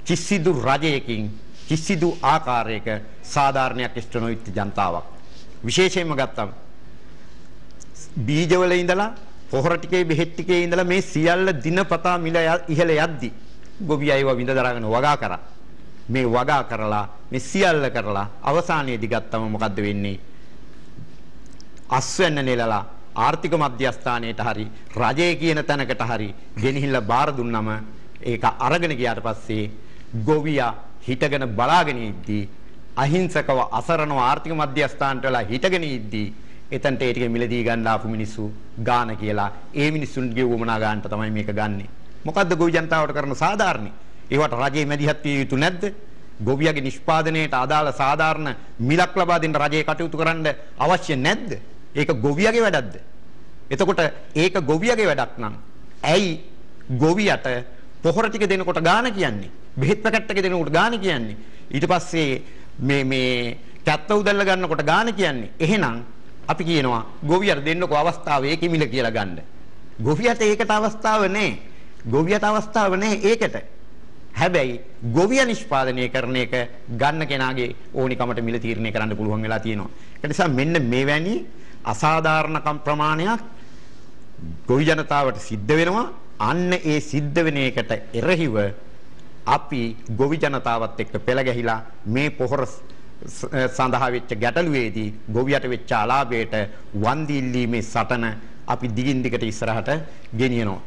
කිසිදු රජයකින් කිසිදු ආකාරයක සාධාරණයක් ඉෂ්ට නොවිච්ච ජනතාවක්. විශේෂයෙන්ම ගත්තම බීජවල ඉඳලා පොහොර ටිකේ බෙහෙත් ටිකේ ඉඳලා මේ සියල්ල දිනපතා මිල ඉහළ යද්දි ගොවියයිව විඳ දරාගෙන වගා කරා. මේ වගා කරලා මේ සියල්ල කරලා අවසානයේදී ගත්තම මොකද්ද වෙන්නේ? අස්වැන්න නෙලලා ආර්ථික මධ්‍යස්ථානයට හරි රජයේ කියන තැනකට හරි ගෙනහිල්ලා බාර දුන්නම ඒක අරගෙන ගියාට පස්සේ ගොවියා හිටගෙන බලාගෙන ඉද්දී අහිංසකව අසරණව ආර්ථික මධ්‍යස්ථානට වෙලා හිටගෙන ඉද්දී එතනට ඒ ටික මිලදී ගන්න ආපු මිනිස්සු ගාන කියලා ඒ මිනිස්සුන්ගේ වමනා ගන්නට තමයි මේක ගන්නෙ. මොකද්ද ගොවි ජනතාවට කරන සාධාරණ? ඒවට රජයේ මැදිහත් විය යුතු නැද්ද? ගොවියගේ නිෂ්පාදනයට අදාළ සාධාරණ මිලක් ලබා දෙන්න රජයේ කටයුතු කරන්න අවශ්‍ය නැද්ද? ඒක ගොවියගේ වැඩක්ද? එතකොට ඒක ගොවියගේ වැඩක් නම් ඇයි ගොවියට පොහොර ටික දෙනකොට ගාන කියන්නේ? බෙහෙත් පැකට් එක දෙනකොට ගාන කියන්නේ? ඊට පස්සේ මේ කැත්ත උදැල්ල ගන්නකොට ගාන කියන්නේ? එහෙනම් අපි කියනවා ගොවියට දෙන්නකෝ අවස්ථාව ඒකෙ මිල කියලා ගන්න. ගොවියට ඒකට අවස්ථාව නැහැ. ගොවියට අවස්ථාව නැහැ ඒකට. හැබැයි ගොවිය නිෂ්පාදනය කරන එක ගන්න කෙනාගේ ඕනිකමට මිල තීරණය කරන්න පුළුවන් වෙලා තියෙනවා. ඒ නිසා මෙන්න මේවැනි අසාධාරණකම් ප්‍රමාණයක් ගොවි ජනතාවට සිද්ධ වෙනවා. අන්න ඒ සිද්ධ වෙන එකට එරෙහිව අපි ගොවි ජනතාවත් එක්ක පෙළ ගැහිලා මේ පොහොර සඳහා වෙච්ච ගැටලුවේදී ගොවියට වෙච්ච අලාභයට වන්දි ඉල්ලීමේ සටන අපි දිගින් දිගට ඉස්සරහට ගෙනියනවා.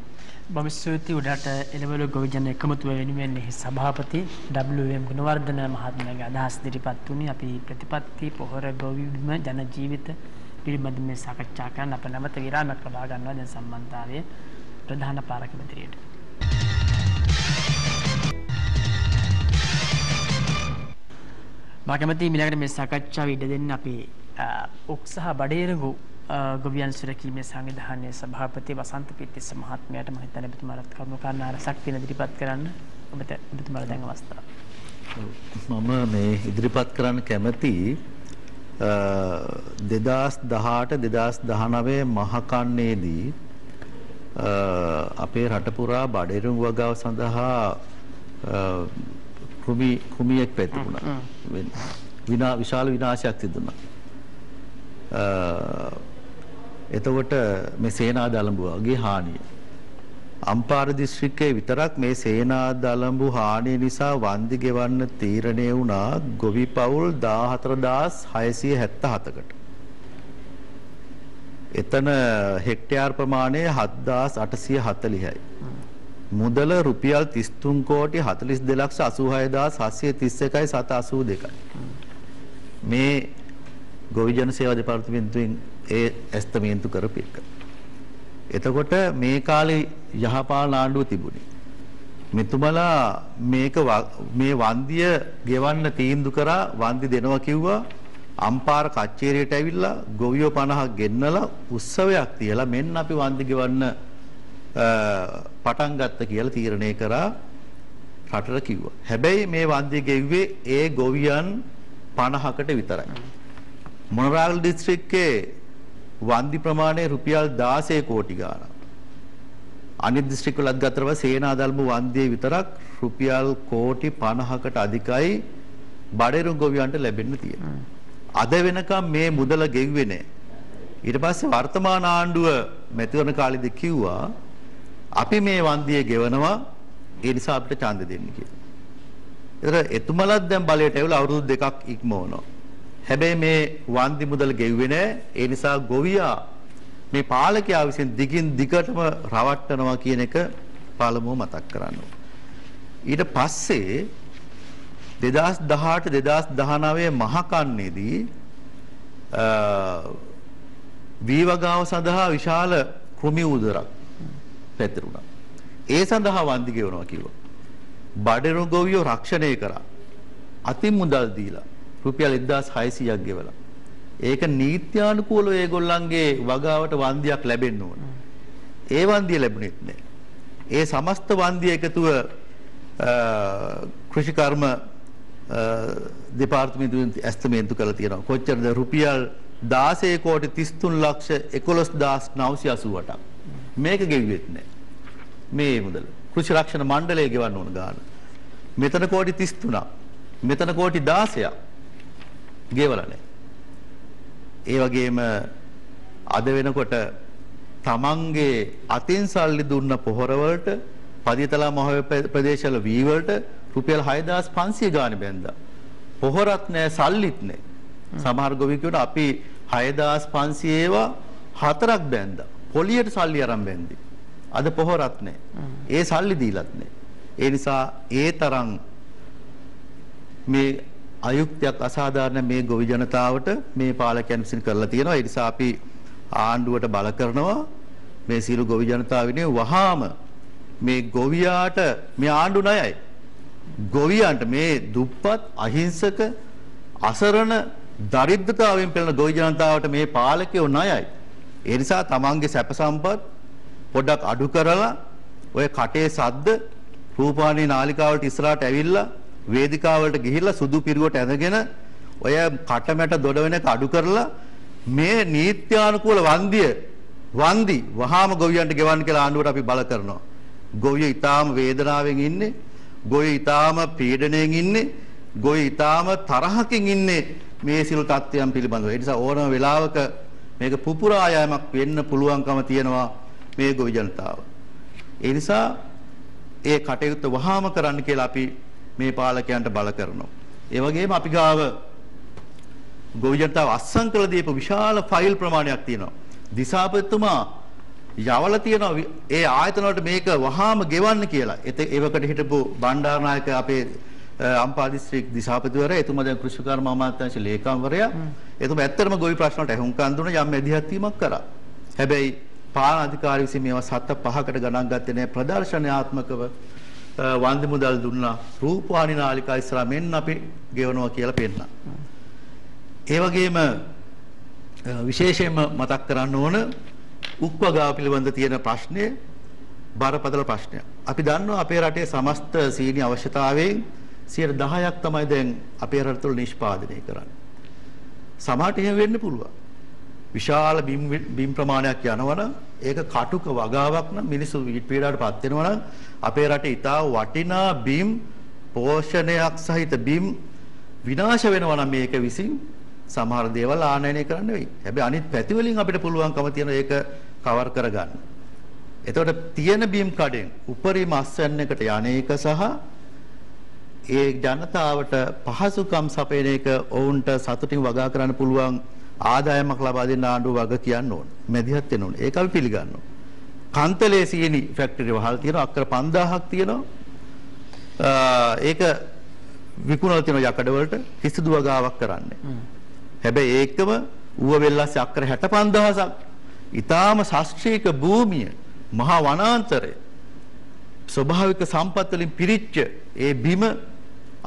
බොමිස්තුති උඩට එළවලු ගොවි ජන එකමුතුව වෙනුවෙන් සභාපති WM ගුණවර්ධන මහත්මයාගේ අදහස් ඉදිරිපත් වුණේ. අපි ප්‍රතිපත්ති පොහොර ගොවි බිම ජන ජීවිත පිළිබඳ මේ සාකච්ඡා කරන අප නැවත විරාමයක් ලබා ගන්නවා දැන් සම්බන්ධතාවයේ ප්‍රධාන පාරකමැදිරියට. මාකමැති මිලකට මේ සාකච්ඡාව ඉඩ දෙන්න අපි උක්සහ බඩේරගු ගොවියන් සුරකීමේ සංවිධානයේ සභාපති වසන්ත පිටිස්ස මහත්මයාට මම හිතන්නේ ඔබතුමාලත් කරුණු කාරණා රසක් වෙන ඉදිරිපත් කරන්න ඔබතුමාලා දැන් අවස්ථාව. මම මේ ඉදිරිපත් කරන්න කැමති 2018 2019 මහකන්නේදී අපේ රට පුරා බඩේරගු වගාව සඳහා කෘමියෙක් පැතිරුණා. විශාල විනාශයක් සිදු වුණා. එතකොට මේ සේනාදලඹුවගේ හානිය අම්පාර දිස්ත්‍රික්කයේ විතරක් මේ සේනාදලඹු හානිය නිසා වන්දි ගෙවන්න තීරණය වුණා ගොවි පවුල් 14677කට. එතන හෙක්ටයාර් ප්‍රමාණය 7840යි. මුදල රුපියල් 33 කෝටි 4286731.782යි. මේ ගොවි ජන සේවා දෙපාර්තමේන්තුවෙන් ඒ ඇස්තමේන්තු කරපු එක. එතකොට මේ කාලේ යහපාලන ආණ්ඩුව තිබුණේ. මෙතුමලා මේක මේ වන්දිය ගෙවන්න තීන්දුව කරා වන්දි දෙනවා කිව්වා අම්පාර කච්චේරියට ඇවිල්ලා ගොවියෝ 50ක් ගෙන්නලා උත්සවයක් තියලා මෙන්න අපි වන්දි ගෙවන්න පටන් ගත්ත කියලා තීරණය කරා රටට කිව්වා. හැබැයි මේ වන්දිය ගෙව්වේ ඒ ගොවියන් 50කට විතරයි. මොනරාගල දිස්ත්‍රික්කයේ වන්දි ප්‍රමාණය රුපියල් 16 කෝටි ගාණක්. අනිත් දිස්ත්‍රික්කවලත් ගත්තම සේනාදල්ඹු වන්දියේ විතරක් රුපියල් කෝටි 50කට අධිකයි බඩේරු ගොවියන්ට ලැබෙන්න තියෙනවා. අද වෙනකම් මේ මුදල ගෙව්වේ නැහැ. ඊට පස්සේ වර්තමාන ආණ්ඩුව මැතිවරණ කාලෙදී කිව්වා අපි මේ වන්දිය ගෙවනවා ඒ නිසා අපිට ඡන්ද දෙන්න කියලා. ඒතර එතුමලත් දැන් බලයට ඇවිල්ලා අවුරුදු 2ක් ඉක්මවනවා. හැබැයි මේ වන්දි මුදල් ගෙව්වේ නැහැ. ඒ නිසා ගොවියා මේ පාලකයා විසින් දිගින් දිගටම රවට්ටනවා කියන එක පළමුව මතක් කරන්න ඕනේ. ඊට පස්සේ 2018 2019 මහකන්නේදී වීවගාව සඳහා විශාල කෘමි උදරක් පැතිරුණා. ඒ සඳහා වන්දි ගෙවනවා කිව්වා. බඩරු ගොවියෝ රක්ෂණය කරා. අතින් මුදල් දීලා රුපියල් 1600ක් ගෙවලා. ඒක නීත්‍යානුකූලව ඒගොල්ලන්ගේ වගාවට වන්දියක් ලැබෙන්න ඕන. ඒ වන්දිය ලැබුණෙත් නැහැ. ඒ සමස්ත වන්දිය එකතුව කෘෂිකර්ම දෙපාර්තමේන්තුවෙන් ඇස්තමේන්තු කරලා තියෙනවා. කොච්චරද? රුපියල් 16 කෝටි 33 ලක්ෂ 11988ක්. මේක ගෙවුවෙත් නැහැ. මේ මුදල කෘෂි රක්ෂණ මණ්ඩලය ගෙවන්න ඕන ගාන. මෙතන කෝටි 33ක්. මෙතන කෝටි 16ක්. ගෙවලා නැහැ. ඒ වගේම අද වෙනකොට තමන්ගේ අතින් සල්ලි දුන්න පොහොර වලට පදිතලා මහ ප්‍රදේශවල වී වලට රුපියල් 6500 ගාන බැන්දා. පොහොරත් නැහැ, සල්ලිත් නැහැ. සමහර ගොවියෝ කියනවා අපි 6500 ඒවා හතරක් බැන්දා. පොලියට සල්ලි අරන් බැන්දේ. අද පොහොරත් නැහැ. ඒ සල්ලි දීලත් නැහැ. ඒ නිසා ඒ තරම් මේ අයුක්තියක් අසාධාරණ මේ ගොවි ජනතාවට මේ පාලකයන් විසින් කරලා තියෙනවා. ඒ නිසා අපි ආණ්ඩුවට බල කරනවා මේ සියලු ගොවි ජනතාව වෙනුවෙන් වහාම මේ ගොවියාට මේ ආණ්ඩු ණයයි. ගොවියන්ට මේ දුප්පත් අහිංසක අසරණ දරිද්‍රතාවයෙන් පෙළෙන ගොවි ජනතාවට මේ පාලකයෝ ණයයි. ඒ නිසා තමන්ගේ සැප සම්පත් පොඩ්ඩක් අඩු කරලා ඔය කටේ සද්ද රූපවාහිනී නාලිකාවලට ඉස්සරහට ඇවිල්ලා වේදිකාවලට ගිහිල්ලා සුදු පිරුවට ඇඳගෙන ඔය කටමැට දොඩ වෙන එක අඩු කරලා මේ නීත්‍යානුකූල වන්දි වහාම ගොවියන්ට ගෙවන්න කියලා ආණ්ඩුවට අපි බල කරනවා. ගොවියෝ ඊටාම වේදනාවෙන් ඉන්නේ, ගොවියෝ ඊටාම පීඩණයෙන් ඉන්නේ, ගොවියෝ ඊටාම තරහකින් ඉන්නේ මේ සියලු තත්ත්වයන් පිළිබඳව. ඒ නිසා ඕනම වෙලාවක මේක පුපුරා යෑමක් වෙන්න පුළුවන්කම තියෙනවා මේ ගොවි ජනතාව. ඒ නිසා ඒ කටයුත්ත වහාම කරන්න කියලා අපි මේ පාලකයන්ට බල කරනවා. ඒ වගේම අපි ගාව ගොවි ජනතාව අත්සන් කළ දීපු විශාල ෆයිල් ප්‍රමාණයක් තියෙනවා. දිසාපතිතුමා යවලා තියෙනවා ඒ ආයතන වලට මේක වහාම ගෙවන්න කියලා. ඒවකට හිටපු බණ්ඩාරනායක අපේ අම්පා දිස්ත්‍රික් දිසාපතිවරයා, එතුමා දැන් කෘෂිකර්ම අමාත්‍යාංශ ලේකම්වරයා, එතුමා ඇත්තටම ගොවි ප්‍රශ්න වලට ඇහුම්කන් දුන්න යම් එදිහක් වීමක් කරා. හැබැයි පාලන අධිකාරී විසින් මේවා 7-5කට ගණන් ගත්තේ නැහැ. ප්‍රදර්ශනාත්මකව වන්දි මුදල් දුන්නා. රූපවාහිනී නාලිකා ඉස්සරහා මෙන්න අපි ගෙවනවා කියලා පෙන්නනවා. ඒ වගේම විශේෂයෙන්ම මතක් කරන්න ඕන උක්වගාව පිළිබඳ තියෙන ප්‍රශ්නය බරපතල ප්‍රශ්නයක්. අපි දන්නවා අපේ රටේ සමස්ත සීනි අවශ්‍යතාවයෙන් 10% තමයි දැන් අපේ රට තුළ නිෂ්පාදනය කරන්නේ. සමහරට එහෙම වෙන්න පුළුවන්. විශාල බිම් ප්‍රමාණයක් යනවනම් ඒක කටුක වගාවක් නම් මිනිස්සු පීඩාවටපත් වෙනවා නම් අපේ රටේ ඉතා වටිනා බිම් පෝෂණයක් සහිත බිම් විනාශ වෙනවා නම් මේක විසින් සමහර දේවල් ආනයනය කරන්න වෙයි. හැබැයි අනිත් පැති වලින් අපිට පුළුවන්කම තියෙන ඒක කවර් කරගන්න. එතකොට තියෙන බිම් කඩෙන් උපරිම අස්වැන්නකට යන්නේක සහ ඒ ජනතාවට පහසුකම් සපයන එක ඔවුන්ට සතුටින් වගා කරන්න පුළුවන් ආදායමක් ලබා දෙන්න ආණ්ඩුව වග කියන්න ඕන. මැදිහත් වෙන්න ඕන. ඒක අපි පිළිගන්නවා. කන්තලේ සීනි ෆැක්ටරි වහල් තියෙනවා. අක්කර 5000ක් තියෙනවා. ඒක විකුණලා තියෙන යකඩ වලට කිසිදු වගාවක් කරන්නේ. හැබැයි ඒකම ඌව වෙල්ලස්සේ අක්කර 65000ක් ඊටාම ශාස්ත්‍රීය භූමිය මහා වනාන්තරය ස්වභාවික සම්පත් වලින් පිරිච්ච ඒ බිම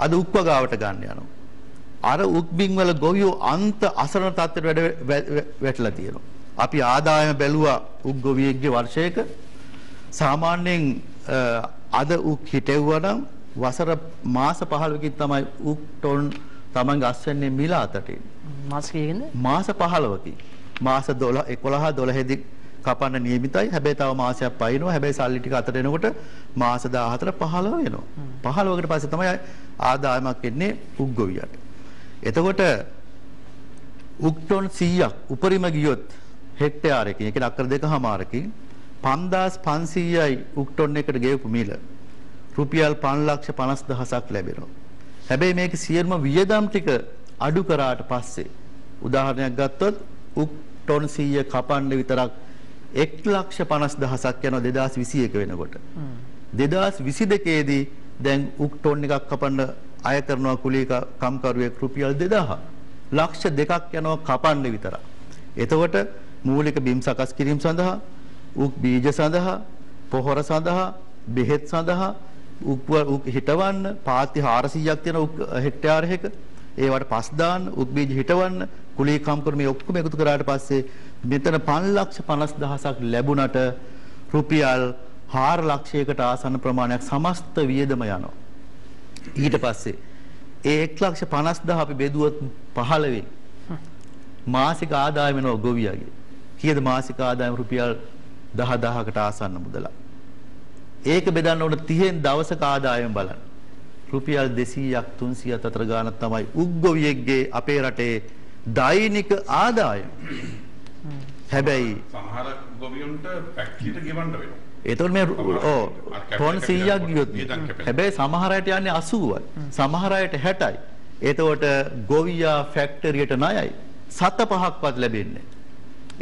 අද උක්වගාවට ගන්න යනවා. අර උක්බින් වල ගොවියෝ අන්ත අසරණ තත්ත්වයට වැටලා තියෙනවා. අපි ආදායම බැලුවා උක් ගොවියෙක්ගේ වර්ෂයක සාමාන්‍යයෙන් අද උක් හිටෙව්වා නම් වසර මාස 15කින් තමයි උක් ටොන් තමන්ගේ අස්වැන්නේ මිල අතට එන්නේ. මාස කීයකින්ද? මාස 15කින්. මාස 11 දී කපන්න නියමිතයි. හැබැයි තව මාසයක් පයින්නවා. හැබැයි සල්ලි ටික අතට එනකොට මාස 14 15 වෙනවා. 15කට පස්සේ තමයි ආදායමක් එන්නේ උක් ගොවියට. එතකොට උක් ටොන් 100ක් උපරිම ගියොත් හෙක්ටයාරයකින්, ඒ කියන්නේ අක්කර 2.5කින් 5500යි උක් ටොන් එකට ගෙවපු මිල. රුපියල් 5,50,000ක් ලැබෙනවා. හැබැයි මේක සියලුම වියදම් ටික අඩු කරාට පස්සේ උදාහරණයක් ගත්තොත් උක් ටොන් 100 කපන්න විතරක් 1,50,000ක් යනවා 2021 වෙනකොට. 2022 දී දැන් උක් ටොන් එකක් කපන්න අය කරනවා කුලී කම්කරුවෙක් රුපියල් 2000. ලක්ෂ 2ක් යනවා කපන්න විතරක්. එතකොට මූලික බිම් සකස් කිරීම සඳහා උක් බීජ සඳහා පොහොර සඳහා බෙහෙත් සඳහා උක් හිටවන්න පාති 400ක් තියෙන උක් හෙක්ටයාර එක ඒවට පස් දාන්න උක් බීජ හිටවන්න කුලී කම්කරු මේ ඔක්කොම එකතු කරාට පස්සේ මෙතන 5,50,000ක් ලැබුණට රුපියල් 4,00,000කට ආසන්න ප්‍රමාණයක් සමස්ත වියදම යනවා. ඊට පස්සේ ඒ 1,50,000 අපි බෙදුවොත් 15 මාසික ආදායම වෙනවා ගොවියාගේ. කීයද මාසික ආදායම රුපියල් 10,000කට ආසන්න මුදලක්. ඒක බෙදන්න ඕන 30න් දවසක ආදායම බලන්න. රුපියල් 200ක් 300ක් අතර ගානක් තමයි උග්ගොවියෙක්ගේ අපේ රටේ දෛනික ආදායම. හැබැයි සමහර ගොවියන්ට ෆැක්ටරියට ගෙවන්න වෙනවා. ඒතකොට මේ ටොන් 100ක් ගියොත් හැබැයි සමහර අයට යන්නේ 80යි. සමහර අයට 60යි. ඒතකොට ගොවියා ෆැක්ටරියට ණයයි. 7-5ක්වත් ලැබෙන්නේ.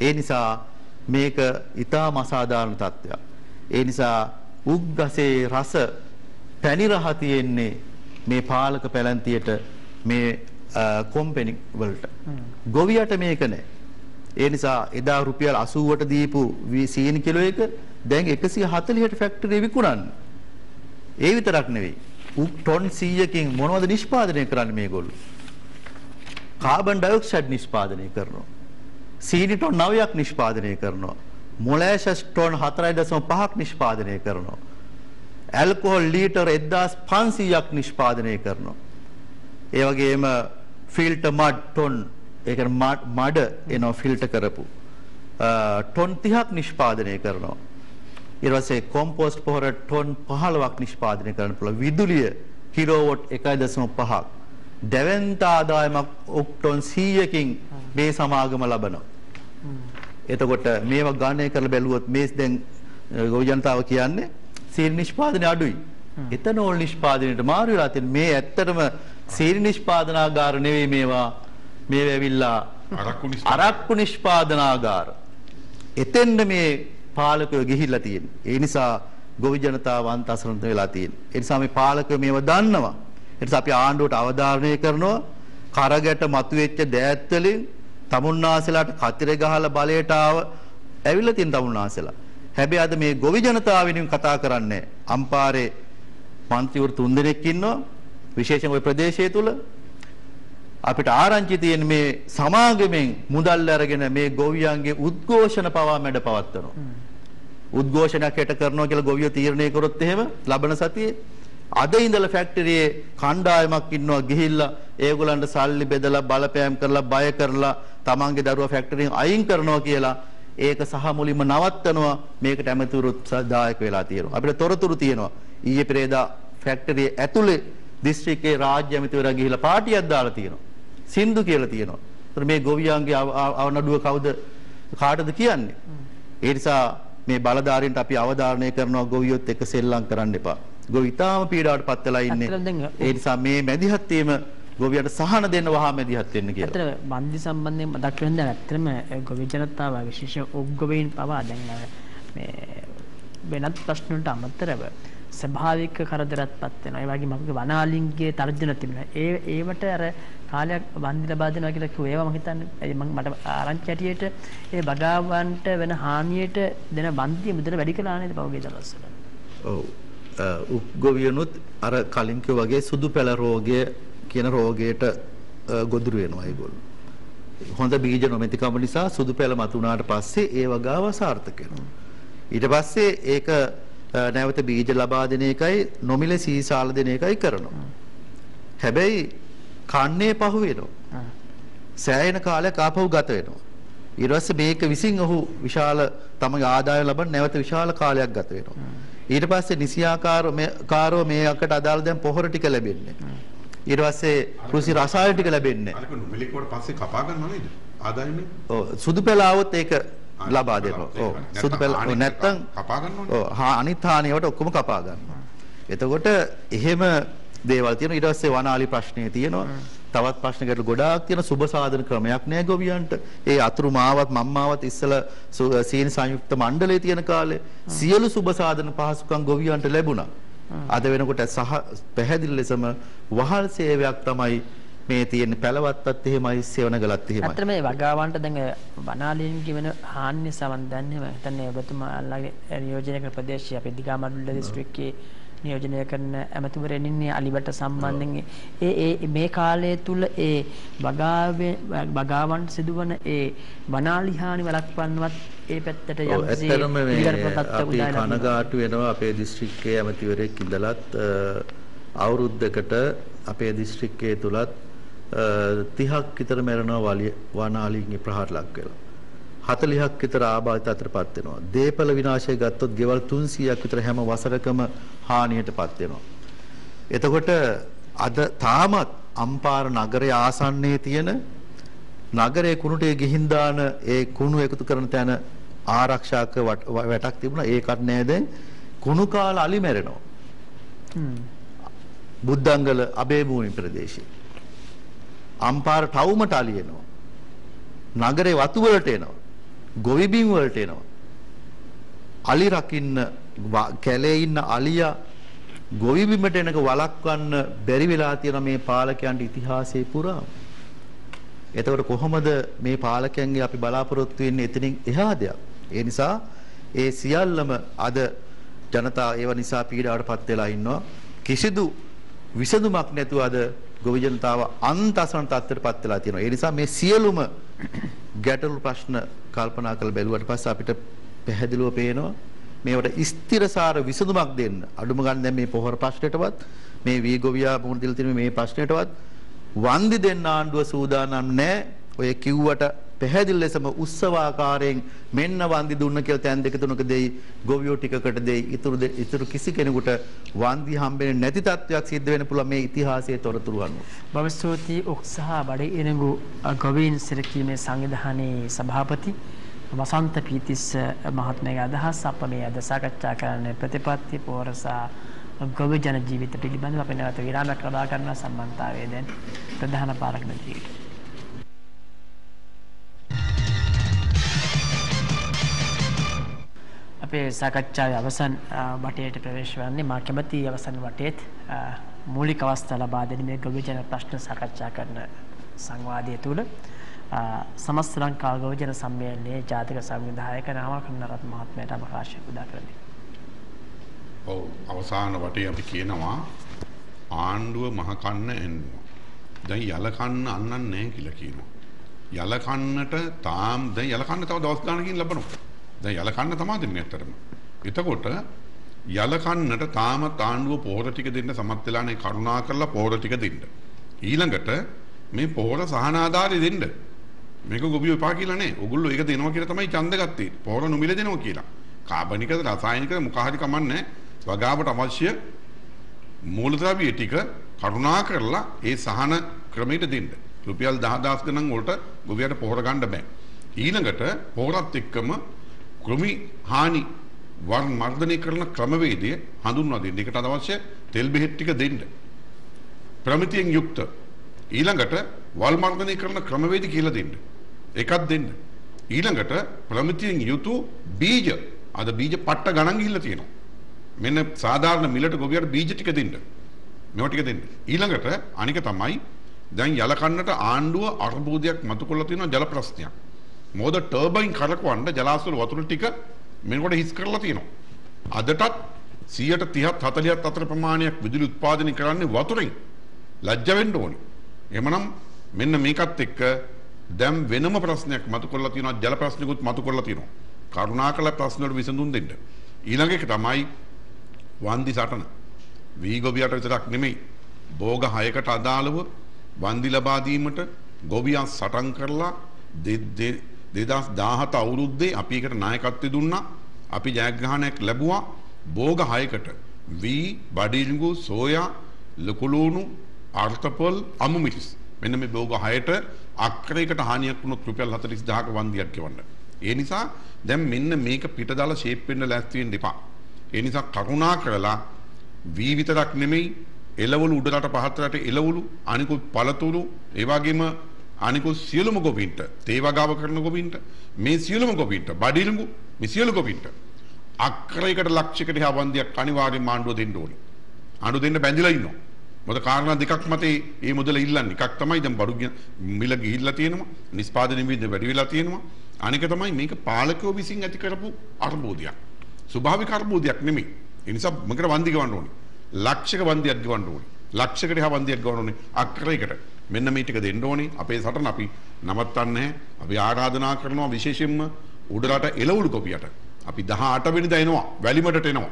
ඒ නිසා මේක ඊටාම අසාධාරණ තත්ත්වයක්. ඒ නිසා උග්ගසේ රස පැණි රහ තියෙන්නේ මේ පාලක පැලැන්තියට මේ කොම්පැනි වලට. ගොවියට මේක නැහැ. ඒ නිසා එදා රුපියල් 80ට දීපු සීනි කිලෝ එක දැන් 140ට ෆැක්ටරියේ විකුණන්නේ. ඒ විතරක් නෙවෙයි. ටොන් 100කින් මොනවද නිෂ්පාදනය කරන්නේ මේගොල්ලෝ? කාබන් ඩයොක්සයිඩ් නිෂ්පාදනය කරනවා. සීනි ටොන් 9ක් නිෂ්පාදනය කරනවා. මොලෑෂස් ටොන් 4.5ක් නිෂ්පාදනය කරනවා. ඇල්කොහොල් ලීටර් 1500ක් නිෂ්පාදනය කරනවා. ඒ වගේම ෆිල්ටර් මඩ් ටොන් ඒ කියන්නේ මඩ එනවා ෆිල්ටර් කරපු ටොන් 30ක් නිෂ්පාදනය කරනවා. ඊට පස්සේ කොම්පෝස්ට් පොහොර ටොන් 15ක් නිෂ්පාදනය කරන්න පුළුවන්. විදුලිය කිලෝවොට් 1.5ක්. දැවැන්ත ආදායමක් ටොන් 100කින් මේ සමාගම ලබනවා. එතකොට මේවා ගණනය කරලා බැලුවොත් මේ දැන් ගොවි ජනතාව කියන්නේ සීනි නිෂ්පාදනය අඩුයි. එතනෝල් නිෂ්පාදනයට මාරු වෙලා තියෙන මේ ඇත්තටම සීනි නිෂ්පාදනාගාර නෙවෙයි මේවා. මේවා ඇවිල්ලා අරක්කු නිෂ්පාදනාගාර. එතෙන්ද මේ පාලකයෝ ගිහිල්ලා තියෙන්නේ. ඒ නිසා ගොවි ජනතාව අන්තසරණත වෙලා තියෙන්නේ. ඒ නිසා මේ පාලකයෝ මේවා දන්නවා. ඒ නිසා අපි ආණ්ඩුවට අවධාරණය කරනවා කරගැට මතුවෙච්ච දෑත් වලින් තමුන්නාසලාට කතිර ගහලා බලයට ඇවිල්ලා තියෙන තමුන්නාසලා. හැබැයි අද මේ ගොවි ජනතාව වෙනුවෙන් කතා කරන්නේ අම්පාරේ මන්ත්‍රීවරු 3 දෙනෙක් ඉන්නවා විශේෂයෙන් ওই ප්‍රදේශය තුල අපිට ආරංචි තියෙන මේ සමාගමෙන් මුදල් අරගෙන මේ ගොවියන්ගේ උද්ඝෝෂණ පවා මැඩ පවත්වනවා. උද්ඝෝෂණයක් හෙට කරනවා කියලා ගොවියෝ තීරණය කරොත් එහෙම ලබන සතියේ අද ඉඳලා ෆැක්ටරියේ කණ්ඩායමක් ඉන්නවා ගිහිල්ලා ඒගොල්ලන්ට සල්ලි බෙදලා බලපෑම් කරලා බය කරලා තමන්ගේ දරුවා ෆැක්ටරියෙන් අයින් කරනවා කියලා ඒක සහ මුලින්ම නවත්තනවා. මේකට ඇමතිවරුත් සහායක වෙලා තියෙනවා. අපිට තොරතුරු තියෙනවා. ඊයේ පෙරේදා ෆැක්ටරියේ ඇතුලේ දිස්ත්‍රික්කයේ රාජ්‍ය ඇමතිවරයා ගිහිල්ලා පාටියක් දාලා තියෙනවා. සින්දු කියලා තියෙනවා. ඒතර මේ ගොවියන්ගේ අවනඩුව කවුද කාටද කියන්නේ? ඒ නිසා මේ බලධාරීන්ට අපි අවධාරණය කරනවා ගොවියොත් එක්ක සෙල්ලම් කරන්න එපා. ගොවි තාම පීඩාවට පත් වෙලා ඉන්නේ. ඒ නිසා මේ මැදිහත් වීම ගොවියට සහන දෙන්න වහා මැදිහත් වෙන්න කියලා. අතර බන්දි සම්බන්ධයෙන් මතක් වෙන දැන් ඇත්තටම ගොවි ජනතාව විශේෂ උග්ගොවීන් පවා දැන් මේ වෙනත් ප්‍රශ්න වලට අමතරව ස්වභාවික කරදරයක්පත් වෙනවා. ඒ වගේම අපේ වනාලින්ගේ තර්ජන තිබෙනවා. ඒවට අර කාලයක් බන්දි ලබා දෙනවා කියලා කිව්වා. ඒවා මම හිතන්නේ මට ආරංචි ඇටියට ඒ බගාවන්ට වෙන හානියට දෙන බන්දිය මුදල වැඩි කළා නේද පහුගිය දවස්වල? ඔව්. උග්ගොවියනුත් අර කලින් කිව්වා වගේ සුදු පැල රෝගය කියන රෝගයට ගොදුරු වෙනවා ඒගොල්ලෝ. හොඳ බීජ නොමැතිකම නිසා සුදු පැල මතුනාට පස්සේ ඒ වගාව සාර්ථක වෙනවා. ඊට පස්සේ ඒක නැවත බීජ ලබා දෙන එකයි නොමිලේ සීසාල දෙන එකයි කරනවා. හැබැයි කන්නේ පහු වෙනවා. සෑහෙන කාලයක් ආපහු ගත වෙනවා. ඊට පස්සේ මේක විසින් ඔහු විශාල තමගේ ආදායම ලබන නැවත විශාල කාලයක් ගත වෙනවා. ඊට පස්සේ නිසියාකාරව මේ අකට අදාළ දැන් පොහොර ටික ලැබෙන්නේ. ඊට පස්සේ කෘෂි රසායන ටික ලැබෙන්නේ. අනික නොමිලේකට පස්සේ කපා ගන්නව නේද? ආදායමෙන්. ඔව් සුදු පැල આવොත් ඒක ලබා දෙනවා. ඔව් සුදු පැල නැත්තම් කපා ගන්නවනේ. ඔව් අනිත් හානියට ඔක්කොම කපා ගන්නවා. එතකොට එහෙම දේවල් තියෙනවා. ඊට පස්සේ වනාලි ප්‍රශ්නේ තියෙනවා. තවත් ප්‍රශ්න ගැටළු ගොඩාක් තියෙන සුබ සාධන ක්‍රමයක් නෑ ගොවියන්ට. ඒ අතුරු මාවත් මම්මාවත් ඉස්සලා සීනි සංයුක්ත මණ්ඩලයේ තියෙන කාලේ සියලු සුබ සාධන පහසුකම් ගොවියන්ට ලැබුණා. අද වෙනකොට පැහැදිලි ලෙසම වහල් සේවයක් තමයි මේ තියෙන පැලවත්තත් එහෙමයි සෙවණගලත් එහෙමයි. අතන මේ වගාවන්ට දැන් වනාලීන්ගේ වෙන හානිය සම්බන්ධයෙන් මම හිතන්නේ ඔබතුමාලාගේ නියෝජනය කරන ප්‍රදේශයේ අපේ දිගමඩුල්ල දිස්ත්‍රික්කයේ නියෝජනය කරන ඇමතිවරයන් ඉන්නේ අලිබට සම්බන්ධයෙන් මේ කාලය තුල ඒ වගාවන් සිදුවන ඒ වනාලි හානි වළක්වන්නවත් ඒ පැත්තට අපි කනගාටු වෙනවා. අපේ දිස්ත්‍රික්කයේ ඇමතිවරයෙක් ඉඳලත් අවුරුද්දකට අපේ දිස්ත්‍රික්කයේ තුලත් 30ක් විතර මැරෙනවා වනාලීන්ගේ ප්‍රහාර ලක් වෙලා. 40ක් විතර ආබාධිත අතරපත් වෙනවා. දේපල විනාශය ගත්තොත් ගෙවල් 300ක් විතර හැම වසරකම හානියටපත් වෙනවා. එතකොට අද තාමත් අම්පාර නගරයේ ආසන්නයේ තියෙන නගරයේ කුණුටේ ගිහින් දාන ඒ කුණු එකතු කරන තැන ආරක්ෂක වැටක් තිබුණා. ඒකත් නෑ දැන්. කුණු කාල අලි මැරෙනවා. බුද්ධංගල අබේභූමි ප්‍රදේශයේ අම්පාර ටවුමට අලි එනවා. නගරේ වතු වලට එනවා. ගොවිබිම් වලට එනවා. අලි රකින්න කැලේ ඉන්න අලියා ගොවිබිමට එනක වළක්වන්න බැරි වෙලා තියෙන මේ පාලකයන්ට ඉතිහාසයේ පුරා. එතකොට කොහොමද මේ පාලකයන්ගේ අපි බලාපොරොත්තු වෙන්නේ එතනින් එහා දෙයක්? ඒ නිසා ඒ සියල්ලම අද ජනතාව ඒව නිසා පීඩාවටපත් වෙලා ඉන්නවා. කිසිදු විසඳුමක් නැතුව අද ගොවි ජනතාව අන්තසන තත්ත්වයටපත් වෙලා තියෙනවා. ඒ නිසා මේ සියලුම ගැටලු ප්‍රශ්න කල්පනා කරලා බැලුවට පස්සේ අපිට පැහැදිලිව පේනවා මේවට ස්ථිරසාර විසඳුමක් දෙන්න. අඩුම ගන්න දැන් මේ පොහොර ප්‍රශ්නෙටවත් මේ වී ගොවියා මුහුණ දීලා තියෙන මේ ප්‍රශ්නෙටවත් වන්දි දෙන්න ආණ්ඩුව සූදානම් නැහැ. ඔය කිව්වට පැහැදිලි ලෙසම උත්සවාකාරයෙන් මෙන්න වන්දි දුන්න කියලා තැන් දෙක තුනක දෙයි, ගොවියෝ ටිකකට දෙයි, ඉතුරු කිසි කෙනෙකුට වන්දි හම්බෙන්නේ නැති තත්වයක් සිද්ධ වෙන්න පුළුවන් මේ ඉතිහාසයේ තොරතුරු අනුව. බව ස්තුතියි උක්සහ බඩ ඉරඟු ගොවීන් සිරකීමේ සංවිධානයේ සභාපති වසන්ත පීතිස්ස මහත්මයාගේ අදහස් අප මේ අද සාකච්ඡා කරන්නේ ප්‍රතිපත්ති පෝරසා ගොවි ජන ජීවිත පිළිබඳව අපි නැවත විරාමයක් ලබා ගන්න සම්බන්ධතාවය දැන් ප්‍රධාන පාරක මැදිරියට. අපේ සාකච්ඡාවේ අවසන් වටේට ප්‍රවේශ වන්නේ මා කැමති අවසන් වටේත් මූලික අවස්ථා ලබා දෙන මේ ගොවි ජන ප්‍රශ්න සාකච්ඡා කරන සංවාදය තුළ සමස්ත ලංකා ගොවි ජන සම්මේලනයේ ජාතික සංවිධායක නාමකරණරත් මහත්මයාට අවකාශයක් උදා කර දෙන්න. ඔව් අවසාන වටේ අපි කියනවා ආණ්ඩුව මහ කන්න එන්නවා. දැන් යල කන්න අන්නන්නේ නැහැ කියලා කියනවා. යල කන්නට තාම දැන් යල කන්න තව දවස් ගානකින් ලබනවා. දැන් යල කන්න තමයි දෙන්නේ ඇත්තටම. එතකොට යල කන්නට තාමත් ආණ්ඩුව පොහොර ටික දෙන්න සමත් වෙලා නැහැ. කරුණා කරලා පොහොර ටික දෙන්න. ඊළඟට මේ පොහොර සහන ආධාරය දෙන්න. මේක ගොබියෝ එපා කියලා නේ. ඔගොල්ලෝ ඒක දෙනවා කියලා තමයි ඡන්ද ගත්තේ. පොහොර නොමිල දෙනවා කියලා. කාබනිකද රසායනිකද මොකහරි කමන්නේ වගාවට අවශ්‍ය මූලද්‍රව්‍ය ටික කරුණා කරලා ඒ සහන ක්‍රමයට දෙන්න. රුපියල් 10000 ගණන් වලට ගොවියට පොහොර ගන්න බෑ. ඊළඟට පොහොරත් එක්කම කෘමි හානි වර්ධනය කරන ක්‍රමවේදය හඳුන්වා දෙන්න. ඒකට අවශ්‍ය තෙල් බෙහෙත් ටික දෙන්න. ප්‍රමිතියෙන් යුක්ත ඊළඟට වල් මර්ධනය කරන ක්‍රමවේද කියලා දෙන්න. ඒකත් දෙන්න. ඊළඟට ප්‍රමිතියෙන් යුතු බීජ අද බීජ පට්ට ගණන් ගිහිල්ලා තියෙනවා. මෙන්න සාධාරණ මිලට ගොවියට බීජ ටික දෙන්න. මේවා ටික දෙන්න. ඊළඟට අනික තමයි දැන් යල කන්නට ආණ්ඩුව අර්බුදයක් මතු කරලා තියෙනවා ජල ප්‍රශ්නයක්. මොකද ටර්බයින් කරකවන්න ජලාශවල වතුර ටික මෙන්නකොට හිස් කරලා තියෙනවා. අදටත් 130ත් 40ත් අතර ප්‍රමාණයක් විදුලි උත්පාදනය කරන්නේ වතුරෙන්. ලැජ්ජ වෙන්න ඕනේ. එහෙමනම් මෙන්න මේකත් එක්ක දැන් වෙනම ප්‍රශ්නයක් මතු කරලා තියෙනවා ජල ප්‍රශ්නිකුත් මතු කරලා තියෙනවා. කරුණාකර ප්‍රශ්න වලට විසඳුම් දෙන්න. ඊළඟ එක තමයි වන්දි සටන. වී ගොවියට විතරක් නෙමෙයි භෝග 6කට අදාළව වන්දි ලබා දීමට ගොවියන් සටන් කරලා 2017 අවුරුද්දේ අපි ඒකට නායකත්වය දුන්නා. අපි ජයග්‍රහණයක් ලැබුවා භෝග 6කට වී, බඩිරිඟු, සෝයා, ලකුළුණු, අර්ථපොල්, අමු මිරිස්. මෙන්න මේ භෝග 6ට අක්‍රයකට හානියක් වුණොත් රුපියල් 40000ක වන්දියක් ගෙවන්න. ඒ නිසා දැන් මෙන්න මේක පිටදාලා ෂේප් වෙන්න ලෑස්ති වෙන්න එපා. ඒ නිසා කරුණා කරලා වී විතරක් නෙමෙයි එළවලු උඩරට පහතරට එළවලු අනිකුත් පළතුරු ඒ වගේම අනිකුත් සියලුම ගොවීන්ට තේ වගාව කරන ගොවීන්ට මේ සියලුම ගොවීන්ට බඩිලුඟු මේ සියලු ගොවීන්ට අක්‍රයකට ලක්ෂයකට එහා වන්දියක් අනිවාර්යෙන් ආණ්ඩුව දෙන්න ඕනේ. ආණ්ඩුව දෙන්න බැඳිලා ඉන්නවා. මොකද කාරණා දෙකක් මතේ මේ මුදල ඉල්ලන්නේ. එකක් තමයි දැන් බඩු මිල ගිහිල්ලා තියෙනවා. නිෂ්පාදනය විදිහ වැඩි වෙලා තියෙනවා. අනික තමයි මේක පාලකයෝ විසින් ඇති කරපු අර්බුදයක්. ස්වභාවික අර්බුදයක් නෙමෙයි. ඒ නිසා මොකට වන්දි ගවන්න ඕනේ. ලක්ෂයක වන්දියක් ගවන්න ඕනේ. ලක්ෂයකට එහා වන්දියක් ගවන්න ඕනේ. අක්‍රයකට. මෙන්න මේ ටික දෙන්න ඕනේ. අපේ සටන අපි නවත්තන්නේ නැහැ. අපි ආරාධනා කරනවා විශේෂයෙන්ම උඩරට එළවලු කොපියට. අපි 18 වෙනිදා එනවා. වැලිමඩට එනවා.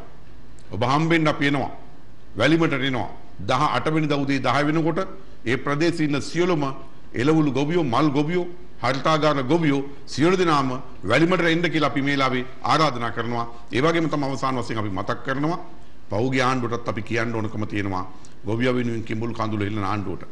ඔබ හම්බෙන්න අපි එනවා. වැලිමඩට එනවා. 18 වෙනිදා උදේ 10 වෙනකොට ඒ ප්‍රදේශයේ ඉන්න සියලුම එළවලු ගොවියෝ මල් ගොවියෝ හරිතාගාර ගොවියෝ සියලු දෙනාම වැලිමඩට එන්න කියලා අපි මේලාවේ ආරාධනා කරනවා. ඒ වගේම තමයි අවසාන වශයෙන් අපි මතක් කරනවා පෞගේ ආණ්ඩුවටත් අපි කියන්න ඕනකම තියෙනවා ගොවියා වෙනුවෙන් කිඹුල් කඳුළු හෙළන ආණ්ඩුවට.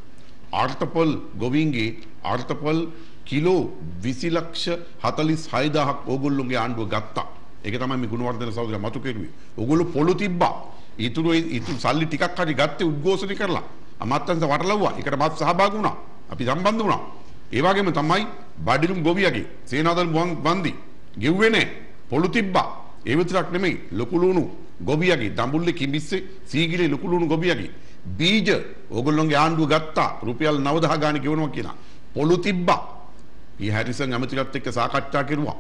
ආර්ථපල් ගොවීන්ගේ ආර්ථපල් කිලෝ 20,46,000ක් ඕගොල්ලෝගේ ආණ්ඩුව ගත්තා. ඒක තමයි මේ ගුණවර්ධන සහෝදරයා මතු කෙරුවේ. ඕගොල්ලෝ පොළු තිබ්බා. ඊතුරු සල්ලි ටිකක් හරි ගත්තේ උද්ඝෝෂණය කරලා. අමාත්‍යංශ වටලවුවා. ඒකට මාත් සහභාගී වුණා. අපි සම්බන්ධ වුණා. ඒ වගේම තමයි බඩිලුම් ගොවියගේ සේනාදල් වන්දි ගෙව්වේ නැහැ. පොළු තිබ්බා. ඒ විතරක් නෙමෙයි ලොකු ලුණු ගොවියගේ දඹුල්ලේ කිඹිස්සේ සීගිලේ ලොකු ලුණු ගොවියගේ බීජ ඕගොල්ලෝගේ ආණ්ඩුව ගත්තා. රුපියල් 9000 ගාණක් ගෙවනවා කියලා. පොළු තිබ්බා. ඊ හැරිසන් ඇමතිලත් එක්ක සාකච්ඡා කරුවා.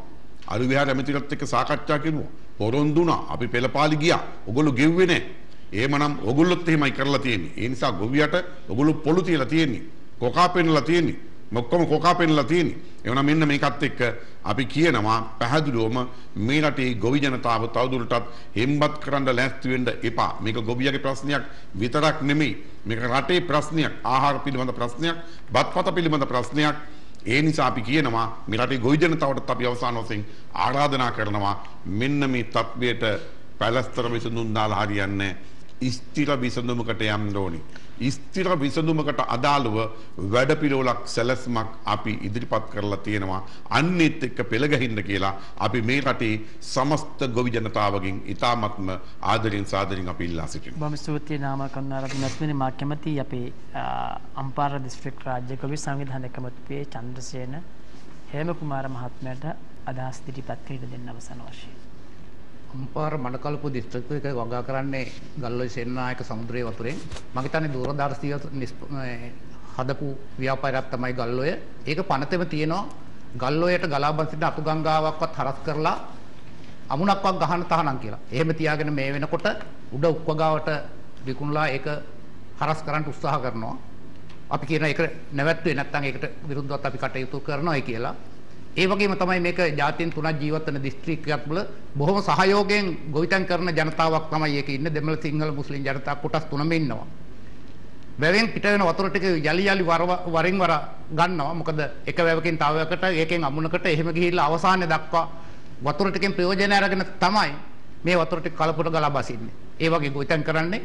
අලු විහාර ඇමතිලත් එක්ක සාකච්ඡා කරුවා. පොරොන්දුනා අපි පෙළපාලි ගියා. ඕගොල්ලෝ ගෙව්වේ නැහැ. එහෙමනම් ඕගොල්ලොත් එහෙමයි කරලා තියෙන්නේ. ඒ නිසා ගොවියට ඕගොල්ලෝ පොළු තියලා තියෙන්නේ. කොකා පෙන්නලා තියෙන්නේ. මොක්කම කොකා පෙන්නලා තියෙන්නේ. එවනම් මෙන්න මේකත් එක්ක අපි කියනවා පැහැදිලිවම මේ රටේ ගොවි ජනතාව තවදුරටත් හෙම්බත් කරන්න ලෑස්ති වෙන්න එපා. මේක ගොවියගේ ප්‍රශ්නයක් විතරක් නෙමෙයි. මේක රටේ ප්‍රශ්නයක්. ආහාර පිළිබඳ ප්‍රශ්නයක්, බත්පත පිළිබඳ ප්‍රශ්නයක්. ඒ නිසා අපි කියනවා මේ රටේ ගොවි ජනතාවටත් අපි අවසාන වශයෙන් ආරාධනා කරනවා මෙන්න මේ තත්වයට පැලස්තර විසඳුම් දාලා හරියන්නේ ස්ථිර විසඳුමකට යන්න ඕනේ. ස්ථිර විසඳුමකට අදාළව වැඩපිළිවෙලක් සැලැස්මක් අපි ඉදිරිපත් කරලා තියෙනවා. අන්නේත් එක්ක පෙළගහින්න කියලා අපි මේ රටේ සමස්ත ගොවි ජනතාවගෙන් ඉතාමත්ම ආදරෙන් සාදරෙන් අපි ඉල්ලා සිටිනවා. බොහොම ස්තුතියි නාමල් කරුණාරත්න මැතිණි. මා කැමති අපේ අම්පාර දිස්ත්‍රික් රාජ්‍ය ගොවි සංවිධානයේ කැමති චන්ද්‍රසේන හේම කුමාර මහත්මයාට අදහස් ඉදිරිපත් කිරීම දෙන්න අවසන් වශයෙන්. අම්පාර මඩකලපු දිස්ත්‍රික්කයක වගා කරන්නේ ගල්ඔය සේනානායක සමුද්‍රයේ වතුරෙන්. මම හිතන්නේ දූරදර්ශිය හදපු ව්‍යාපාරයක් තමයි ගල්ඔය. ඒක පනතෙම තියෙනවා ගල්ඔයට ගලා බසින අතු ගංගාවක්වත් හරස් කරලා අමුණක්වත් ගහන්න තහනම් කියලා. එහෙම තියාගෙන මේ වෙනකොට උඩ උක්වගාවට විකුණලා ඒක හරස් කරන්න උත්සාහ කරනවා. අපි කියන එක නැවැත්තුවේ නැත්නම් ඒකට විරුද්ධව අපි කටයුතු කරනවායි කියලා. ඒ වගේම තමයි මේක ජාතීන් තුනක් ජීවත් වෙන දිස්ත්‍රික්කයක් වල බොහොම සහයෝගයෙන් ගොවිතැන් කරන ජනතාවක් තමයි ඒකේ ඉන්නේ. දෙමළ සිංහල මුස්ලිම් ජනතා කොටස් තුනම ඉන්නවා. වැවෙන් පිට වෙන වතුර ටික යලි යලි වරින් වර ගන්නවා. මොකද එක වැවකින් තව වැවකට ඒකෙන් අමුණකට එහෙම ගිහිල්ලා අවසානයේ දක්වා වතුර ටිකෙන් ප්‍රයෝජන අරගෙන තමයි මේ වතුර ටික කලපුට ගලා බසින්නේ. ඒ වගේ ගොවිතැන් කරන්නේ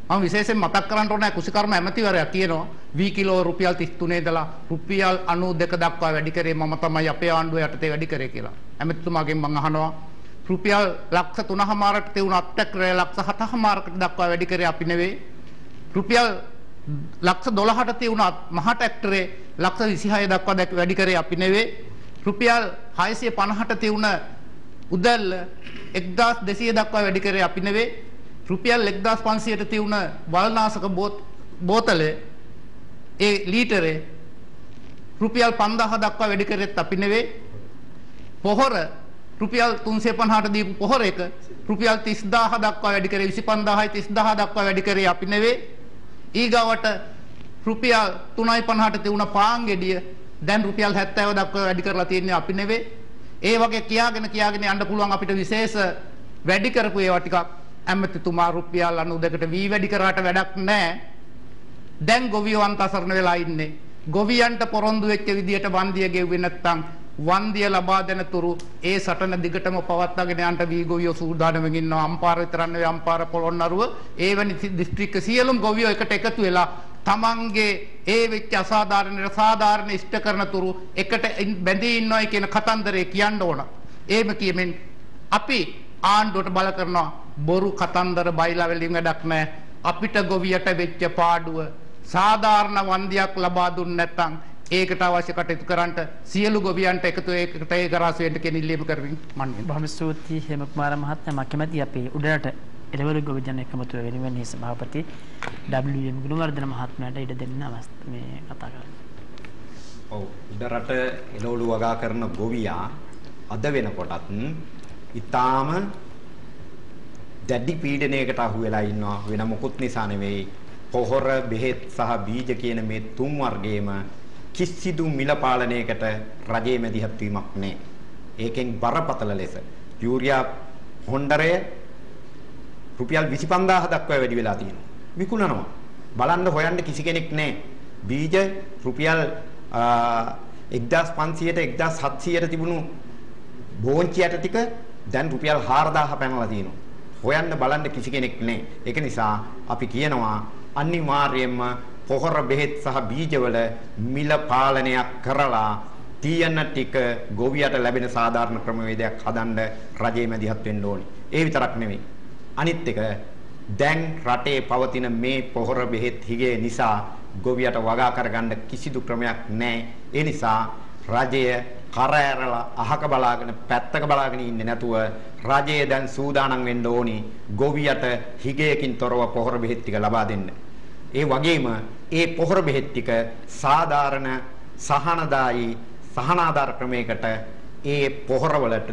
මම විශේෂයෙන් මතක් කරන්න ඕනේ කුසිකර්ම ඇමතිවරයා කියනවා වී කිලෝ රුපියල් 33 ඉඳලා රුපියල් 92 දක්වා වැඩි කරේ මම තමයි අපේ ආණ්ඩුව යටතේ වැඩි කරේ කියලා. ඇමතිතුමාගෙන් මම අහනවා රුපියල් ලක්ෂ 3මාරකට තියුණු අත්‍යක්‍රය ලක්ෂ 7මාරකට දක්වා වැඩි කරේ අපි නෙවෙයි. රුපියල් ලක්ෂ 12ට තියුණු මහ ට්‍රැක්ටරේ ලක්ෂ 26 දක්වා වැඩි කරේ අපි නෙවෙයි. රුපියල් 650ට තියුණ උදැල්ල 1200 දක්වා වැඩි කරේ අපි නෙවෙයි. රුපියල් 1500ට තියුණ වල්නාශක බෝතලේ ඒ ලීටරේ රුපියල් 5000 දක්වා වැඩි කරෙත් අපි නෙවෙයි. පොහොර රුපියල් 350ට දීපු පොහොර එක රුපියල් 30000 දක්වා වැඩි කරේ 25000යි 30000 දක්වා වැඩි කරේ අපි නෙවෙයි. ඊගාවට රුපියල් 350ට තියුණ පාන් ගෙඩිය දැන් රුපියල් 70 දක්වා වැඩි කරලා තියෙන්නේ අපි නෙවෙයි. ඒ වගේ කියාගෙන යන්න පුළුවන් අපිට විශේෂ වැඩි කරපු ඒවා ටිකක් ඇමතිතුමා රුපියල් 92කට වී වැඩි කරාට වැඩක් නැහැ. දැන් ගොවියෝ අන්තසරණ වෙලා ඉන්නේ. ගොවියන්ට පොරොන්දු වෙච්ච විදියට වන්දිය ගෙව්වේ නැත්නම් වන්දිය ලබා දෙන තුරු ඒ සටන දිගටම පවත්වාගෙන යන්න වී ගොවියෝ සූදානම්ව ඉන්නවා. අම්පාර විතරක් නෙවෙයි අම්පාර පොළොන්නරුව ඒ වැනි දිස්ත්‍රික්ක සියලුම ගොවියෝ එකට එකතු වෙලා තමන්ගේ ඒ වෙච්ච අසාධාරණ සාධාරණ ඉෂ්ට කරන තුරු එකට බැඳී ඉන්නවයි කියන කතන්දරේ කියන්න ඕන. එහෙම කියමින් අපි ආණ්ඩුවට බල කරනවා බොරු කතන්දර බයිලා වලින් වැඩක් නැහැ. අපිට ගොවියට වෙච්ච පාඩුව සාධාරණ වන්දියක් ලබා දුන්නේ නැත්නම් ඒකට අවශ්‍ය කටයුතු කරන්නට සියලු ගොවියන්ට එකතු ඒකට ඒක රස වෙන්න කියන ඉල්ලීම කරමින් මම බොහොම ස්තුතියි හේමකුමාර මහත්මයා. මම කැමතියි අපේ උඩරට එළවලු ගොවිජන එකමුතුව වෙනුවෙන් සභාපති WM ගුණවර්ධන මහත්මයාට ඉඩ දෙන්න මේ කතා කරන්න. ඔව් උඩරට එළවලු වගා කරන ගොවියා අද වෙනකොටත් ඊටාම දැඩි පීඩනයකට අහු වෙලා ඉන්නවා. වෙන මොකුත් නිසා නෙවෙයි. පොහොර, බෙහෙත් සහ බීජ කියන මේ තුන් වර්ගයේම කිසිදු මිල පාලනයකට රජයේ මැදිහත් වීමක් නැහැ. ඒකෙන් බරපතල ලෙස යූරියා හොන්ඩරය රුපියල් 25000 දක්වා වැඩි වෙලා තියෙනවා. විකුණනවා. බලන්න හොයන්න කිසි කෙනෙක් නැහැ. බීජ රුපියල් 1500ට 1700ට තිබුණු බෝංචියට ටික දැන් රුපියල් 4000 පැනලා තියෙනවා. හොයන්න බලන්න කිසි කෙනෙක් නැහැ. ඒක නිසා අපි කියනවා අනිවාර්යයෙන්ම පොහොර බෙහෙත් සහ බීජවල මිල පාලනයක් කරලා තියෙන ටික ගොවියට ලැබෙන සාධාරණ ක්‍රමවේදයක් හදන්න රජයේ මැදිහත් වෙන්න ඕනේ. ඒ විතරක් නෙවෙයි. අනිත් එක දැන් රටේ පවතින මේ පොහොර බෙහෙත් හිගේ නිසා ගොවියට වගා කරගන්න කිසිදු ක්‍රමයක් නැහැ. ඒ නිසා රජය කර ඇරලා අහක බලාගෙන පැත්තක බලාගෙන ඉන්නේ නැතුව රජය දැන් සූදානම් වෙන්න ඕනි ගොවියට හිගයකින් තොරව පොහොර බෙහෙත් ටික ලබා දෙන්න. ඒ වගේම ඒ පොහොර බෙහෙත් ටික සාධාරණ සහනදායි සහනාධාර ක්‍රමයකට ඒ පොහොර වලට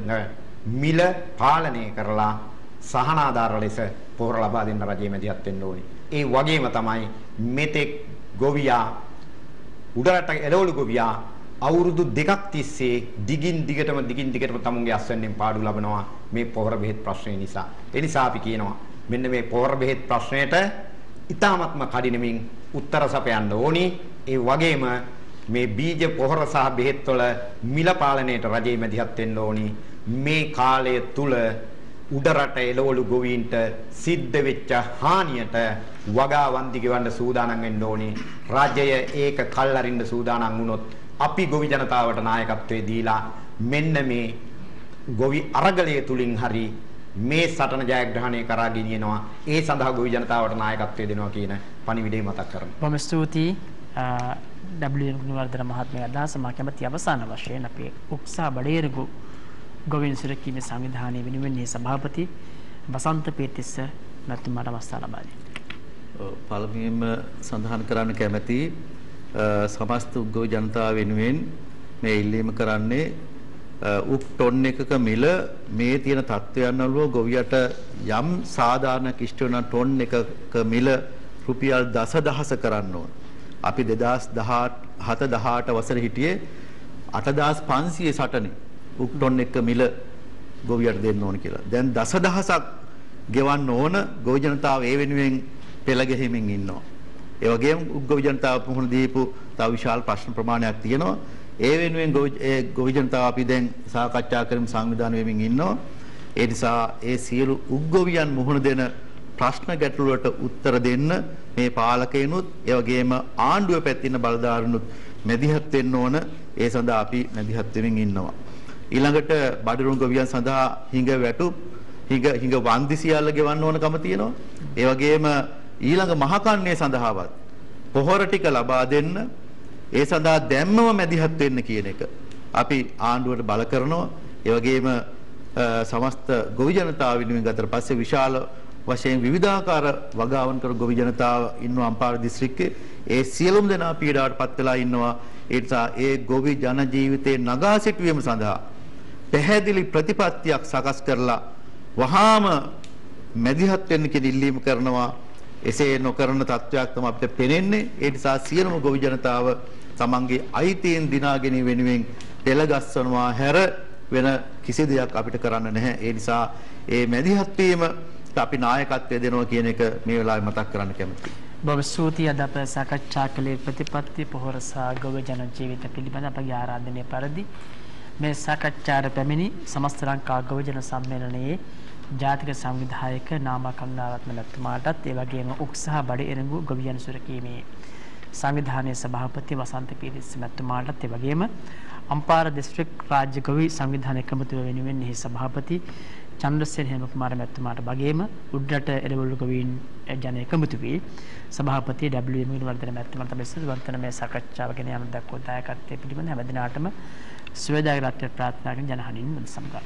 මිල පාලනය කරලා සහනාධාර ලෙස පොහොර ලබා දෙන්න රජයේ මැදිහත් වෙන්න ඕනි. ඒ වගේම තමයි මෙතෙක් ගොවියා උඩරට එළවලු ගොවියා අවුරුදු 2ක් තිස්සේ දිගින් දිගටම තමුන්ගේ අස්වැන්නෙන් පාඩු ලබනවා මේ පොහොර බෙහෙත් ප්‍රශ්නේ නිසා. ඒ නිසා අපි කියනවා මෙන්න මේ පොහොර බෙහෙත් ප්‍රශ්නයට ඉතාමත්ම කඩිනමින් උත්තර සපයන්න ඕනි. ඒ වගේම මේ බීජ පොහොර සහ බෙහෙත් වල මිල පාලනයට රජයේ මැදිහත් වෙන්න ඕනි. මේ කාලය තුල උඩරට එළවලු ගොවීන්ට සිද්ධ වෙච්ච හානියට වගා වන්දි ගෙවන්න සූදානම් වෙන්න ඕනි. රජය ඒක කල්ලාරින්න සූදානම් වුණොත් අපි ගොවි ජනතාවට නායකත්වයේ දීලා මෙන්න මේ ගොවි අරගලය තුලින් හරි මේ සටන ජයග්‍රහණය කරා ගෙනියනවා. ඒ සඳහා ගොවි ජනතාවට නායකත්වයේ දෙනවා කියන පණිවිඩය මතක් කරනවා. බොහොම ස්තුතියි WM ගුණවර්ධන මහත්මයා. අදහස මා කැමති අවසාන වශයෙන් අපේ උක්සා බඩේරගු ගොවීන් සුරකීමේ සංවිධානයේ වෙනුවෙන් සභාපති වසන්ත පීතිස්ස මැතිතුමාට අවස්ථාව ලබා දෙනවා. පළමුවෙන්ම සඳහන් කරන්න කැමැති සමස්ත උද්ගව ජනතාව වෙනුවෙන් මේ ඉල්ලීම කරන්නේ උක් ටොන් එකක මිල මේ තියෙන තත්ත්වයන් වල ගොවියට යම් සාධාරණ කිෂ්ඨ වෙන ටොන් එකක මිල රුපියල් දසදහස කරන්න ඕන. අපි 2017 වසරේ හිටියේ 8500 සටනේ උක් ටොන් එක මිල ගොවියට දෙන්න ඕන කියලා. දැන් දසදහසක් ගෙවන්න ඕන ගොවි ජනතාව ඒ වෙනුවෙන් පෙළ ගැහිමින් ඉන්නවා. ඒ වගේම උද්ගව ජනතාව පුහුණු දීපු තව විශාල ප්‍රශ්න ප්‍රමාණයක් තියෙනවා. ඒ වෙනුවෙන් ගොවි ජනතාව අපි දැන් සාකච්ඡා කරමින් සංවිධානය වෙමින් ඉන්නවා. ඒ නිසා ඒ සියලු උද්ගවයන් මුහුණ දෙන ප්‍රශ්න ගැටළු වලට උත්තර දෙන්න මේ පාලකයනුත් ඒ වගේම ආණ්ඩුව පැත්තේ ඉන්න බලධාරීනුත් මැදිහත් වෙන්න ඕන. ඒ සඳහා අපි මැදිහත් වෙමින් ඉන්නවා. ඊළඟට බඩරුන් ගොවියන් සඳහා හිඟ වැටු හිඟ වන්දි සියල්ල ගෙවන්න ඕනකම තියෙනවා. ඒ වගේම ඊළඟ මහකන්නේ සඳහාවත් පොහොර ටික ලබා දෙන්න ඒ සඳහා දැම්මම මැදිහත් වෙන්න කියන එක අපි ආණ්ඩුවට බල කරනවා. ඒ වගේම සමස්ත ගොවි ජනතාව වෙනුවෙන් ගතට පස්සේ විශාල වශයෙන් විවිධාකාර වගාවන් කර ගොවි ජනතාව ඉන්නවා අම්පාර දිස්ත්‍රික්කේ. ඒ සියලුම දෙනා පීඩාවටපත් වෙලා ඉන්නවා. ඒ නිසා ඒ ගොවි ජන ජීවිතේ නගා සිටුවීම සඳහා පැහැදිලි ප්‍රතිපත්තියක් සකස් කරලා වහාම මැදිහත් වෙන්න කියන ඉල්ලීම කරනවා. එසේ නොකරන තත්වයක් තමයි අපිට පේන්නේ. ඒ නිසා සියලුම ගොවි ජනතාව තමන්ගේ අයිතීන් දිනාගෙන වෙනුවෙන් පෙළගස්වනවා හැර වෙන කිසි දෙයක් අපිට කරන්න නැහැ. ඒ නිසා ඒ මැදිහත් වීම අපි නායකත්වය දෙනවා කියන එක මේ වෙලාවේ මතක් කරන්න කැමතියි. බොහොම ස්තුතියි. අද අප සාකච්ඡා කළේ ප්‍රතිපත්ති පොහොර සහ ගොවි ජන ජීවිත පිළිබඳ අපගේ ආරාධනය පරිදි මේ සාකච්ඡාට පැමිණි සමස්ත ලංකා ගොවි ජන සම්මේලනයේ ජාතික සංවිධායක නාමා කරුණාරත්න මැතිතුමාටත් ඒ වගේම උක්සා බඩේරඟු ගොවියන් සුරකීමේ සංවිධානයේ සභාපති වසන්ත පීරිස් මැතිතුමාටත් ඒ වගේම අම්පාර දිස්ත්‍රික් රාජ්‍ය ගොවි සංවිධාන එකමුතුව වෙනුවෙන් එහි සභාපති චන්ද්‍රසේන හේමකුමාර මැතිතුමාට වගේම උඩරට එළවලු ගොවීන් ජන එකමුතු වී සභාපති WM වර්ධන මැතිතුමාට තමයි වර්තන මේ සාකච්ඡාව ගැන යම් දක්වා දායකත්වයේ පිළිබඳ හැම දිනාටම සුවදායක රාත්‍රියක් ප්‍රාර්ථනා කරන ජනහනින් මුද සමගා